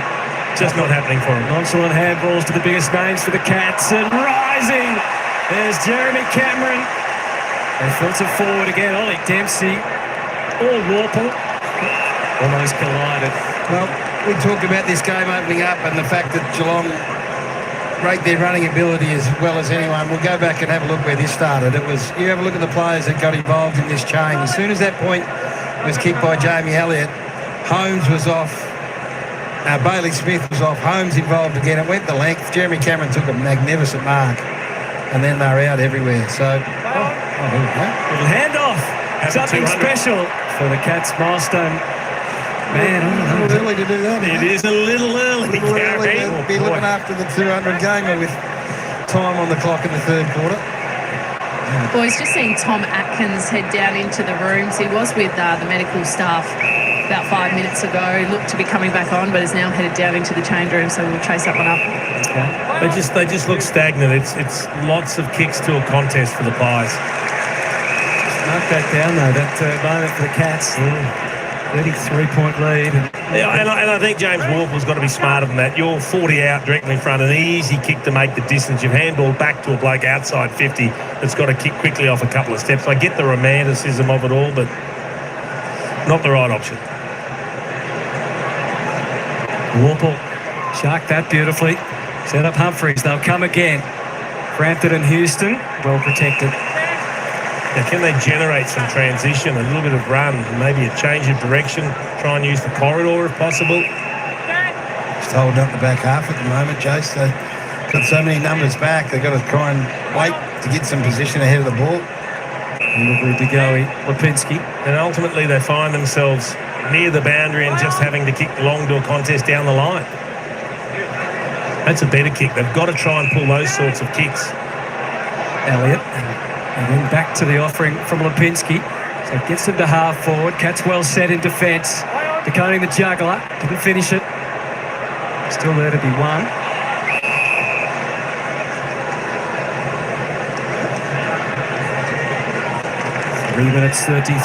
just not happening for him. Nonchalant handballs to the biggest names for the Cats, and rising. There's Jeremy Cameron. They filter forward again. Ollie Dempsey or Warple almost collided. Well, we talked about this game opening up and the fact that Geelong rate their running ability as well as anyone. We'll go back and have a look where this started. It was, you have a look at the players that got involved in this chain. As soon as that point was kicked by Jamie Elliott, Holmes was off. Bailey Smith was off. Holmes involved again. It went the length. Jeremy Cameron took a magnificent mark. And then they were out everywhere. So, little handoff. Something special for the Cats milestone. Man, a little early to do that. It is a little early, Gary. They'll be looking after the 200 gamer with time on the clock in the third quarter. Boys, just seeing Tom Atkins head down into the rooms. He was with the medical staff about 5 minutes ago. Looked to be coming back on, but is now headed down into the change room, so we'll chase that one up. Okay. They just look stagnant. It's lots of kicks to a contest for the Pies. Mark that down, though, that moment for the Cats. 33-point lead. Yeah, and I think James Warple's got to be smarter than that. You're 40 out directly in front, an easy kick to make the distance. You've handballed back to a bloke outside 50 that's got to kick quickly off a couple of steps. I get the romanticism of it all, but not the right option. Warple sharked that beautifully. Set up Humphreys. They'll come again. Frampton and Houston, well protected. Now, can they generate some transition, a little bit of run, maybe a change of direction, try and use the corridor if possible? Just holding up the back half at the moment, Jace. They've got so many numbers back, they've got to try and wait to get some position ahead of the ball. Pendlebury, Degoe, Lipinski. And ultimately they find themselves near the boundary and just having to kick long to a contest down the line. That's a better kick. They've got to try and pull those sorts of kicks. Elliott. And then back to the offering from Lipinski. So it gets them to half forward. Cats well set in defence. Decoding the juggler. Didn't finish it. Still there to be won. Three minutes 33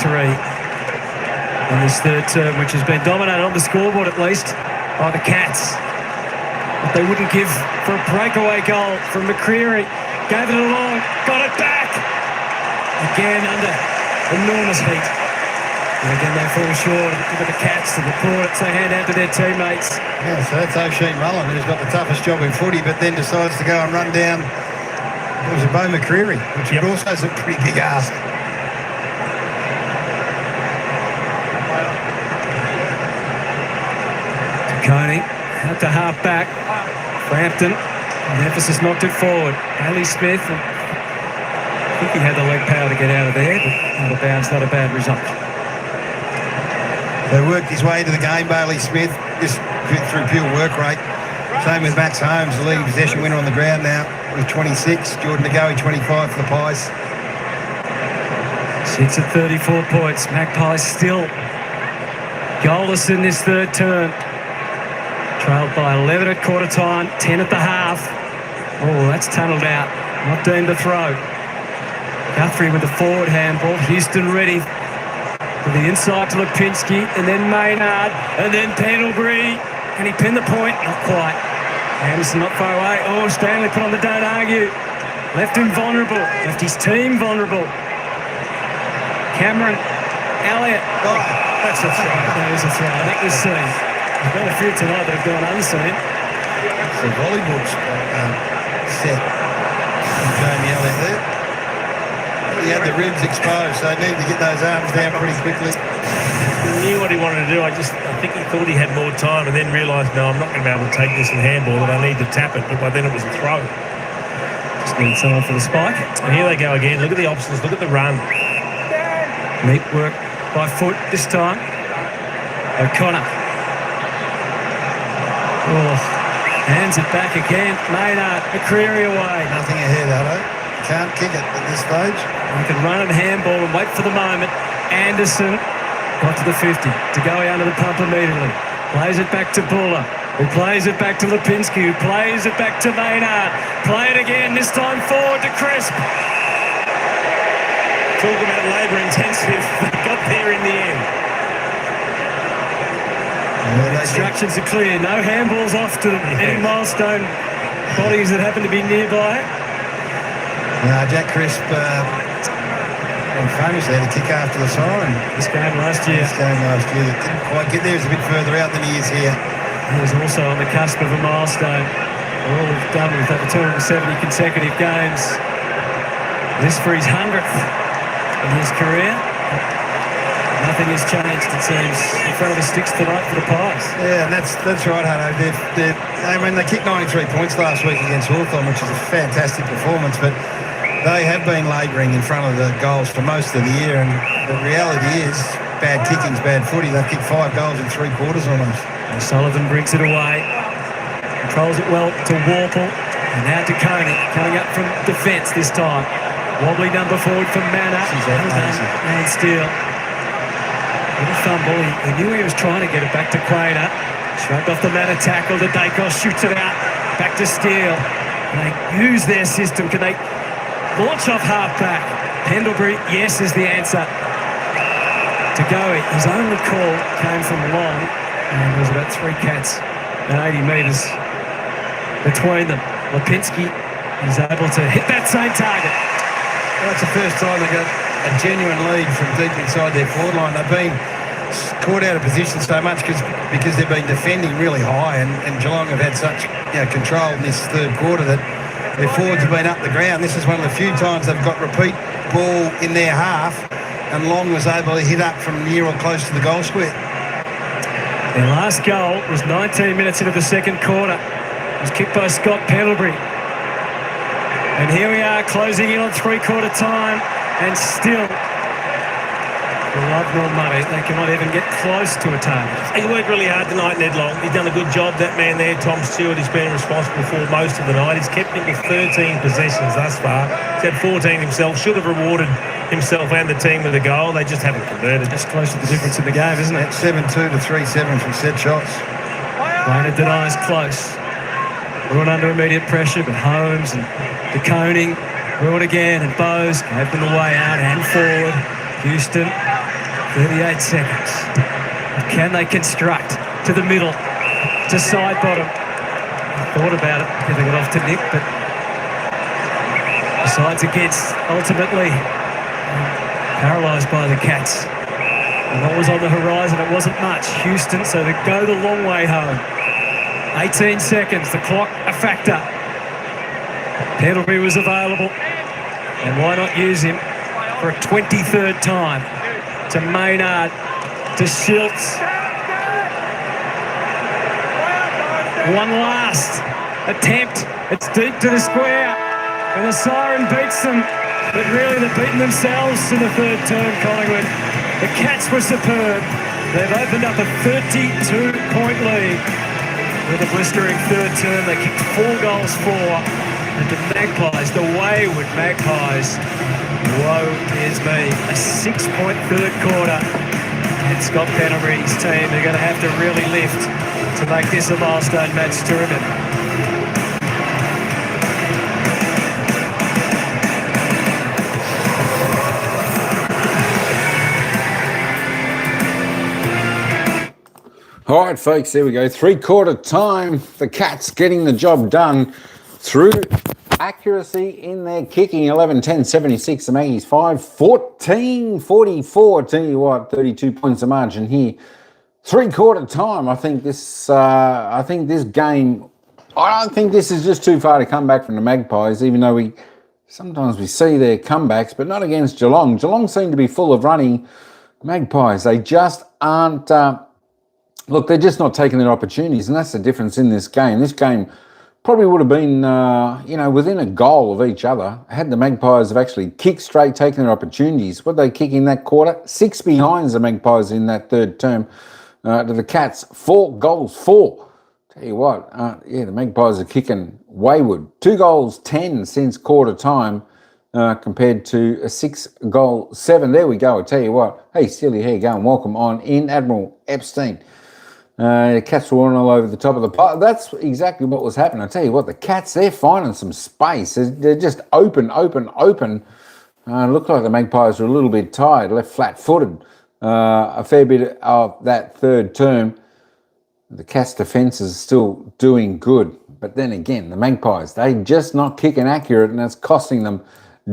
in this third term, which has been dominated on the scoreboard at least by the Cats. But they wouldn't give for a breakaway goal from McCreary. Gave it along, got it back. Again under enormous heat. And again they fall short. Look at the Cats to the plaudits they hand out to their teammates. Yeah, so that's O'Sheen Mullen, who's got the toughest job in footy, but then decides to go and run down. It was a Bo McCreary, which also is a pretty big ask. Coney out to half back. Frampton, and emphasis knocked it forward. Bailey Smith, I think he had the leg power to get out of there, but out of bounds, not a bad result. They worked his way into the game, Bailey Smith, just through pure work rate. Same with Max Holmes, the leading possession winner on the ground now with 26. Jordan Degoe, 25 for the Pies. Sits at 34 points. Magpies still goalless in this third term. Trailed by 11 at quarter time, 10 at the half. Oh, that's tunnelled out. Not deemed a throw. Guthrie with the forward handball. Houston ready to the inside to Lipinski, and then Maynard, and then Pendlebury. Can he pin the point? Not quite. Anderson not far away. Oh, Stanley put on the don't argue. Left him vulnerable. Left his team vulnerable. Cameron, Elliott. Oh, that's a throw. That is a throw. That was seen. There's been a few tonight that have gone unseen. It's a volleyball set from Jamie Elliott there. He had the ribs exposed, so they needed to get those arms down pretty quickly. He knew what he wanted to do. I think he thought he had more time and then realised, no, I'm not going to be able to take this in handball, and I need to tap it. But by then it was a throw. Just need someone for the spike. And here they go again. Look at the options. Look at the run. Neat work by foot this time. O'Connor. Oh, hands it back again. Maynard, McCreary away. Nothing ahead, Addo. Can't kick it at this stage. You can run and handball and wait for the moment. Anderson got to the 50. To go under the pump immediately. Plays it back to Buller, who plays it back to Lipinski, who plays it back to Maynard. Play it again, this time forward to Crisp. Talk about labour intensive. They got there in the end. The instructions are clear. No handballs off to any milestone bodies that happen to be nearby. Jack Crisp, famous there to kick after the siren. This game last year. Didn't quite get there. He's a bit further out than he is here. He was also on the cusp of a milestone. All we've done with over 270 consecutive games. This for his 100th in his career. Nothing has changed, it seems, in front of the sticks tonight for the Pies. Yeah, and that's right, Hutto. They kicked 93 points last week against Hawthorn, which is a fantastic performance, but they have been labouring in front of the goals for most of the year, and the reality is bad kicking's bad footy. They've kicked 5 goals in 3 quarters almost. And Sullivan brings it away, controls it well to Warple, and now to Coney, coming up from defence this time. Wobbly number forward for Manor, and Steele. Little fumble, he knew he was trying to get it back to Quainer. Shrugged off the Manor tackle, to Dacos shoots it out, back to Steele. Can they use their system? Can they launch off half-back? Pendlebury, yes, is the answer. To go, his only call came from long, and there was about 3 cats and 80 metres between them. Lipinski is able to hit that same target. Well, it's the first time they got a genuine lead from deep inside their forward line. They've been caught out of position so much because they've been defending really high, and Geelong have had such control in this third quarter that their forwards have been up the ground. This is one of the few times they've got repeat ball in their half, and Long was able to hit up from near or close to the goal square. Their last goal was 19 minutes into the second quarter. It was kicked by Scott Pendlebury. And here we are closing in on 3-quarter time, and still, for love nor money, they cannot even get close to a target. He worked really hard tonight, Ned Long. He's done a good job, that man there, Tom Stewart. He's been responsible for most of the night. He's kept him to 13 possessions thus far. He's had 14 himself. Should have rewarded himself and the team with a goal. They just haven't converted. That's close to the difference in the game, isn't it? 7-2 to 3-7 from set shots. Quainer denies close. Brought under immediate pressure, but Holmes and De Koning brought again, and Bowes gave them a way out and forward. Houston, 38 seconds. Can they construct to the middle, to side bottom? Thought about it, because they got off to Nick, but decides against, ultimately paralysed by the Cats. And what was on the horizon, it wasn't much. Houston, so they go the long way home. 18 seconds, the clock a factor. Pendlebury was available, and why not use him for a 23rd time? To Maynard, to Schultz. One last attempt. It's deep to the square, and the siren beats them, but really they've beaten themselves in the third term, Collingwood. The Cats were superb. They've opened up a 32-point lead. With a blistering third term, they kicked 4 goals for. And the Magpies, the wayward Magpies, woe is me. A 6-point third quarter. And Scott Pendlebury's team are going to have to really lift to make this a milestone match to remember. All right, folks, there we go. 3-quarter time. The Cats getting the job done through accuracy in their kicking. 11-10, 76. The Maggies 5-14, 44. Tell you what, 32 points of margin here. 3-quarter time. I think this game. I don't think this is just too far to come back from the Magpies, even though sometimes we see their comebacks, but not against Geelong. Geelong seem to be full of running. Magpies, they just aren't. Look, they're just not taking their opportunities, and that's the difference in this game. This game probably would have been, within a goal of each other. Had the Magpies have actually kicked straight, taken their opportunities. What they kick in that quarter? 6 behinds the Magpies in that third term. To the Cats, 4 goals, 4. Tell you what, the Magpies are kicking wayward. 2 goals, 10 since quarter time, compared to a 6-goal, 7. There we go. I tell you what. Hey, Celia, how you going? Welcome on in, Admiral Epstein. The Cats were all over the top of the pile. That's exactly what was happening. I tell you what, the Cats, they're finding some space. They're just open. Looked like the Magpies were a little bit tired, left flat-footed. A fair bit of that third term. The Cats' defence is still doing good. But then again, the Magpies, they're just not kicking accurate, and that's costing them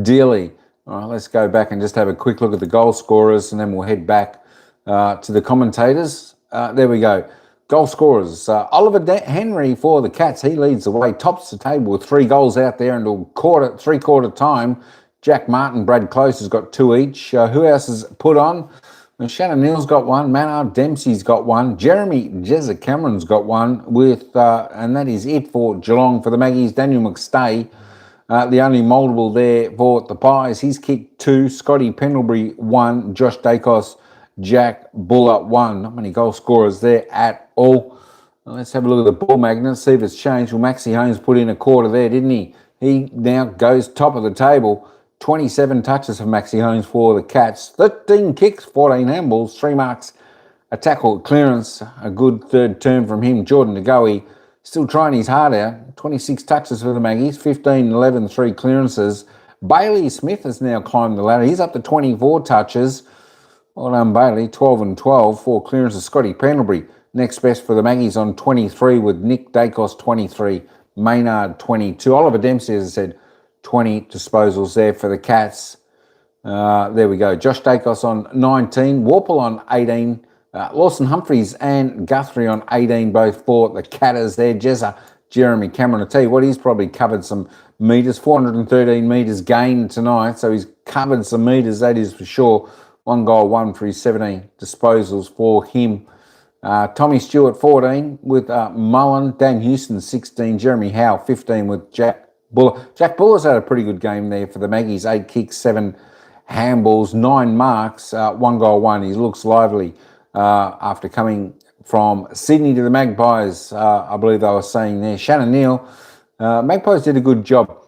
dearly. All right, let's go back and just have a quick look at the goal scorers, and then we'll head back to the commentators. There we go. Goal scorers. Oliver Henry for the Cats. He leads the way, tops the table with 3 goals out there until three-quarter time. Jack Martin, Brad Close has got 2 each. Who else has put on? Shannon Neal's got 1. Maynard Dempsey's got 1. Jeremy Jezza Cameron's got 1. And that is it for Geelong. For the Maggies, Daniel McStay, the only multiple there for the Pies. He's kicked 2. Scotty Pendlebury 1. Josh Dacos, Jack Buller 1. Not many goal scorers there at all. Let's have a look at the ball magnet, see if it's changed. Well, Maxie Holmes put in a quarter there, didn't he? He now goes top of the table. 27 touches for Maxie Holmes for the Cats. 13 kicks, 14 handballs, 3 marks, a tackle, clearance. A good third term from him. Jordan Ngoe still trying his heart out. 26 touches for the Maggies, 15, 11, 3 clearances. Bailey Smith has now climbed the ladder. He's up to 24 touches. Well done, Bailey. 12 and 12, 4 clearances. Scotty Pendlebury, next best for the Maggies on 23 with Nick Dacos 23, Maynard 22. Oliver Dempsey, as I said, 20 disposals there for the Cats. There we go. Josh Dacos on 19, Warple on 18, Lawson Humphries and Guthrie on 18, both for the Catters there. Jezza, Jeremy Cameron, I tell you what, he's probably covered some metres, 413 metres gained tonight, so he's covered some metres, that is for sure. 1 goal, 1 for his 17 disposals for him. Tommy Stewart, 14 with Mullen. Dan Houston, 16. Jeremy Howe, 15 with Jack Buller. Jack Buller's had a pretty good game there for the Maggies. 8 kicks, 7 handballs, 9 marks, 1 goal, 1. He looks lively after coming from Sydney to the Magpies, I believe they were saying there. Shannon Neal, Magpies did a good job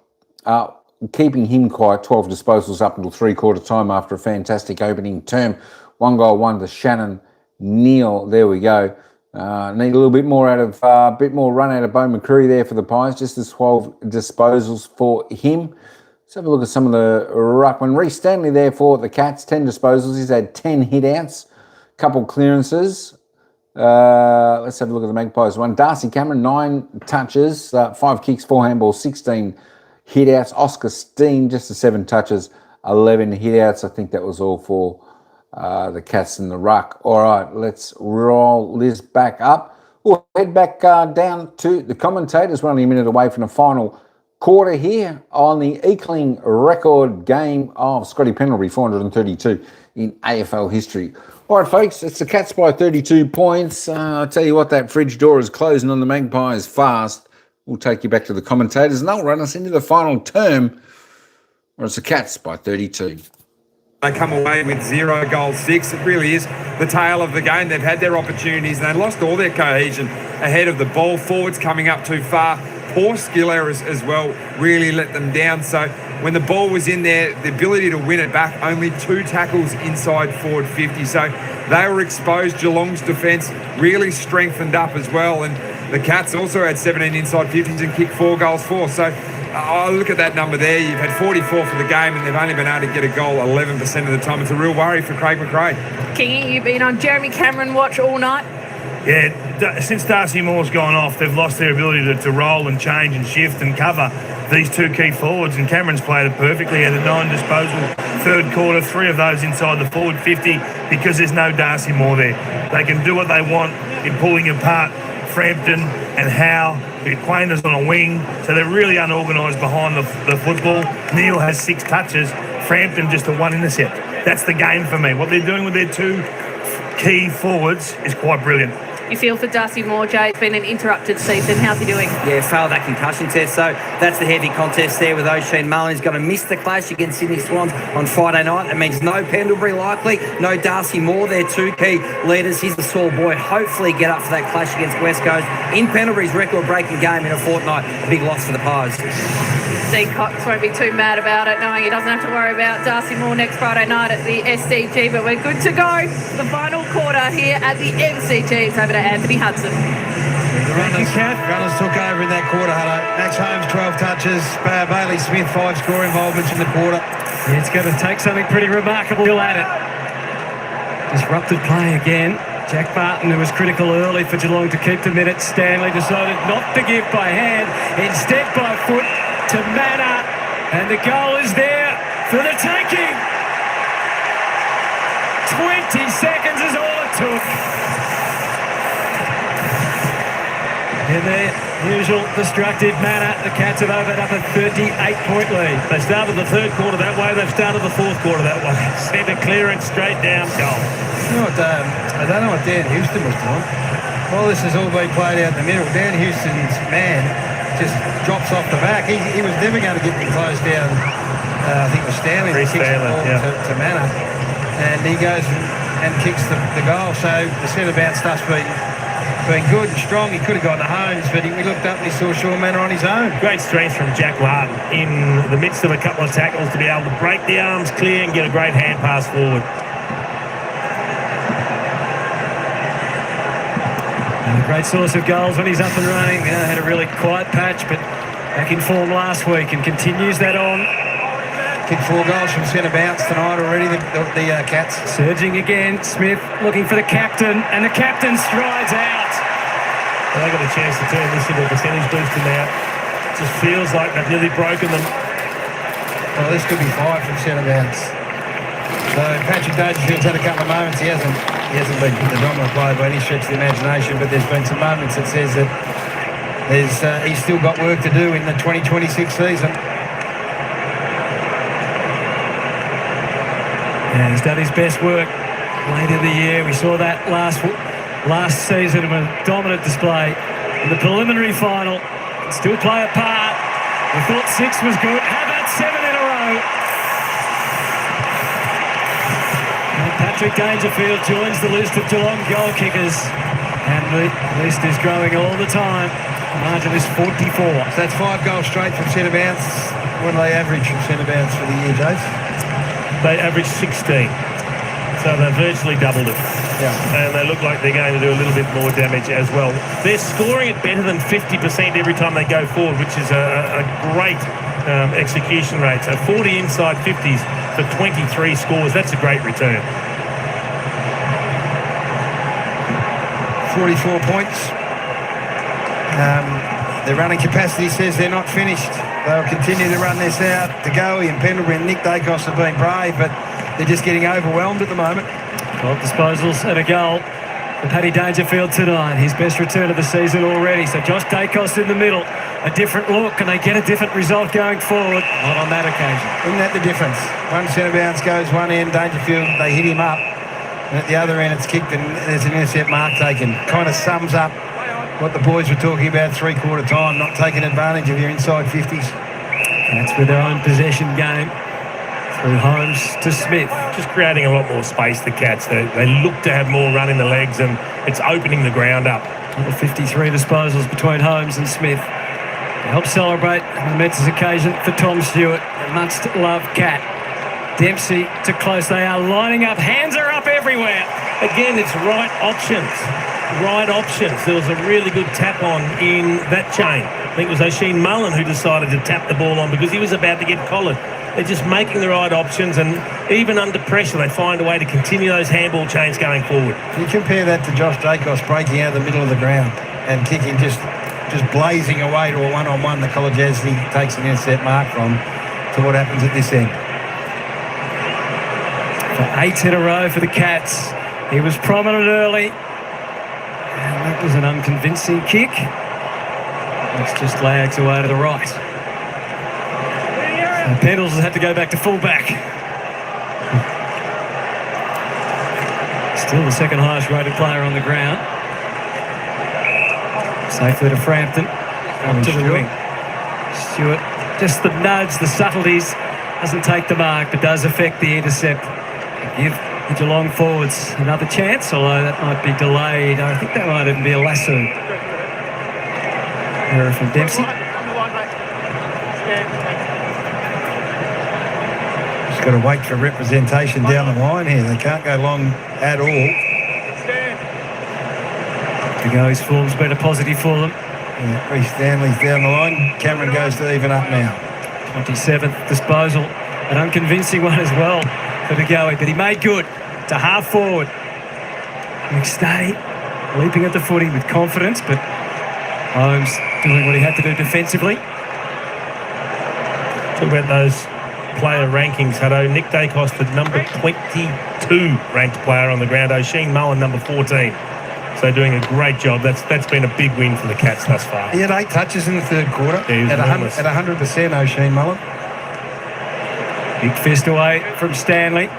keeping him quiet. 12 disposals up until three-quarter time after a fantastic opening term. 1 goal, 1 to Shannon Neal. There we go. Need a little bit more run out of Bo McCreary there for the Pies. Just as 12 disposals for him. Let's have a look at some of the ruckman. Reece Stanley there for the Cats. 10 disposals. He's had 10 hit-outs. Couple clearances. Let's have a look at the Magpies one. Darcy Cameron, 9 touches, 5 kicks, 4 handballs, 16 hit-outs. Oscar Steen, just the 7 touches, 11 hit-outs. I think that was all for the Cats in the ruck. All right, let's roll this back up. We'll head back down to the commentators. We're only a minute away from the final quarter here on the equaling record game of Scotty Pendlebury, 432 in AFL history. All right, folks, it's the Cats by 32 points. I'll tell you what, that fridge door is closing on the Magpies fast. We'll take you back to the commentators, and they'll run us into the final term, where it's the Cats by 32. They come away with 0 goals, 6. It really is the tail of the game. They've had their opportunities, and they lost all their cohesion ahead of the ball. Forwards coming up too far. Poor skill errors as well really let them down. So when the ball was in there, the ability to win it back, only 2 tackles inside forward 50. So they were exposed. Geelong's defence really strengthened up as well. And the Cats also had 17 inside 50s and kicked 4 goals, 4. So look at that number there. You've had 44 for the game, and they've only been able to get a goal 11% of the time. It's a real worry for Craig McRae. Kingy, you've been on Jeremy Cameron watch all night. Yeah, since Darcy Moore's gone off, they've lost their ability to roll and change and shift and cover these 2 key forwards, and Cameron's played it perfectly. He had a 9 disposal third quarter, 3 of those inside the forward 50 because there's no Darcy Moore there. They can do what they want in pulling apart Frampton and Howe. Quayner's on a wing, so they're really unorganised behind the football. Neal has 6 touches, Frampton just a 1 intercept. That's the game for me. What they're doing with their 2 key forwards is quite brilliant. You feel for Darcy Moore, Jay. It's been an interrupted season. How's he doing? Yeah, failed that concussion test. So that's the heavy contest there with O'Sheen Mullen. He's going to miss the clash against Sydney Swans on Friday night. That means no Pendlebury likely, no Darcy Moore. They're two key leaders. He's the sore boy. Hopefully get up for that clash against West Coast in Pendlebury's record-breaking game in a fortnight. A big loss for the Pies. Dean Cox won't be too mad about it, knowing he doesn't have to worry about Darcy Moore next Friday night at the SCG. But we're good to go. The final quarter here at the MCG. It's over to Anthony Hudson. The runners took over in that quarter, Hutto. Max Holmes, 12 touches. Bailey Smith, 5 score involvements in the quarter. It's going to take something pretty remarkable at it. Disrupted play again. Jack Barton, who was critical early for Geelong to keep the minutes. Stanley decided not to give by hand, instead by foot to Manor. And the goal is there for the taking. 20 seconds is all it took. In their usual destructive manner, the Cats have opened up a 38-point lead. They started the third quarter that way. They've started the fourth quarter that way. Centre clearance, straight down, goal. You know what, I don't know what Dan Houston was doing. While this has all been played out in the middle, Dan Houston's man just drops off the back. He was never going to get me closed down. I think it was Stanley that kicks the ball to Manor. And he goes and kicks the goal. So the centre-bounce stuff's been good and strong. He could have gone to Holmes, but we looked up and he saw Sean Manor on his own. Great strength from Jack Larden in the midst of a couple of tackles to be able to break the arms clear and get a great hand pass forward. And a great source of goals when he's up and running. Had a really quiet patch, but back in form last week and continues that on. Kicked 4 goals from centre bounce tonight already, the Cats. Surging again, Smith looking for the captain, and the captain strides out. Well, they got a chance to turn this into a percentage boosting now. Just feels like they've nearly broken them. Well, this could be 5 from centre bounce. So Patrick Dangerfield's had a couple of moments. He hasn't been the dominant player by any stretch of the imagination, but there's been some moments that says that he's still got work to do in the 2026 season. And he's done his best work late in the year. We saw that last season with a dominant display in the preliminary final. Can still play a part. We thought 6 was good. How about 7 in a row? And Patrick Dangerfield joins the list of Geelong goal kickers. And the list is growing all the time. The margin is 44. So that's 5 goals straight from centre bounce. What do they average from centre bounce for the year, Jace? They average 16, so they've virtually doubled it. Yeah. And they look like they're going to do a little bit more damage as well. They're scoring it better than 50% every time they go forward, which is a great execution rate. So 40 inside 50s for 23 scores. That's a great return. 44 points. Their running capacity says they're not finished. They'll continue to run this out. Tagoe and Pendlebury and Nick Dacos have been brave, but they're just getting overwhelmed at the moment. 12 disposals and a goal for Paddy Dangerfield tonight. His best return of the season already. So Josh Dacos in the middle. A different look, and they get a different result going forward. Not on that occasion. Isn't that the difference? One centre bounce goes one end, Dangerfield, they hit him up. And at the other end, it's kicked and there's an intercept mark taken. Kind of sums up what the boys were talking about three-quarter time, not taking advantage of your inside 50s. That's with their own possession game. Through Holmes to Smith. Just creating a lot more space, the Cats. They look to have more run in the legs, and it's opening the ground up. 53 disposals between Holmes and Smith. To help celebrate on the momentous occasion for Tom Stewart, the must-love Cat. Dempsey to close. They are lining up. Hands are up everywhere. Again, it's right options. Right options. There was a really good tap on in that chain. I think it was O'Sheen Mullen who decided to tap the ball on because he was about to get collared. They're just making the right options, and even under pressure, they find a way to continue those handball chains going forward. You compare that to Josh Dacos breaking out of the middle of the ground and kicking just blazing away to a one-on-one that College Ashley takes an intercept mark from, to what happens at this end. For 8 in a row for the Cats. He was prominent early. And that was an unconvincing kick. It's just lags away to the right. And Pendles has had to go back to fullback. Still the second highest rated player on the ground. Safely to Frampton. Up to the wing. Stewart, just the nudge, the subtleties. Doesn't take the mark, but does affect the intercept. Give the Geelong forwards another chance, although that might be delayed. I think that might even be a lasso. Error from Dempsey. Just got to wait for representation down the line here. They can't go long at all. To go, his form's been a positive for them. Yeah, Reece Stanley's down the line. Cameron goes to even up now. 27th disposal. An unconvincing one as well for De Goey, but he made good to half forward. McStay leaping at the footy with confidence, but Holmes doing what he had to do defensively. Talk about those player rankings, Hutto. Nick Dacos, the number 22 ranked player on the ground. O'Sheen Mullen, number 14. So doing a great job. That's been a big win for the Cats thus far. He had 8 touches in the third quarter. Yeah, at 100%, O'Sheen Mullen. Big fist away from Stanley.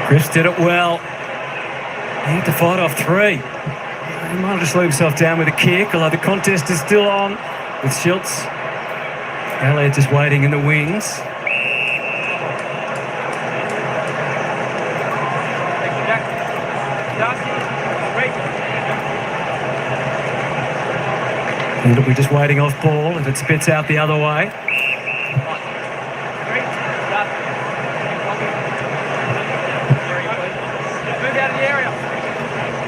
Chris did it well. He had to fight off 3. He might have just let himself down with a kick, although the contest is still on with Schultz. Elliott just waiting in the wings. It'll be just waiting off ball if it spits out the other way.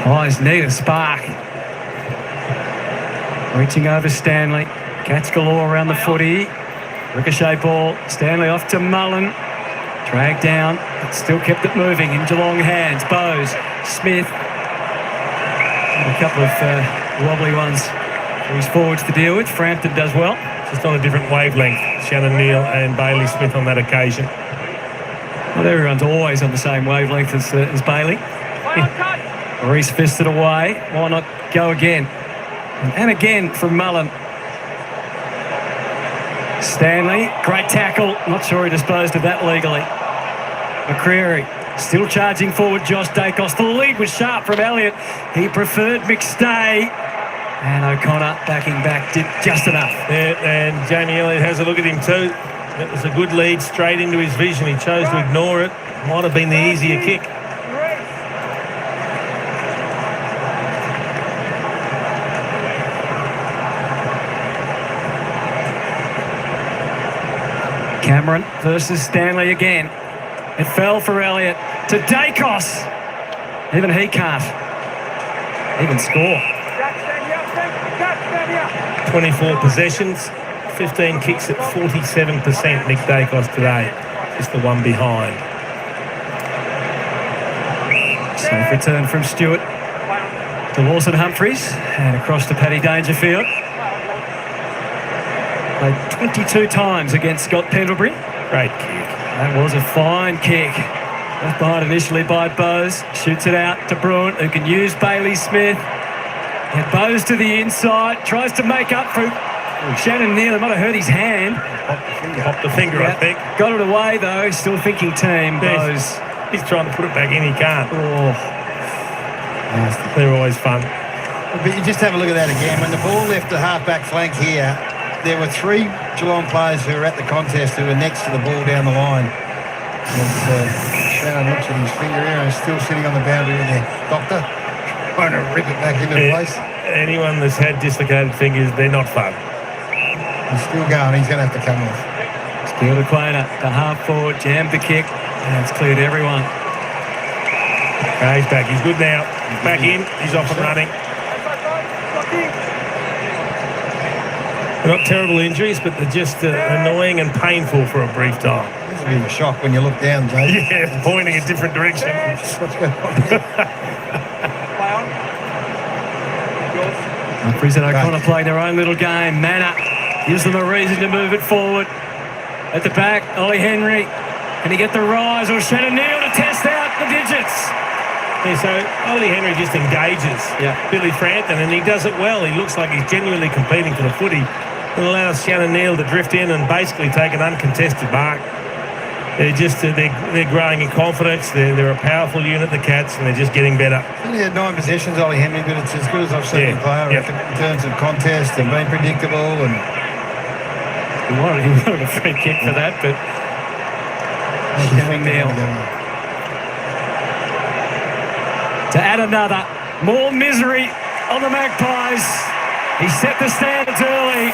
Eyes need a spark. Reaching over Stanley. Cats galore around the footy. Ricochet ball. Stanley off to Mullen. Dragged down, but still kept it moving in Geelong hands. Bowes, Smith. And a couple of wobbly ones for his forwards to deal with. Frampton does well. Just on a different wavelength. Shannon Neal and Bailey Smith on that occasion. Not everyone's always on the same wavelength as Bailey. Reece fisted away. Why not go again? And again from Mullen. Stanley, great tackle. Not sure he disposed of that legally. McCreary still charging forward. Josh Dacos. The lead was sharp from Elliott. He preferred McStay. And O'Connor backing back did just enough. Yeah, and Jamie Elliott has a look at him too. That was a good lead straight into his vision. He chose to ignore it. Might have been the easier kick. Cameron versus Stanley again. It fell for Elliott to Dacos. Even he can't even score. 24 possessions, 15 kicks at 47%. Nick Dacos today, just the one behind. Safe return from Stewart to Lawson Humphries and across to Paddy Dangerfield. Played 22 times against Scott Pendlebury. Great kick. That was a fine kick. Left behind initially by Bowes. Shoots it out to Bruin, who can use Bailey Smith. And Bowes to the inside. Tries to make up for Shannon Neal. It might have hurt his hand. Popped the finger, I think. Got it away, though. Still thinking team. Bowes. He's trying to put it back in. He can't. Oh. They're always fun. But you just have a look at that again. When the ball left the half-back flank here, there were 3 Geelong players who were at the contest who were next to the ball down the line. Shannon looks at his finger here and is still sitting on the boundary in there. Doctor, trying to rip it back into place. Anyone that's had dislocated fingers, they're not fun. He's still going. He's going to have to come off. Still to Quainer, the half forward, jammed the kick, and it's cleared everyone. Okay, he's back. He's good now. Back in. He's off and running. They're not terrible injuries, but they're just annoying and painful for a brief time. It's a bit of a shock when you look down, Jay. Yeah, pointing a different direction. What's going on here? Humphries and O'Connor playing their own little game. Manor gives them a reason to move it forward. At the back, Ollie Henry. Can he get the rise or Shannon Neal to test out the digits? Yeah, so Ollie Henry just engages Billy Frampton, and he does it well. He looks like he's genuinely competing for the footy. It allows Shannon Neal to drift in and basically take an uncontested mark. they're growing in confidence. They're a powerful unit, the Cats, and they're just getting better. He had 9 possessions, Ollie Henry, but it's as good as I've seen him play, I reckon, in terms of contest and being predictable. And he wanted a free kick for that, but Neil. To add another, more misery on the Magpies. He set the standards early,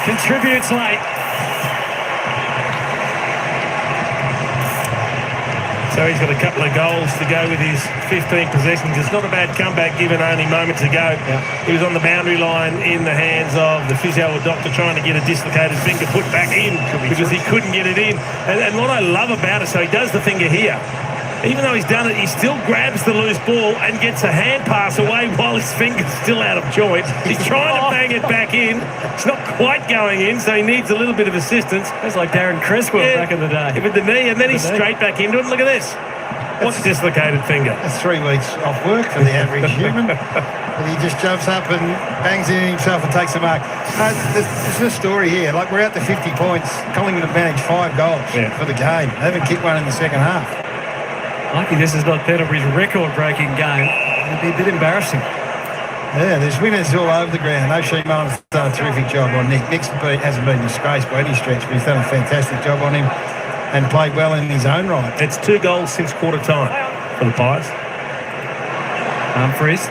contributes late. So he's got a couple of goals to go with his 15 possessions. It's not a bad comeback given only moments ago. He was on the boundary line in the hands of the physio or doctor trying to get a dislocated finger put back in because he couldn't get it in. And what I love about it, so he does the finger here. Even though he's done it, he still grabs the loose ball and gets a hand pass away while his finger's still out of joint. He's trying to bang it back in. It's not quite going in, so he needs a little bit of assistance. That's like Darren Cresswell back in the day. With the knee, and then he's straight back into it. Look at this. What's a dislocated finger? That's 3 weeks off work for the average human. And he just jumps up and bangs it in himself and takes the mark. There's a story here. Like, we're out to 50 points. Collingwood have managed 5 goals for the game. They haven't kicked one in the second half. Lucky this is not Pendlebury's record-breaking game. It'd be a bit embarrassing. Yeah, there's winners all over the ground. O'Shea Mullins has done a terrific job on Nick. Nick hasn't been disgraced by any stretch, but he's done a fantastic job on him and played well in his own right. It's 2 goals since quarter time for the Pies. Humphries.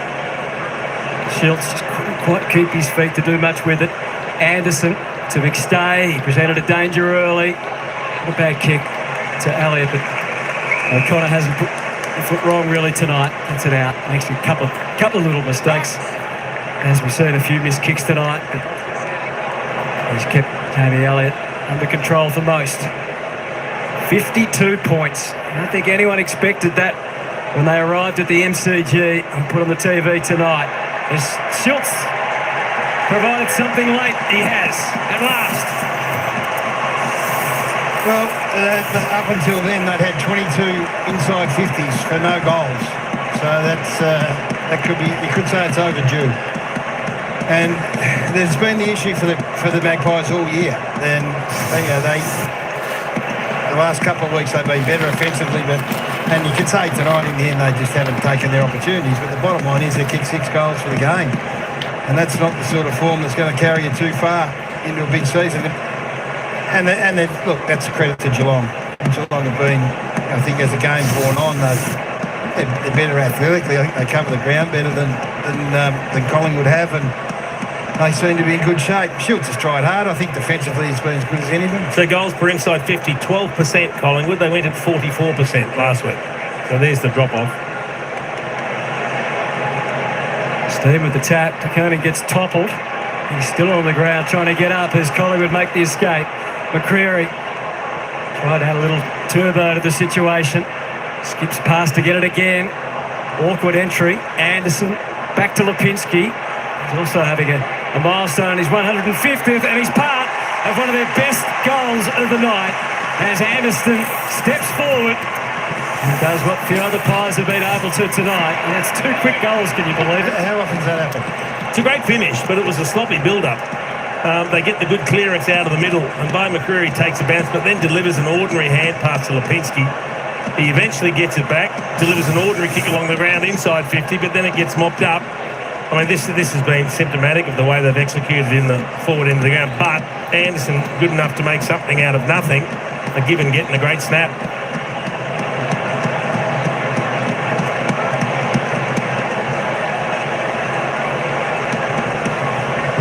Schultz just couldn't quite keep his feet to do much with it. Anderson to McStay. He presented a danger early. A bad kick to Elliott, but O'Connor hasn't put the foot wrong really tonight. Gets it out. Makes a couple of little mistakes. As we've seen a few missed kicks tonight, but he's kept Jamie Elliott under control for most. 52 points. I don't think anyone expected that when they arrived at the MCG and put on the TV tonight. As Schultz provided something late, he has, at last. Well, up until then, they'd had 22 inside 50s for no goals. So that could be, you could say it's overdue. And there's been the issue for the Magpies all year. Then the last couple of weeks they've been better offensively, and you could say tonight in the end they just haven't taken their opportunities. But the bottom line is they kicked 6 goals for the game, and that's not the sort of form that's going to carry you too far into a big season. And look, that's a credit to Geelong. Geelong have been, I think, as the game's worn on, they're better athletically. I think they cover the ground better than Collingwood have, and they seem to be in good shape. Schultz has tried hard. I think defensively he's been as good as anything. So goals per inside 50, 12% Collingwood. They went at 44% last week. So there's the drop-off. Steam with the tap. Taccone gets toppled. He's still on the ground trying to get up as Collingwood make the escape. McCreary tried to add a little turbo to the situation. Skips past to get it again. Awkward entry. Anderson back to Lipinski. He's also having a milestone. He's 150th, and he's part of one of their best goals of the night as Anderson steps forward and does what few other Pies have been able to tonight. And that's 2 quick goals, can you believe it? How often does that happen? It's a great finish, but it was a sloppy build-up. They get the good clearance out of the middle, and Bo McCreary takes a bounce, but then delivers an ordinary hand pass to Lipinski. He eventually gets it back, delivers an ordinary kick along the ground inside 50, but then it gets mopped up. I mean, this has been symptomatic of the way they've executed in the forward end of the ground, but Anderson good enough to make something out of nothing. A give and get and a great snap.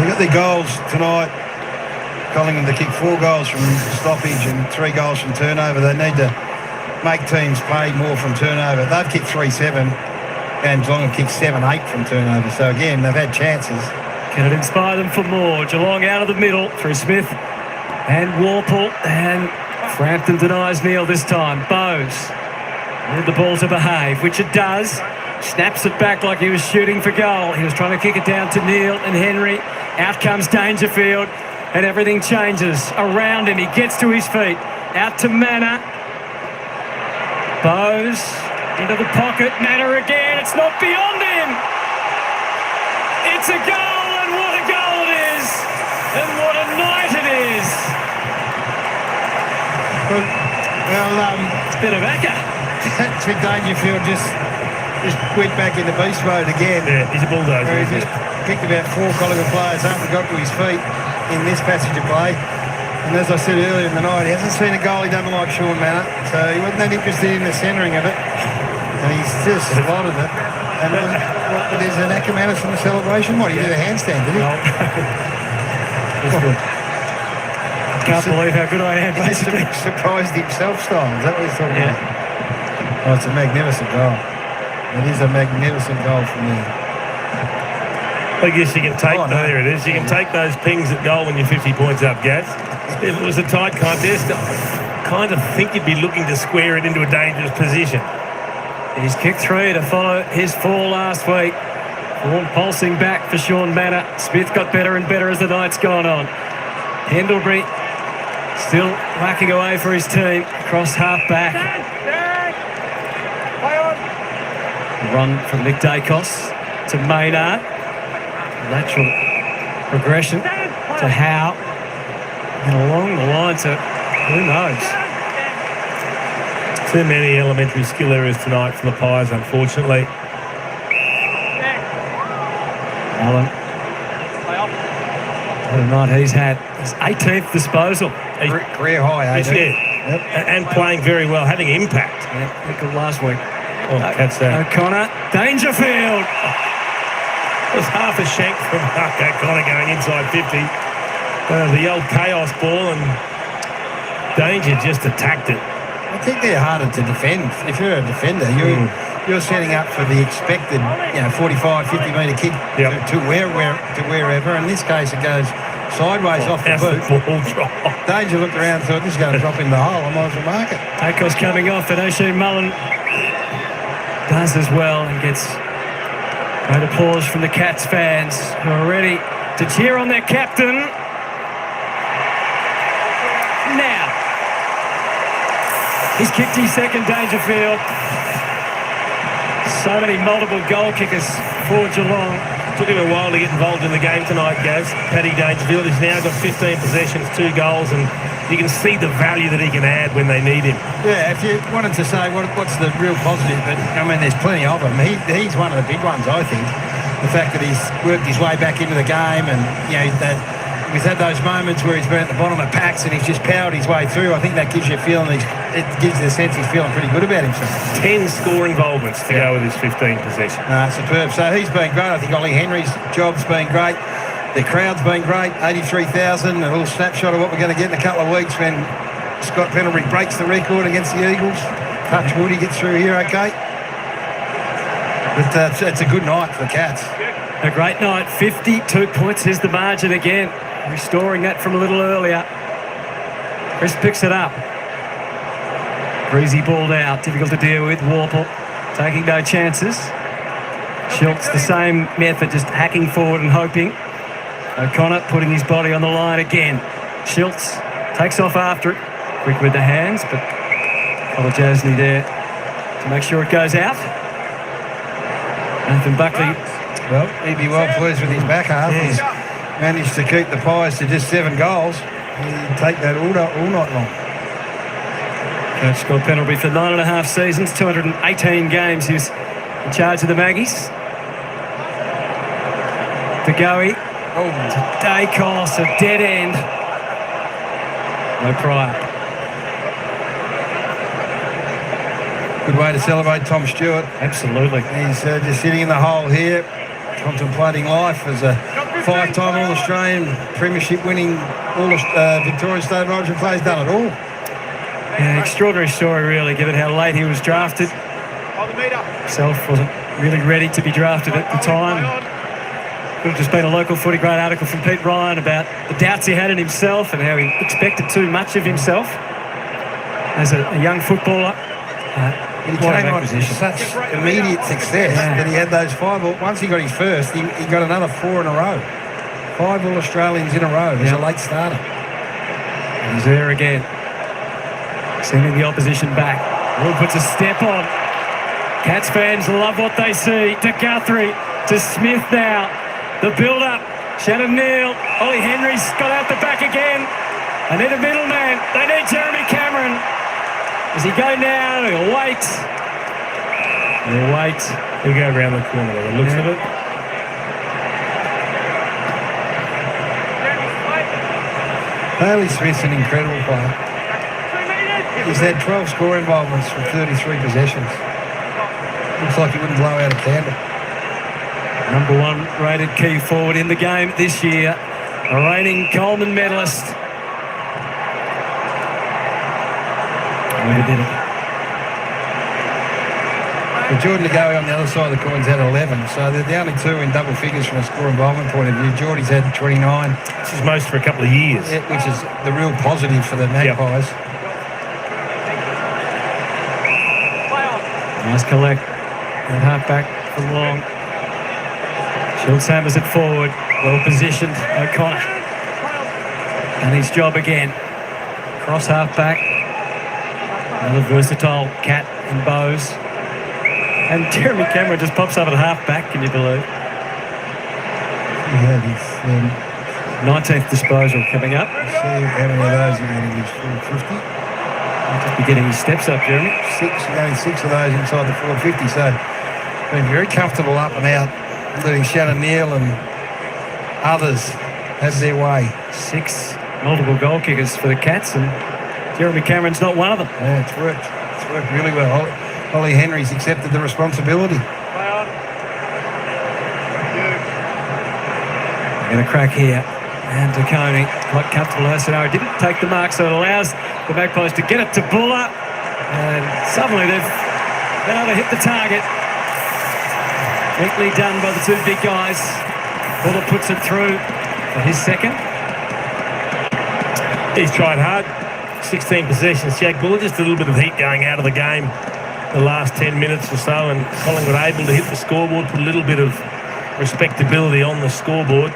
Look at the goals tonight. Collingwood to kick 4 goals from stoppage and 3 goals from turnover. They need to make teams play more from turnover. They've kicked 3-7 and Geelong have kicked 7-8 from turnover. So again, they've had chances. Can it inspire them for more? Geelong out of the middle through Smith and Warple, and Frampton denies Neil this time. Bowes need the ball to behave, which it does. Snaps it back like he was shooting for goal. He was trying to kick it down to Neil and Henry. Out comes Dangerfield, and everything changes around him. He gets to his feet. Out to Manor. Bowes into the pocket. Manor again. It's not beyond him. It's a goal, and what a goal it is. And what a night it is. Well, It's a bit of acca. Trick Dangerfield just went back into beast mode again. Yeah, he's a bulldozer. Where he just picked about 4 Collingwood players up and got to his feet in this passage of play. And as I said earlier in the night, he hasn't seen a goal he doesn't like Sean Mannett, so he wasn't that interested in the centering of it. And he's just slotted it. And there's an Ackermanis in the celebration. What, he did a handstand, did he? Can't believe how good I am, basically. Surprised himself style. Is that what he's talking about? Oh, it's a magnificent goal. It is a magnificent goal from there. I guess you can take, there it is, you can take those pings at goal when you're 50 points up, Gaz. If it was a tight contest, I kind of think you'd be looking to square it into a dangerous position. He's kicked 3 to follow his 4 last week. Form pulsing back for Sean Mannett. Smith got better and better as the night's gone on. Pendlebury still whacking away for his team. Cross half back. Run from Nick Dacos to Maynard. Lateral progression to Howe. And along the line to who knows. Too many elementary skill errors tonight for the Pies, unfortunately. Allen. What a night he's had. His 18th disposal. Career high, Yep. And playing very well, having impact. Yeah, good last week. Oh, catch that. O'Connor. Dangerfield. It was half a shank from Mark O'Connor going inside 50. The old chaos ball, and Danger just attacked it. I think they're harder to defend. If you're a defender, you're setting up for the expected, 45, 50 metre kick to wherever. In this case, it goes sideways off the boot. Danger looked around and thought, this is going to drop in the hole. I might as well mark it. Dacos coming off, and O'Shea Mullen does as well and gets great applause from the Cats fans who are ready to cheer on their captain. Now, he's kicked his second, Dangerfield. So many multiple goal kickers for Geelong. Took him a while to get involved in the game tonight, Gaz. Paddy Dangerfield has now got 15 possessions, 2 goals, and you can see the value that he can add when they need him. Yeah, if you wanted to say what's the real positive, but I mean, there's plenty of them. He's one of the big ones, I think. The fact that he's worked his way back into the game, and he's had those moments where he's been at the bottom of packs and he's just powered his way through. I think that gives you a feeling. It gives you the sense he's feeling pretty good about himself. 10 score involvements to go with his 15 possessions. Superb. So he's been great. I think Ollie Henry's job's been great. The crowd's been great. 83,000. A little snapshot of what we're going to get in a couple of weeks when Scott Pendlebury breaks the record against the Eagles. Touch wood, he gets through here okay. But it's a good night for the Cats. A great night. 52 points is the margin again. Restoring that from a little earlier. Chris picks it up. Breezy balled out. Difficult to deal with. Warple taking no chances. Schultz the same method, just hacking forward and hoping. O'Connor putting his body on the line again. Schultz takes off after it. Quick with the hands, but Kolajasny there to make sure it goes out. Nathan Buckley. Well, he'd be well pleased with his back half. He's managed to keep the Pies to just 7 goals. He'd take that all night long. Coach Scott Pendlebury for 9.5 seasons, 218 games. He was in charge of the Maggies. To Goey. To Dacos, a dead end. No Pryor. Good way to celebrate Tom Stewart. Absolutely. He's just sitting in the hole here, contemplating life as a 5-time All-Australian, premiership winning Victorian State of Origin player. He's done it all. Yeah, extraordinary story really, given how late he was drafted. Himself wasn't really ready to be drafted at the time. Could have just been a local footy grade article from Pete Ryan about the doubts he had in himself and how he expected too much of himself as a young footballer. He came on such immediate success that he had those 5. Once he got his first, he got another 4 in a row. 5 All-Australians in a row as a late starter. And he's there again. Sending the opposition back. Will puts a step on. Cats fans love what they see. To Guthrie, to Smith now. The build-up. Shannon Neal. Ollie Henry's got out the back again. They need a middleman. They need Jeremy Cameron. Does he go now? He'll wait. He'll wait. He'll go around the corner by the looks of it. Bailey Smith's an incredible player. He's had 12 score involvements from 33 possessions. Looks like he wouldn't blow out a candle. Number 1 rated key forward in the game this year. A reigning Coleman medalist. Never did it. Well, Jordan DeGoey on the other side of the coin's had 11, so they're the only two in double figures from a score involvement point of view. Geordie's had 29. This is most for a couple of years. Yeah, which is the real positive for the Magpies. Nice collect. And half back for Long. Schultz hammers it forward. Well positioned. O'Connor. And his job again. Cross half back. Another versatile cat in Bowes. And Jeremy Cameron just pops up at half back, can you believe? Yeah, he's 19th disposal coming up. see how many of those are going to use 50. He'll just be getting his steps up, Jeremy. Only 6 of those inside the 450, so been very comfortable up and out, letting Shannon Neal and others have their way. 6 multiple goal kickers for the Cats, and Jeremy Cameron's not one of them. Yeah, it's worked. It's worked really well. Ollie Henry's accepted the responsibility. Going to crack here. And Taconi, quite comfortable in that scenario. Didn't take the mark, so it allows the Magpies to get it to Buller. And suddenly they've been able to hit the target. Neatly done by the 2 big guys. Buller puts it through for his second. He's tried hard. 16 possessions. Jack Buller, just a little bit of heat going out of the game the last 10 minutes or so, and Collingwood able to hit the scoreboard, put a little bit of respectability on the scoreboard.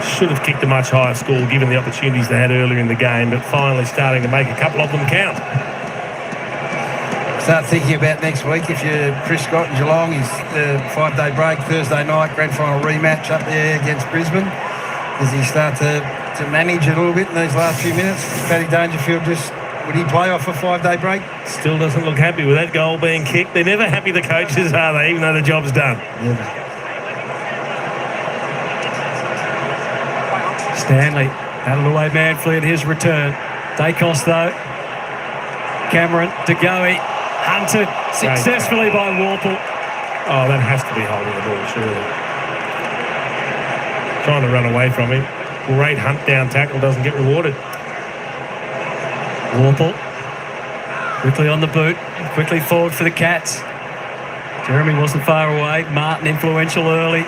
Should have kicked a much higher score given the opportunities they had earlier in the game, but finally starting to make a couple of them count. Start thinking about next week. If you're Chris Scott and Geelong, is the 5-day break, Thursday night, grand final rematch up there against Brisbane. Does he start to manage it a little bit in these last few minutes? Paddy Dangerfield would he play off a 5-day break? Still doesn't look happy with that goal being kicked. They're never happy, the coaches, are they, even though the job's done? Never. Stanley battled away manfully at his return. Dacos though. Cameron, DeGoey, hunted successfully by Warple. Oh, that has to be holding the ball, surely. Trying to run away from him. Great hunt down tackle, doesn't get rewarded. Warple quickly on the boot, quickly forward for the Cats. Jeremy wasn't far away. Martin influential early.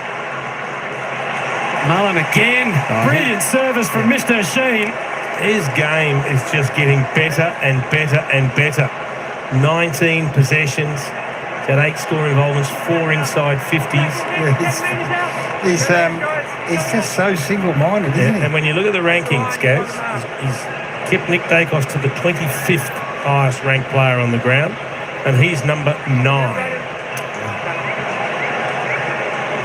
Mullen again. Brilliant service from Mr. Sheen. His game is just getting better and better and better. 19 possessions. He's had 8 score involvements, 4 inside 50s. He's just so single-minded, isn't he? And when you look at the rankings, Gaz, he's kept Nick Dacos to the 25th highest ranked player on the ground, and he's number 9.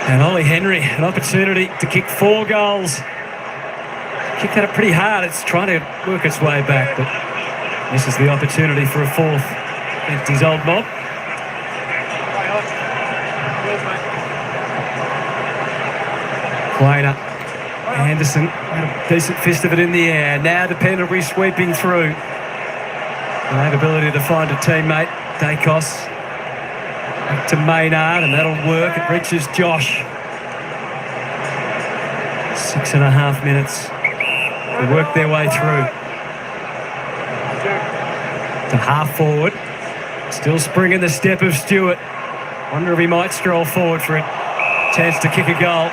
And Ollie Henry, an opportunity to kick 4 goals. Kicked at it pretty hard. It's trying to work its way back, but this is the opportunity for a 4th against his old mob. Quainer, Anderson, had a decent fist of it in the air. Now to Pendlebury sweeping through. And have ability to find a teammate. Dacos back to Maynard, and that'll work. It reaches Josh. 6.5 minutes. They work their way through. To half forward. Still Spring in the step of Stewart. Wonder if he might stroll forward for a chance to kick a goal.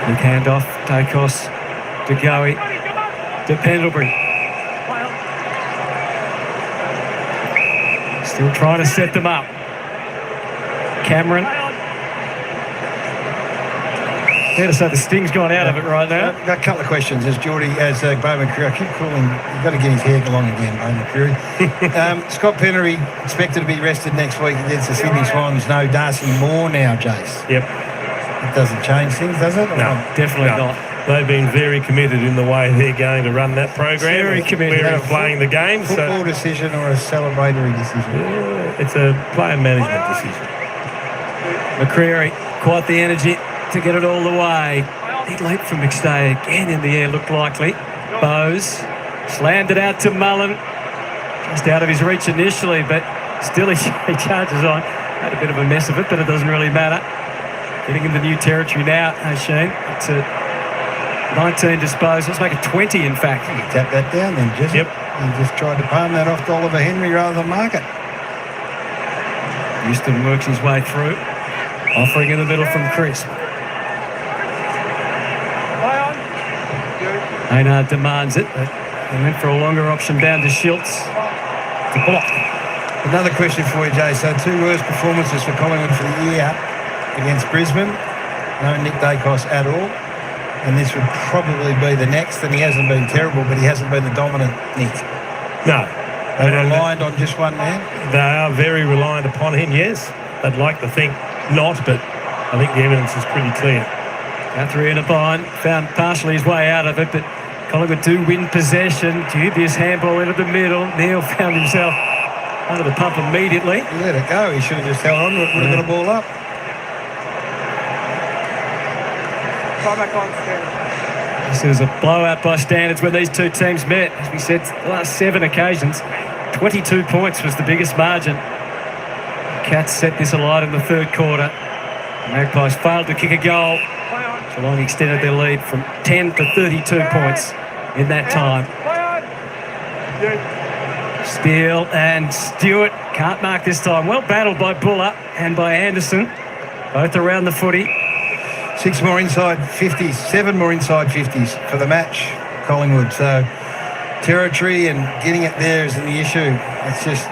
Big handoff, Dacos, DeGoey, to Pendlebury. Still trying to set them up. Cameron. Fair to say the sting's gone out of it right now. Got a couple of questions as Bowman Crew. I keep calling, you've got to get his hair along again, Bowman Crew. Scott Pennery expected to be rested next week against the Sydney Swans. No Darcy Moore now, Jace. Yep. It doesn't change things, does it? No, Definitely no. not. They've been very committed in the way they're going to run that program. Very committed. Very playing the game. Football So decision or a celebratory decision? it's a player management decision. McCreary, quite the energy to get it all the way. Big leap from McStay again in the air, looked likely. Bowes slammed it out to Mullen. Just out of his reach initially, but still he charges on. Had a bit of a mess of it, but it doesn't really matter. Getting into new territory now, Shane. It's a 19 disposed. Let's make it 20, in fact. You tap that down then, Jesse. Yep. You just tried to palm that off to Oliver Henry rather than mark it. Houston works his way through. Offering in the middle from Chris. Maynard demands it, but he went for a longer option down to Schultz to block. Another question for you, Jay. So 2 worst performances for Collingwood for the year against Brisbane. No Nick Dacos at all. And this would probably be the next. And he hasn't been terrible, but he hasn't been the dominant Nick. No. They relied on just one man. They are very reliant upon him, yes. They'd like to think not, but I think the evidence is pretty clear. Guthrie in a bind, found partially his way out of it, but Collingwood do win possession. Dubious handball into the middle. Neil found himself under the pump immediately. He let it go. He should have just held on to it, would have got a ball up. This is a blowout by standards when these two teams met. As we said, the last 7 occasions, 22 points was the biggest margin. Cats set this alight in the third quarter. The Magpies failed to kick a goal. Geelong extended their lead from 10 to 32 points in that time. Steele and Stewart can't mark this time. Well battled by Buller and by Anderson, both around the footy. 6 more inside 50s, 7 more inside 50s for the match, Collingwood. So territory and getting it there isn't the issue. It's just...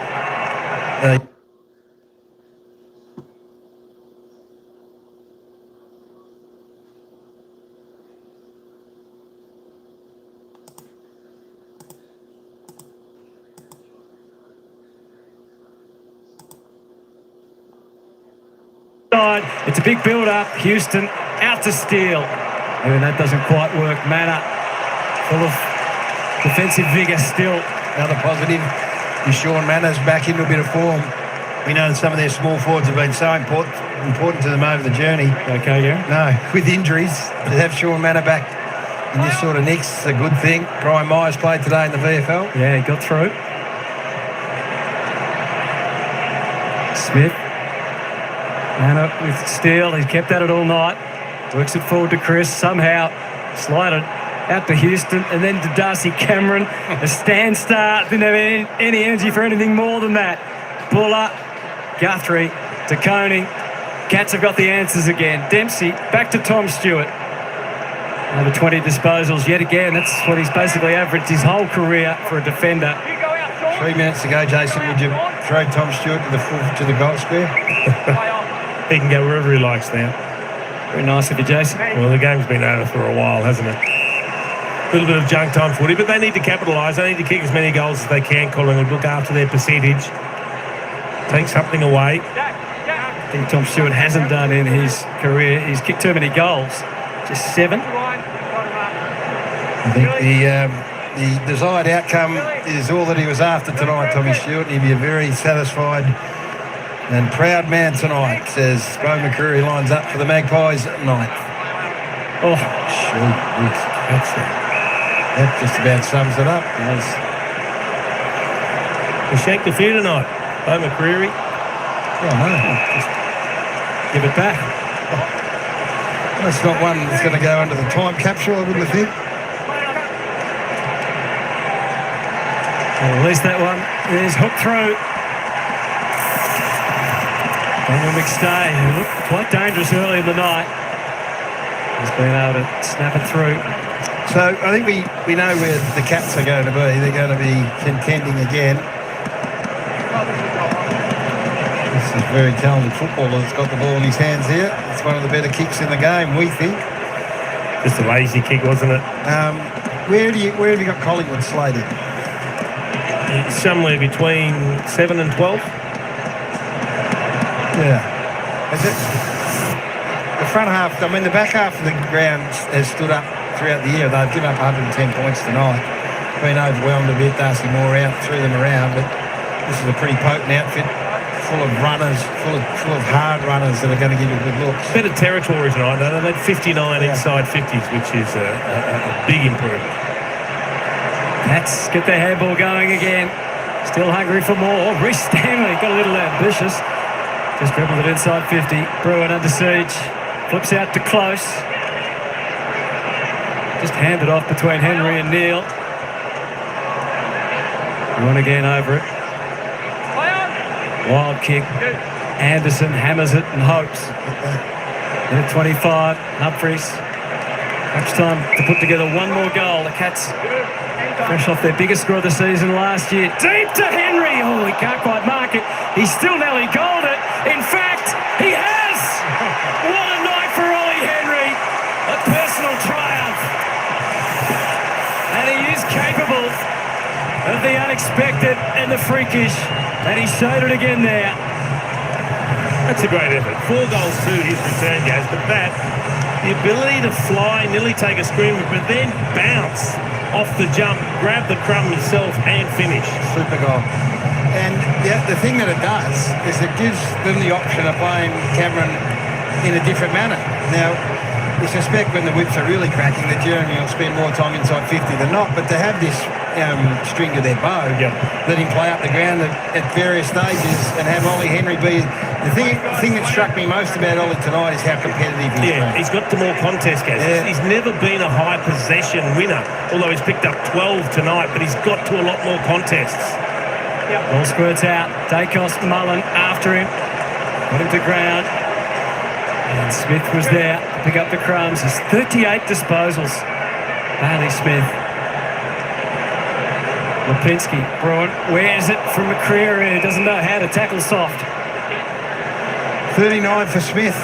It's a big build-up. Houston out to Steele. Even that doesn't quite work. Manor full of defensive vigour still. Another positive is Sean Manners back into a bit of form. We know that some of their small forwards have been so important to them over the journey. Okay, yeah. No, with injuries, to have Sean Manor back in this sort of mix is a good thing. Brian Myers played today in the VFL. Yeah, he got through. Smith. Manor with Steele. He's kept at it all night. Works it forward to Chris. Somehow slided out to Houston and then to Darcy Cameron. A stand start. Didn't have any energy for anything more than that. Buller, Guthrie to Coney. Cats have got the answers again. Dempsey back to Tom Stewart. Over 20 disposals yet again. That's what he's basically averaged his whole career for a defender. 3 minutes ago, Jason, would you throw Tom Stewart to the goal square? He can go wherever he likes now. Very nice of you, Jason. Well, the game's been over for a while, hasn't it? A little bit of junk time footy, but they need to capitalise. They need to kick as many goals as they can, Collingwood. Look after their percentage. Take something away. I think Tom Stewart hasn't done in his career. He's kicked too many goals. Just 7. I think the desired outcome is all that he was after tonight, Tommy Stewart. He'd be a very satisfied and proud man tonight, as Bo McCreary lines up for the Magpies at 9th. Oh, shoot. That just about sums it up. He shanked a few tonight. Bo McCreary. Oh, no. just give it back. That's not one that's going to go under the time capsule, I wouldn't think. Well, at least that one is hooked through. Daniel McStay, who looked quite dangerous early in the night, has been able to snap it through. So I think we know where the Cats are going to be. They're going to be contending again. This is a very talented footballer that's got the ball in his hands here. It's one of the better kicks in the game, we think. Just a lazy kick, wasn't it? Where have you got Collingwood slated? Somewhere between 7 and 12. Yeah. Is it? the front half, I mean, the back half of the ground has stood up throughout the year. They've given up 110 points tonight. Been overwhelmed a bit. Darcy Moore out, threw them around, but this is a pretty potent outfit, full of runners, full of hard runners that are going to give you good looks. Better territory tonight, though. They had 59 inside 50s, which is a big improvement. Cats get their handball going again. Still hungry for more. Reece Stanley got a little ambitious. Just dribbled it inside 50. Bruin under siege. Flips out to close. Just handed off between Henry and Neil. Bruin again over it. Wild kick. Anderson hammers it and hopes. Minute 25. Humphries. Much time to put together one more goal. The Cats fresh off their biggest score of the season last year. Deep to Henry. Oh, he can't quite mark it. He's still nearly goaled it. In fact, he has. What a night for Ollie Henry. A personal triumph. And he is capable of the unexpected and the freakish. And he showed it again there. That's a great effort. 4 goals to his return, guys. But the ability to fly, nearly take a screen, but then bounce off the jump, grab the crumb himself and finish. Super goal. And the thing that it does is it gives them the option of playing Cameron in a different manner. Now, you suspect when the whips are really cracking that Jeremy will spend more time inside 50 than not, but to have this string to their bow, let him play up the ground at various stages and have Ollie Henry be... The thing that struck me most about Ollie tonight is how competitive he is. Yeah, he's got to more contest, guys. Yeah. He's never been a high possession winner, although he's picked up 12 tonight, but he's got to a lot more contests. Ball squirts out. Dacos, Mullen after him. Got him to ground. And Smith was there to pick up the crumbs. He's 38 disposals. Bailey Smith. Lipinski. Bruin wears it from McCreary, who doesn't know how to tackle soft. 39 for Smith.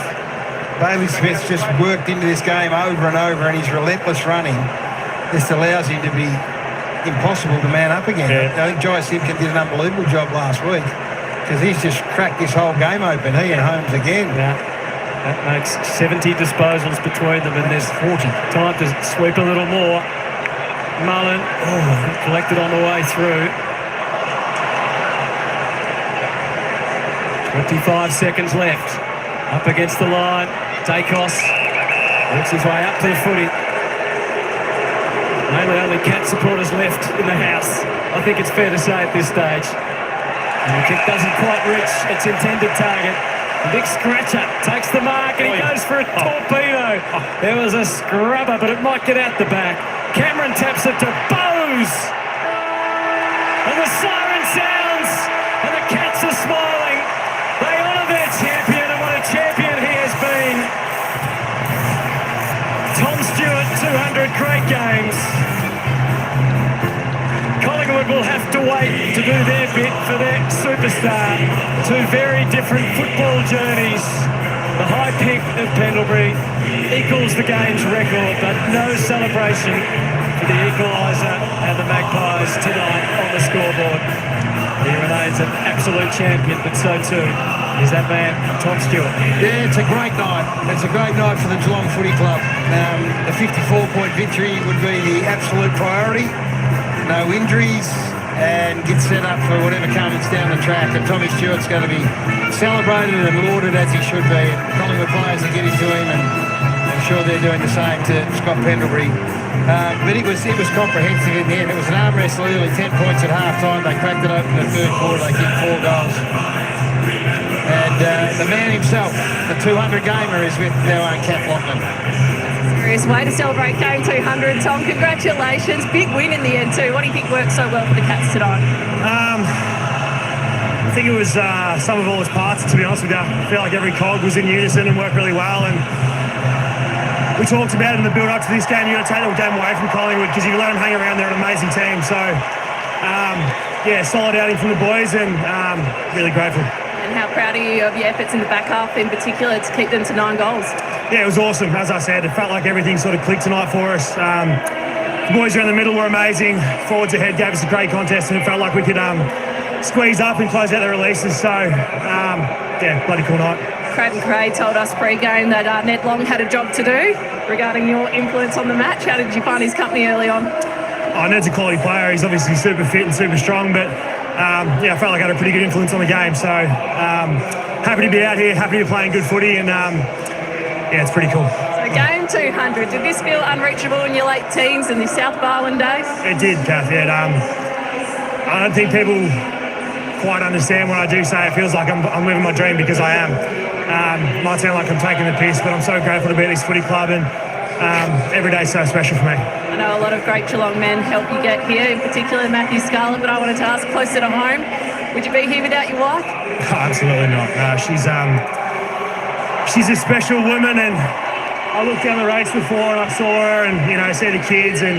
Bailey Smith's just worked into this game over and over, and his relentless running just allows him to be impossible to man up again. I think Jai Simpkin did an unbelievable job last week because he's just cracked this whole game open. He and Holmes again. Yeah. That makes 70 disposals between them, and there's 40. Time to sweep a little more. Mullen collected on the way through. 25 seconds left. Up against the line. Dacos works his way up to the footy. Mainly only Cat supporters left in the house, I think it's fair to say at this stage. And the kick doesn't quite reach its intended target. The big scratcher takes the mark and he goes for a torpedo. There was a scrubber, but it might get out the back. Cameron taps it to Bowes. And the siren sounds, and the Cats are smiling. They honour their champion, and what a champion he has been. Tom Stewart, 200 great games. Collingwood will have to wait to do their bit for their superstar. 2 very different football journeys. The high pink of Pendlebury equals the game's record, but no celebration for the equaliser and the Magpies tonight on the scoreboard. He remains an absolute champion, but so too is that man, Tom Stewart. Yeah, it's a great night. It's a great night for the Geelong Footy Club. The 54-point victory would be the absolute priority. No injuries, and get set up for whatever comes down the track. And Tommy Stewart's going to be celebrated and lauded as he should be. Collingwood players are getting to him, and I'm sure they're doing the same to Scott Pendlebury. But it was comprehensive in the end. It was an arm wrestle early, 10 points at half-time. They cracked it open in the third quarter. They kicked 4 goals. And the man himself, the 200 gamer, is with our own Cat Lockman. Serious way to celebrate game 200. Tom, congratulations. Big win in the end too. What do you think worked so well for the Cats tonight? I think it was some of all its parts, to be honest with you. I feel like every cog was in unison and worked really well. And we talked about it in the build-up to this game. You've got to take the game away from Collingwood because if you let them hang around, they're an amazing team. So, solid outing from the boys and really grateful. And how proud are you of your efforts in the back half in particular to keep them to 9 goals? Yeah, it was awesome. As I said, it felt like everything sort of clicked tonight for us. The boys around the middle were amazing. Forwards ahead gave us a great contest, and it felt like we could squeeze up and close out the releases. So, bloody cool night. Craig Cray told us pre-game that Ned Long had a job to do regarding your influence on the match. How did you find his company early on? Ned's a quality player. He's obviously super fit and super strong, but I felt like I had a pretty good influence on the game. So happy to be out here, happy to be playing good footy, and it's pretty cool. So game 200, did this feel unreachable in your late teens in the South Barwon days? It did, Kath. I don't think people quite understand when I do say it feels like I'm living my dream, because I am. Might sound like I'm taking the piss, but I'm so grateful to be at this footy club, and every day's so special for me. I know a lot of great Geelong men help you get here, in particular Matthew Scarlett, but I wanted to ask, closer to home, would you be here without your wife? Oh, absolutely not. She's a special woman, and I looked down the race before and I saw her, and I see the kids, and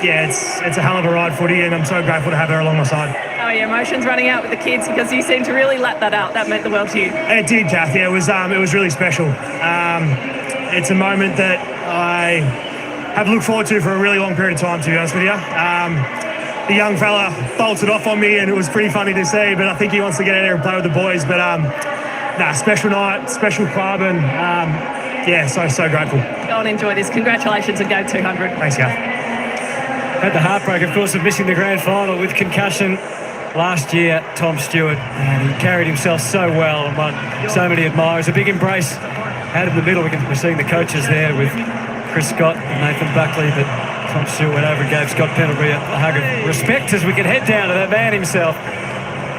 it's a hell of a ride footy, and I'm so grateful to have her along my side. How are your emotions running out with the kids? Because you seem to really let that out. That meant the world to you. It did, Kath. Yeah, it was really special. It's a moment that I have looked forward to for a really long period of time, to be honest with you. The young fella bolted off on me, and it was pretty funny to see, but I think he wants to get out there and play with the boys. But special night, special club, and so grateful. Go and enjoy this. Congratulations on game 200. Thanks, Kath. Had the heartbreak, of course, of missing the grand final with concussion last year, Tom Stewart, and he carried himself so well and won so many admirers. A big embrace out in the middle. We're seeing the coaches there with Chris Scott and Nathan Buckley, but Tom Stewart went over and gave Scott Pendlebury a hug of respect as we can head down to that man himself.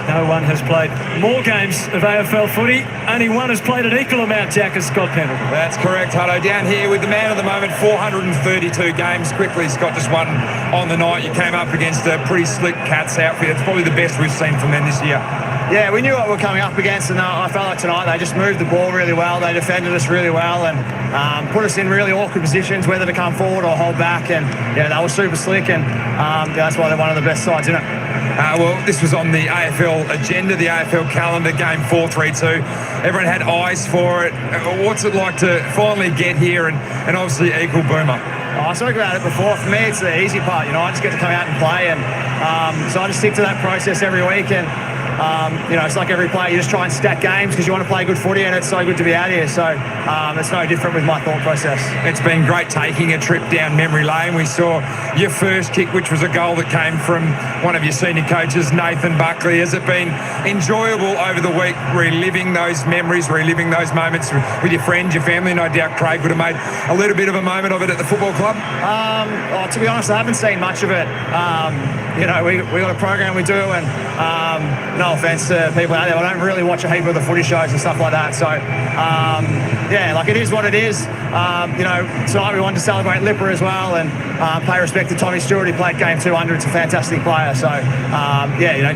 No one has played more games of AFL footy. Only one has played an equal amount, Jack, as Scott Pendlebury. That's correct, Hutto. Down here with the man of the moment, 432 games. Quickly, Scott just won on the night. You came up against a pretty slick Cats outfit. It's probably the best we've seen from them this year. Yeah, we knew what we were coming up against, and I felt like tonight they just moved the ball really well. They defended us really well and put us in really awkward positions, whether to come forward or hold back. And they were super slick, and that's why they're one of the best sides in it. Well, this was on the AFL agenda, the AFL calendar, game 432. Everyone had eyes for it. What's it like to finally get here and obviously equal Boomer? I spoke about it before. For me, it's the easy part. I just get to come out and play, and so I just stick to that process every week. And it's like every player, you just try and stack games because you want to play good footy, and it's so good to be out here. So it's no different with my thought process. It's been great taking a trip down memory lane. We saw your first kick, which was a goal that came from one of your senior coaches, Nathan Buckley. Has it been enjoyable over the week, reliving those memories, reliving those moments with your friends, your family? No doubt Craig would have made a little bit of a moment of it at the football club. To be honest, I haven't seen much of it. We got a program we do, and no offence to people out there, I don't really watch a heap of the footy shows and stuff like that. So, it is what it is. Tonight we wanted to celebrate Lipper as well and pay respect to Tommy Stewart. He played game 200. It's a fantastic player. So,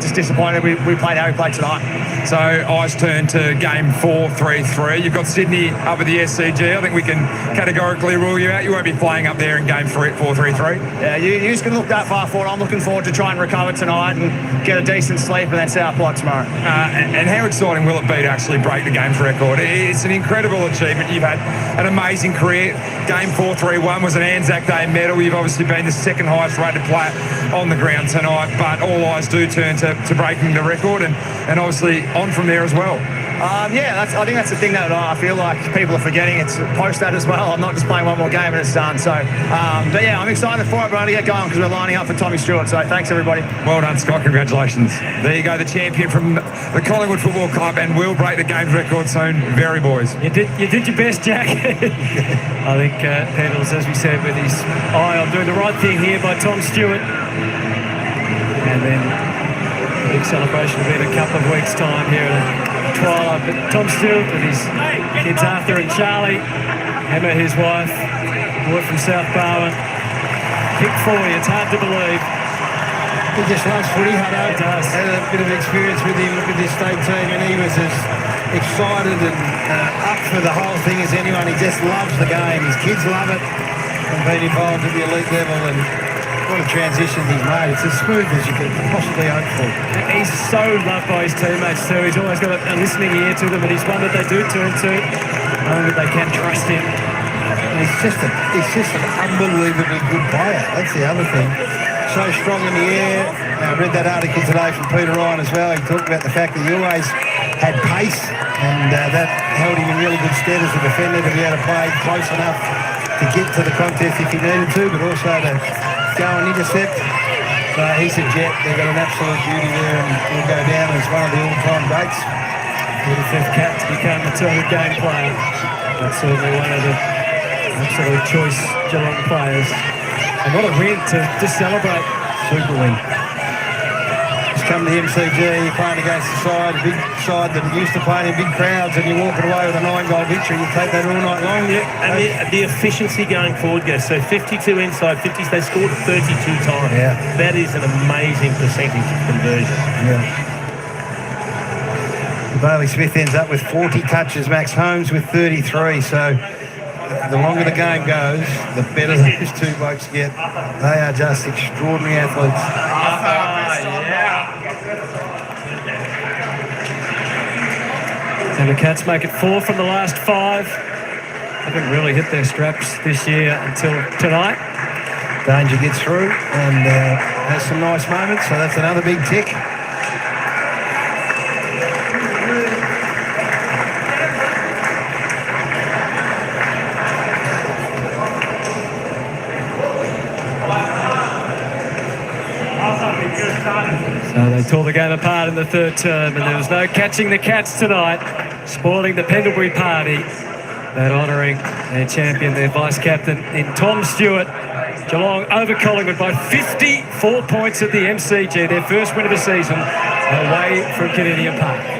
just disappointed we played how we played tonight. So, eyes turn to game 433. You've got Sydney up at the SCG. I think we can categorically rule you out. You won't be playing up there in game 433. Yeah, you just can look that far forward. I'm looking forward to try and recover tonight and get a decent sleep and then set up plot tomorrow. And how exciting will it be to actually break the games record? It's an incredible achievement. You've had an amazing career. Game 431 was an Anzac Day medal. You've obviously been the second highest rated player on the ground tonight, but all eyes do turn to breaking the record and obviously on from there as well. I think that's the thing that I feel like people are forgetting. It's post that as well. I'm not just playing one more game and it's done. So, I'm excited for it. We're going to get going because we're lining up for Tommy Stewart. So, thanks everybody. Well done, Scott. Congratulations. There you go, the champion from the Collingwood Football Club, and will break the games record soon. Very boys. You did your best, Jack. I think Pendles, as we said, with his eye on doing the right thing here by Tom Stewart, and then the big celebration will be in a couple of weeks' time here at Twilight. But Tom Stewart with his kids Arthur and Charlie, Emma his wife, boy from South Barwon. Kick 40, it's hard to believe. He just loves footy, Hutto. He does. Had a bit of experience with him with this state team, and he was as excited and up for the whole thing as anyone. He just loves the game. His kids love it and being involved at the elite level, and what a transition he's made. It's as smooth as you could possibly hope for. He's so loved by his teammates too. He's always got a listening ear to them, and he's one that they do turn to, knowing that they can trust him. He's just an unbelievably good player. That's the other thing. So strong in the air. I read that article today from Peter Ryan as well. He talked about the fact that he always had pace, and that held him in really good stead as a defender to be able to play close enough to get to the contest if he needed to, but also to go and intercept. So he's a jet. They've got an absolute beauty there, and will go down as one of the all-time greats. 45th cap to become the total game player. That's certainly one of the absolute choice Geelong players. And what a win to just celebrate. Super win. Just come to the MCG, you're playing against a big side that used to play in big crowds, and you're walking away with a 9-goal victory. You take that all night long. Yeah, and the efficiency going forward goes. So 52 inside, 50s, they scored 32 times. Yeah. That is an amazing percentage of conversion. Yeah. Bailey Smith ends up with 40 touches, Max Holmes with 33, so the longer the game goes, the better those two blokes get. They are just extraordinary athletes. And the Cats make it 4 from the last 5. Haven't really hit their straps this year until tonight. Danger gets through and has some nice moments, so that's another big tick. So they tore the game apart in the third term, and there was no catching the Cats tonight, spoiling the Pendlebury party. That honouring their champion, their vice-captain in Tom Stewart. Geelong over Collingwood by 54 points at the MCG, their first win of the season, away from Canadian Park.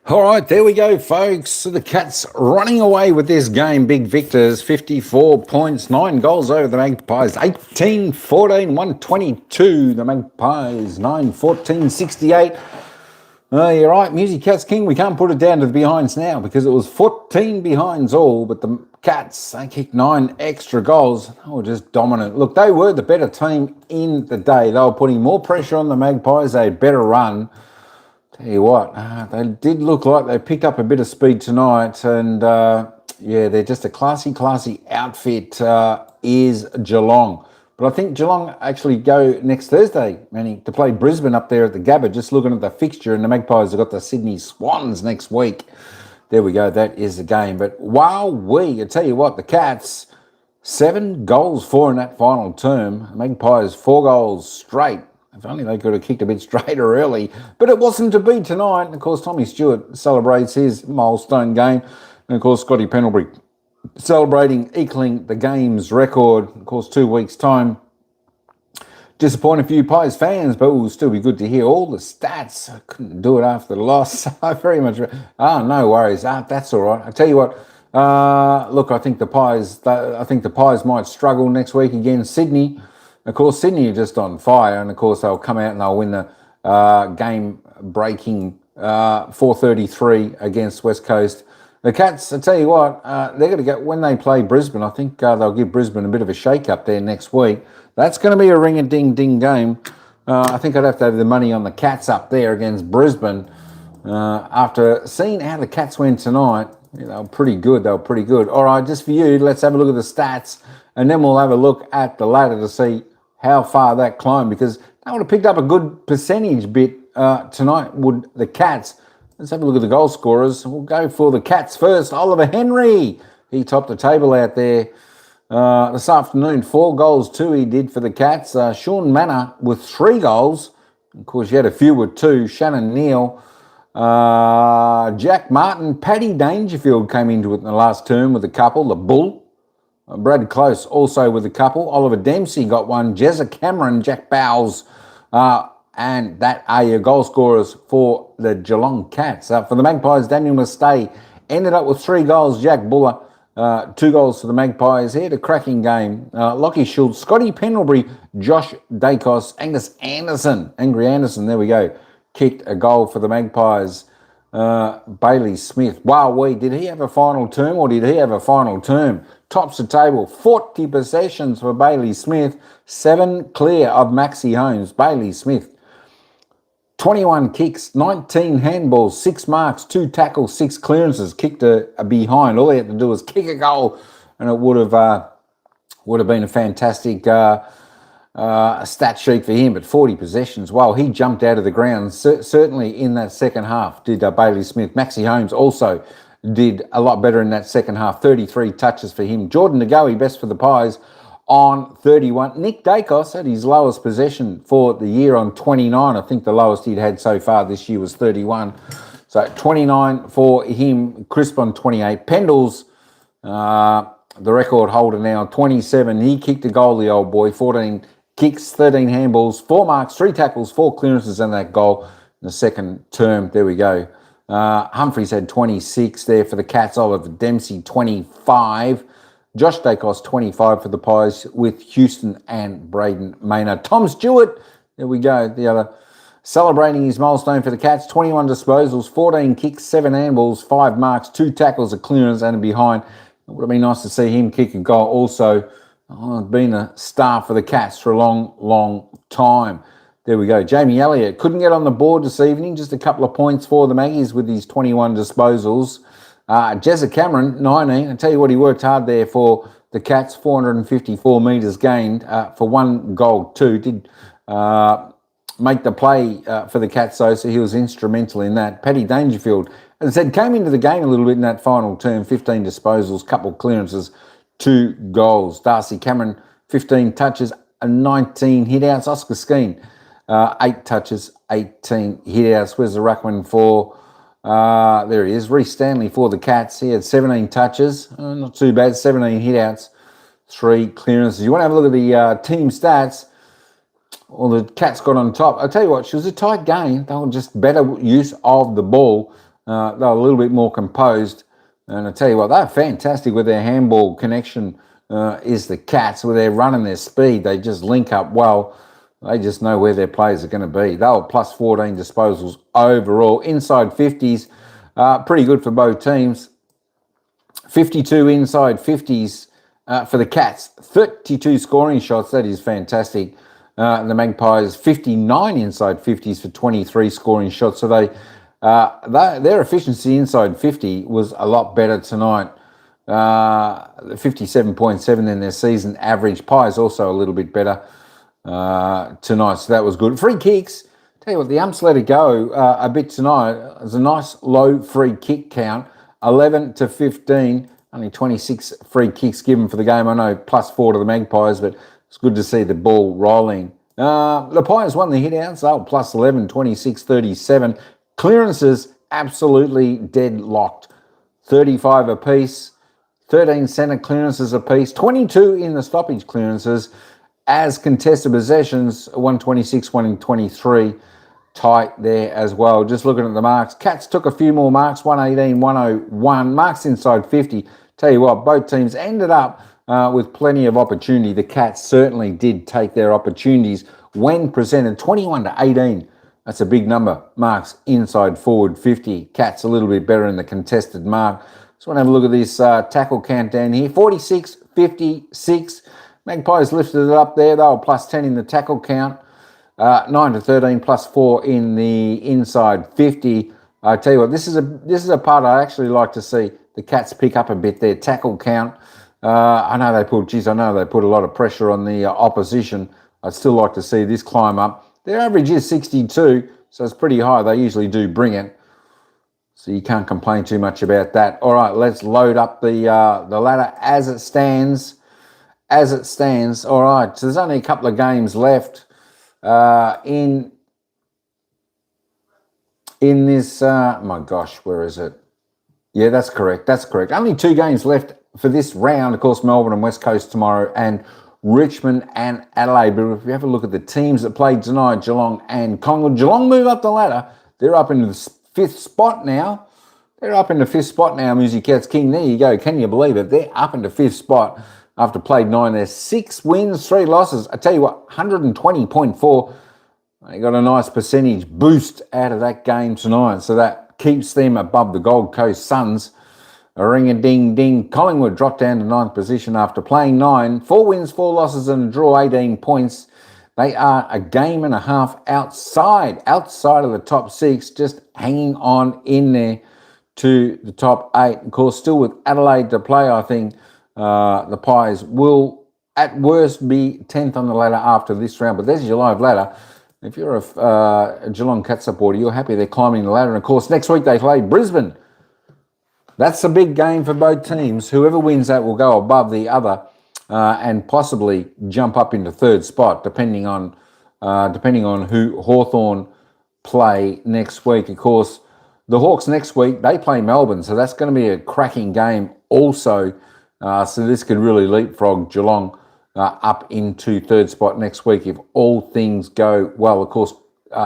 All right, there we go, folks. So the Cats running away with this game. Big victors, 54 points, 9 goals over the Magpies. 18-14, 122. The Magpies, 9-14, 68. You're right, Music Cats King. We can't put it down to the behinds now because it was 14 behinds all, but the Cats, they kicked 9 extra goals. They were just dominant. Look, they were the better team in the day. They were putting more pressure on the Magpies. They had better run. Tell you what, they did look like they picked up a bit of speed tonight, and yeah, they're just a classy outfit is Geelong. But I think Geelong actually go next Thursday, Manny, to play Brisbane up there at the Gabba, just looking at the fixture, and the Magpies have got the Sydney Swans next week. There we go, that is the game. But I tell you what, the Cats, 7 goals for in that final term. Magpies, 4 goals straight. If only they could have kicked a bit straighter early. But it wasn't to be tonight. And, of course, Tommy Stewart celebrates his milestone game. And, of course, Scotty Pendlebury celebrating, equaling the game's record. Of course, 2 weeks' time. Disappoint a few Pies fans, but it will still be good to hear all the stats. I couldn't do it after the loss. I very much... no worries. That's all right. I tell you what. Look, I think the Pies might struggle next week against Sydney. Of course, Sydney are just on fire, and of course they'll come out and they'll win the game-breaking 4-33 against West Coast. The Cats, I tell you what, they're going to get, when they play Brisbane, I think they'll give Brisbane a bit of a shake-up there next week. That's going to be a ring-a-ding-ding game. I think I'd have to have the money on the Cats up there against Brisbane. After seeing how the Cats went tonight, they were pretty good. All right, just for you, let's have a look at the stats, and then we'll have a look at the ladder to see how far that climbed, because they would have picked up a good percentage bit tonight, would the Cats. Let's have a look at the goal scorers. We'll go for the Cats first. Oliver Henry, he topped the table out there this afternoon. 4 goals, 2 he did for the Cats. Sean Manor with 3 goals. Of course, you had a few with 2. Shannon Neal, Jack Martin, Paddy Dangerfield came into it in the last term with a couple, the Bull. Brad Close also with a couple. Oliver Dempsey got 1. Jezza Cameron, Jack Bowles, and that are your goal scorers for the Geelong Cats. For the Magpies, Daniel Mustay ended up with 3 goals. Jack Buller, 2 goals for the Magpies. He had a cracking game. Lockie Schultz, Scotty Pendlebury, Josh Dacos, Angry Anderson, there we go, kicked a goal for the Magpies. Bailey Smith. Wow, did he have a final term or did he have a final term? Tops the table, 40 possessions for Bailey Smith, 7 clear of Maxi Holmes. Bailey Smith, 21 kicks, 19 handballs, 6 marks, 2 tackles, 6 clearances, kicked a behind. All he had to do was kick a goal and it would have been a fantastic stat sheet for him. But 40 possessions, well, he jumped out of the ground, certainly in that second half, did Bailey Smith. Maxi Holmes also did a lot better in that second half, 33 touches for him. Jordan Ngoe, best for the Pies, on 31. Nick Dacos had his lowest possession for the year on 29. I think the lowest he'd had so far this year was 31. So 29 for him. Crisp on 28. Pendles, the record holder now, 27. He kicked a goal, the old boy. 14 kicks, 13 handballs, 4 marks, 3 tackles, 4 clearances and that goal in the second term. There we go. Humphreys had 26 there for the Cats. Oliver Dempsey, 25. Josh Dacos, 25 for the Pies with Houston and Braden Maynard. Tom Stewart, there we go, the other, celebrating his milestone for the Cats. 21 disposals, 14 kicks, 7 handballs, 5 marks, 2 tackles, a clearance and a behind. It would have been nice to see him kick a goal also. Been a star for the Cats for a long, long time. There we go. Jamie Elliott couldn't get on the board this evening. Just a couple of points for the Maggies with his 21 disposals. Jezza Cameron, 19. I tell you what, he worked hard there for the Cats. 454 metres gained for 1 goal, 2. Did make the play for the Cats, though, so he was instrumental in that. Paddy Dangerfield, as I said, came into the game a little bit in that final term. 15 disposals, couple clearances, 2 goals. Darcy Cameron, 15 touches, 19 hit-outs. Oscar Skeen, 8 touches, 18 hit-outs. Where's the ruckman for... there he is, Reece Stanley for the Cats. He had 17 touches, not too bad, 17 hit-outs, 3 clearances. You want to have a look at the team stats? Well, the Cats got on top. I'll tell you what, it was a tight game. They were just better use of the ball. They were a little bit more composed. And I tell you what, they're fantastic with their handball connection is the Cats. With their run and their speed, they just link up well. They just know where their players are going to be. They were plus 14 disposals overall. Inside 50s, pretty good for both teams. 52 inside 50s for the Cats. 32 scoring shots. That is fantastic. The Magpies, 59 inside 50s for 23 scoring shots. So their efficiency inside 50 was a lot better tonight. 57.7 in their season average. Pies also a little bit better tonight, so that was good. Free kicks, tell you what, the umps let it go a bit tonight. It was a nice low free kick count, 11 to 15, only 26 free kicks given for the game. I know plus 4 to the Magpies, but it's good to see the ball rolling. The Pies won the hit-outs, they were plus 11, 26, 37. Clearances, absolutely deadlocked, 35 apiece, 13 centre clearances apiece, 22 in the stoppage clearances. As contested possessions, 126, 123, tight there as well. Just looking at the marks, Cats took a few more marks, 118, 101. Marks inside 50. Tell you what, both teams ended up with plenty of opportunity. The Cats certainly did take their opportunities when presented. 21 to 18. That's a big number. Marks inside forward 50. Cats a little bit better in the contested mark. Just want to have a look at this tackle count down here. 46, 56. Magpies lifted it up there. They were plus 10 in the tackle count. 9 to 13, plus 4 in the inside 50. I tell you what, this is a part I actually like to see the Cats pick up a bit. Their tackle count. I know they put a lot of pressure on the opposition. I'd still like to see this climb up. Their average is 62, so it's pretty high. They usually do bring it, so you can't complain too much about that. All right, let's load up the ladder as it stands. All right, so there's only a couple of games left in this. My gosh, where is it? Yeah, that's correct. Only 2 games left for this round. Of course, Melbourne and West Coast tomorrow, and Richmond and Adelaide. But if you have a look at the teams that played tonight, Geelong and Collingwood. Geelong move up the ladder. They're up into the 5th spot now. Music Cats King. There you go. Can you believe it? They're up into 5th spot. After played 9, there's 6 wins, 3 losses. I tell you what, 120.4. They got a nice percentage boost out of that game tonight. So that keeps them above the Gold Coast Suns. A ring-a-ding-ding. Collingwood dropped down to 9th position after playing 9. 4 wins, 4 losses and a draw, 18 points. They are a game and a half outside of the top 6, just hanging on in there to the top 8. Of course, still with Adelaide to play, I think the Pies will at worst be 10th on the ladder after this round. But there's your live ladder. If you're a Geelong Cat supporter, you're happy they're climbing the ladder. And of course, next week they play Brisbane. That's a big game for both teams. Whoever wins that will go above the other and possibly jump up into 3rd spot, depending on who Hawthorn play next week. Of course, the Hawks next week, they play Melbourne, so that's going to be a cracking game also. So this could really leapfrog Geelong up into 3rd spot next week if all things go well. Of course,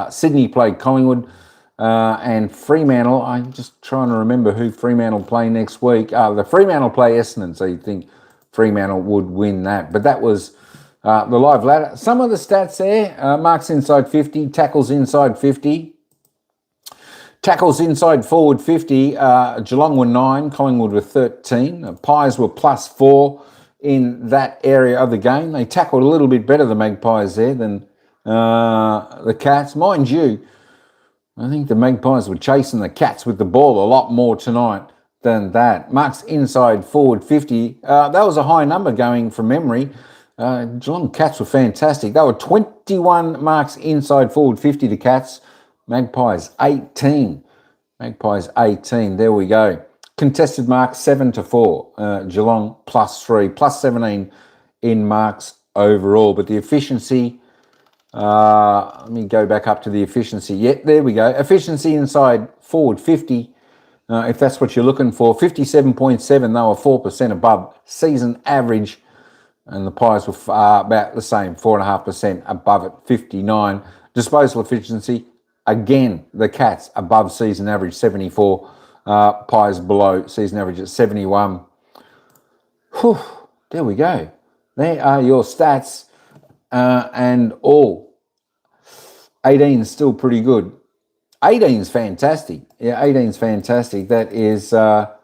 Sydney played Collingwood and Fremantle. I'm just trying to remember who Fremantle play next week. The Fremantle play Essendon, so you'd think Fremantle would win that. But that was the live ladder. Some of the stats there, marks inside 50, tackles inside 50. Tackles inside forward 50, Geelong were 9, Collingwood were 13. Pies were +4 in that area of the game. They tackled a little bit better, the Magpies there, than the Cats. Mind you, I think the Magpies were chasing the Cats with the ball a lot more tonight than that. Marks inside forward 50. That was a high number going from memory. Geelong Cats were fantastic. They were 21 marks inside forward 50 to Cats. Magpies 18. Magpies 18. There we go. Contested marks 7-4. Geelong +3, +17 in marks overall. But the efficiency, let me go back up to the efficiency. Yeah, there we go. Efficiency inside forward 50. If that's what you're looking for, 57.7. They were 4% above season average. And the Pies were about the same, 4.5% above it, 59. Disposal efficiency, again, the Cats above season average, 74. Pies below season average at 71. Whew, there we go. There are your stats. And all. 18 is still pretty good. 18 is fantastic. Yeah, 18 is fantastic. That is, let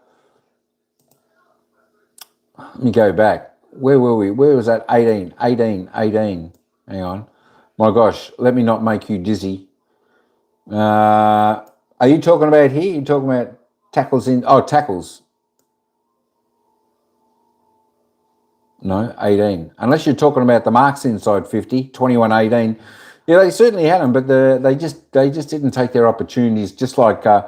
me go back. Where were we? Where was that? 18. Hang on. My gosh, let me not make you dizzy. Are you talking about here? You're talking about tackles in... Oh, tackles. No, 18. Unless you're talking about the marks inside 50, 21-18. Yeah, they certainly had them, but they just didn't take their opportunities, just like the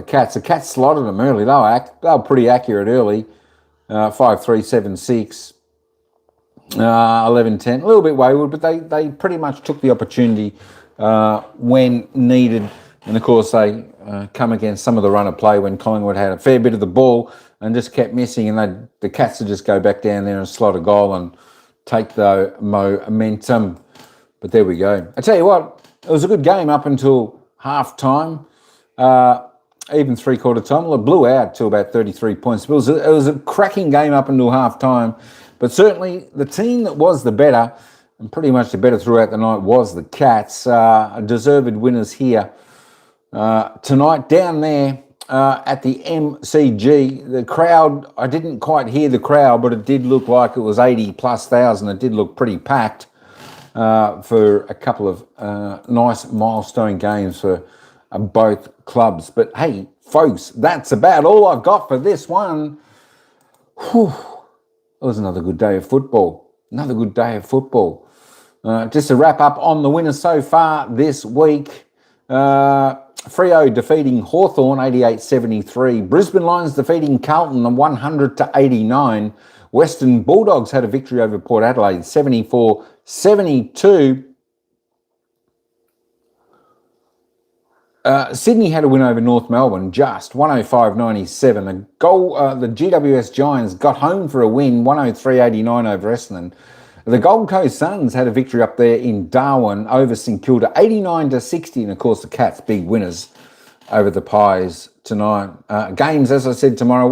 Cats. The Cats slotted them early. They were pretty accurate early. 5-3-7-6, 11-10, a little bit wayward, but they pretty much took the opportunity when needed. And of course, they come against some of the run of play when Collingwood had a fair bit of the ball and just kept missing. And the Cats would just go back down there and slot a goal and take the momentum. But there we go. I tell you what, it was a good game up until half time. Even three-quarter time. Well, it blew out to about 33 points. It was a cracking game up until half-time. But certainly the team that was the better, and pretty much the better throughout the night, was the Cats. Deserved winners here tonight. Down there at the MCG, the crowd, I didn't quite hear the crowd, but it did look like it was 80+ thousand. It did look pretty packed for a couple of nice milestone games for both clubs. But hey, folks, that's about all I've got for this one. Whew. It was another good day of football. Another good day of football. Just to wrap up on the winners so far this week. Freo defeating Hawthorn 88-73. Brisbane Lions defeating Carlton 100-89. Western Bulldogs had a victory over Port Adelaide 74-72. Sydney had a win over North Melbourne, just 105-97. A goal. The GWS Giants got home for a win, 103-89 over Essendon. The Gold Coast Suns had a victory up there in Darwin over St Kilda, 89-60. And of course, the Cats big winners over the Pies tonight. Games, as I said, tomorrow: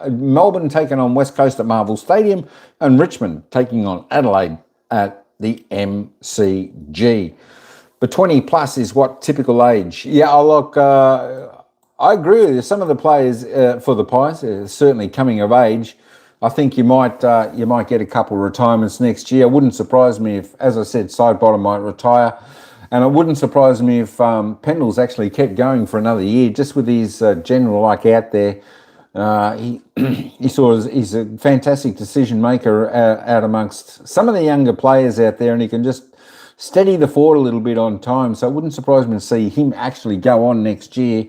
Melbourne taking on West Coast at Marvel Stadium, and Richmond taking on Adelaide at the MCG. But 20 plus is what typical age. Yeah, look, I agree with you. Some of the players for the Pies are certainly coming of age. I think you might get a couple of retirements next year. It wouldn't surprise me if, as I said, Sidebottom might retire. And it wouldn't surprise me if Pendle's actually kept going for another year, just with his general like out there. He's a fantastic decision maker out amongst some of the younger players out there, and he can just steady the fort a little bit on time. So it wouldn't surprise me to see him actually go on next year.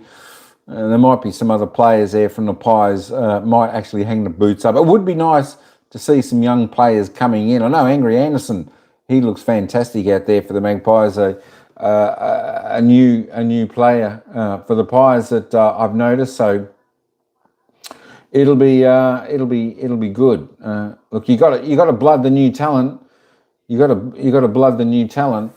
There might be some other players there from the Pies might actually hang the boots up. It would be nice to see some young players coming in. I know Angry Anderson, he looks fantastic out there for the Magpies. A new player for the Pies that I've noticed. So it'll be good. Look, you got to blood the new talent. You got to blood the new talent.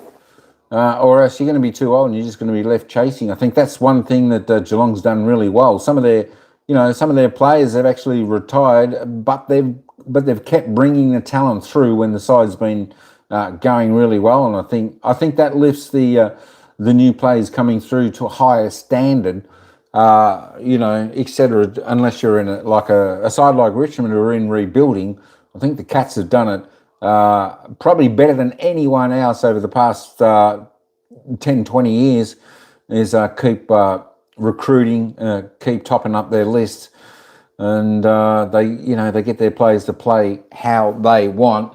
Or else you're going to be too old and you're just going to be left chasing. I think that's one thing that Geelong's done really well. Some of their players have actually retired, but they've kept bringing the talent through when the side's been going really well. And I think that lifts the new players coming through to a higher standard. Etc. Unless you're in a side like Richmond who are in rebuilding, I think the Cats have done it. Probably better than anyone else over the past 10, 20 years is keep recruiting, keep topping up their list, and they get their players to play how they want,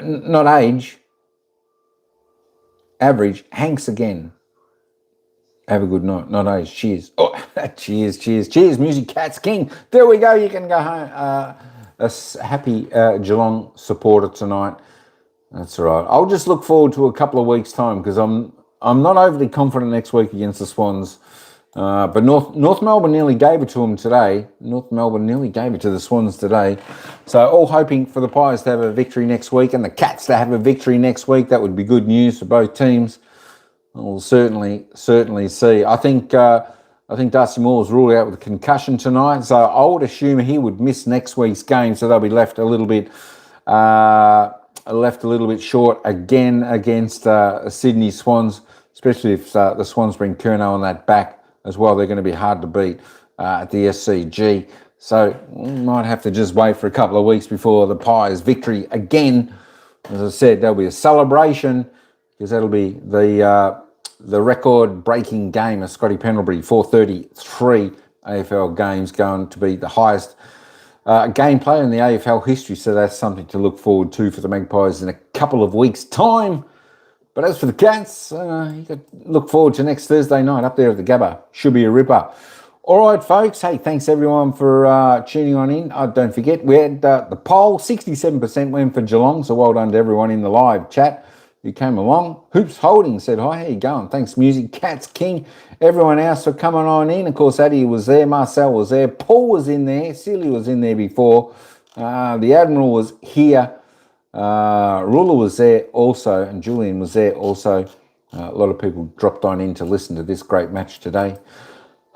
not age, average. Hanks again. Have a good night. Not age. Cheers. Oh, cheers. Music Cats King. There we go. You can go home. A happy Geelong supporter tonight. That's all right. I'll just look forward to a couple of weeks' time because I'm not overly confident next week against the Swans. But North Melbourne nearly gave it to them today. North Melbourne nearly gave it to the Swans today. So all hoping for the Pies to have a victory next week and the Cats to have a victory next week. That would be good news for both teams. We'll certainly see. I think Darcy Moore's ruled out with a concussion tonight, so I would assume he would miss next week's game. So they'll be left a little bit short again against Sydney Swans, especially if the Swans bring Curnow on that back as well. They're going to be hard to beat at the SCG. So we might have to just wait for a couple of weeks before the Pies' victory again. As I said, there'll be a celebration because that'll be the record-breaking game of Scotty Pendlebury, 433 AFL games, going to be the highest game player in the AFL history. So that's something to look forward to for the Magpies in a couple of weeks' time. But as for the Cats, you can look forward to next Thursday night up there at the Gabba. Should be a ripper. All right, folks. Hey, thanks everyone for tuning on in. Don't forget, we had the poll. 67% went for Geelong, so well done to everyone in the live chat who came along. Hoops Holding said, hi, how you going? Thanks, Music Cats King. Everyone else for coming on in. Of course, Addy was there. Marcel was there. Paul was in there. Celia was in there before. The Admiral was here. Ruler was there also. And Julian was there also. A lot of people dropped on in to listen to this great match today.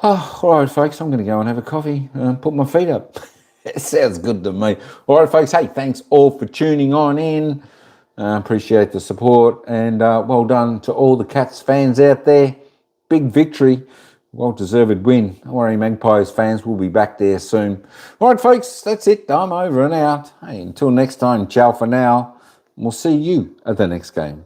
Oh, all right, folks, I'm going to go and have a coffee and put my feet up. It sounds good to me. All right, folks, hey, thanks all for tuning on in. Appreciate the support and well done to all the Cats fans out there. Big victory, well-deserved win. Don't worry, Magpies fans, we'll be back there soon. All right, folks, that's it. I'm over and out. Hey, until next time, ciao for now. We'll see you at the next game.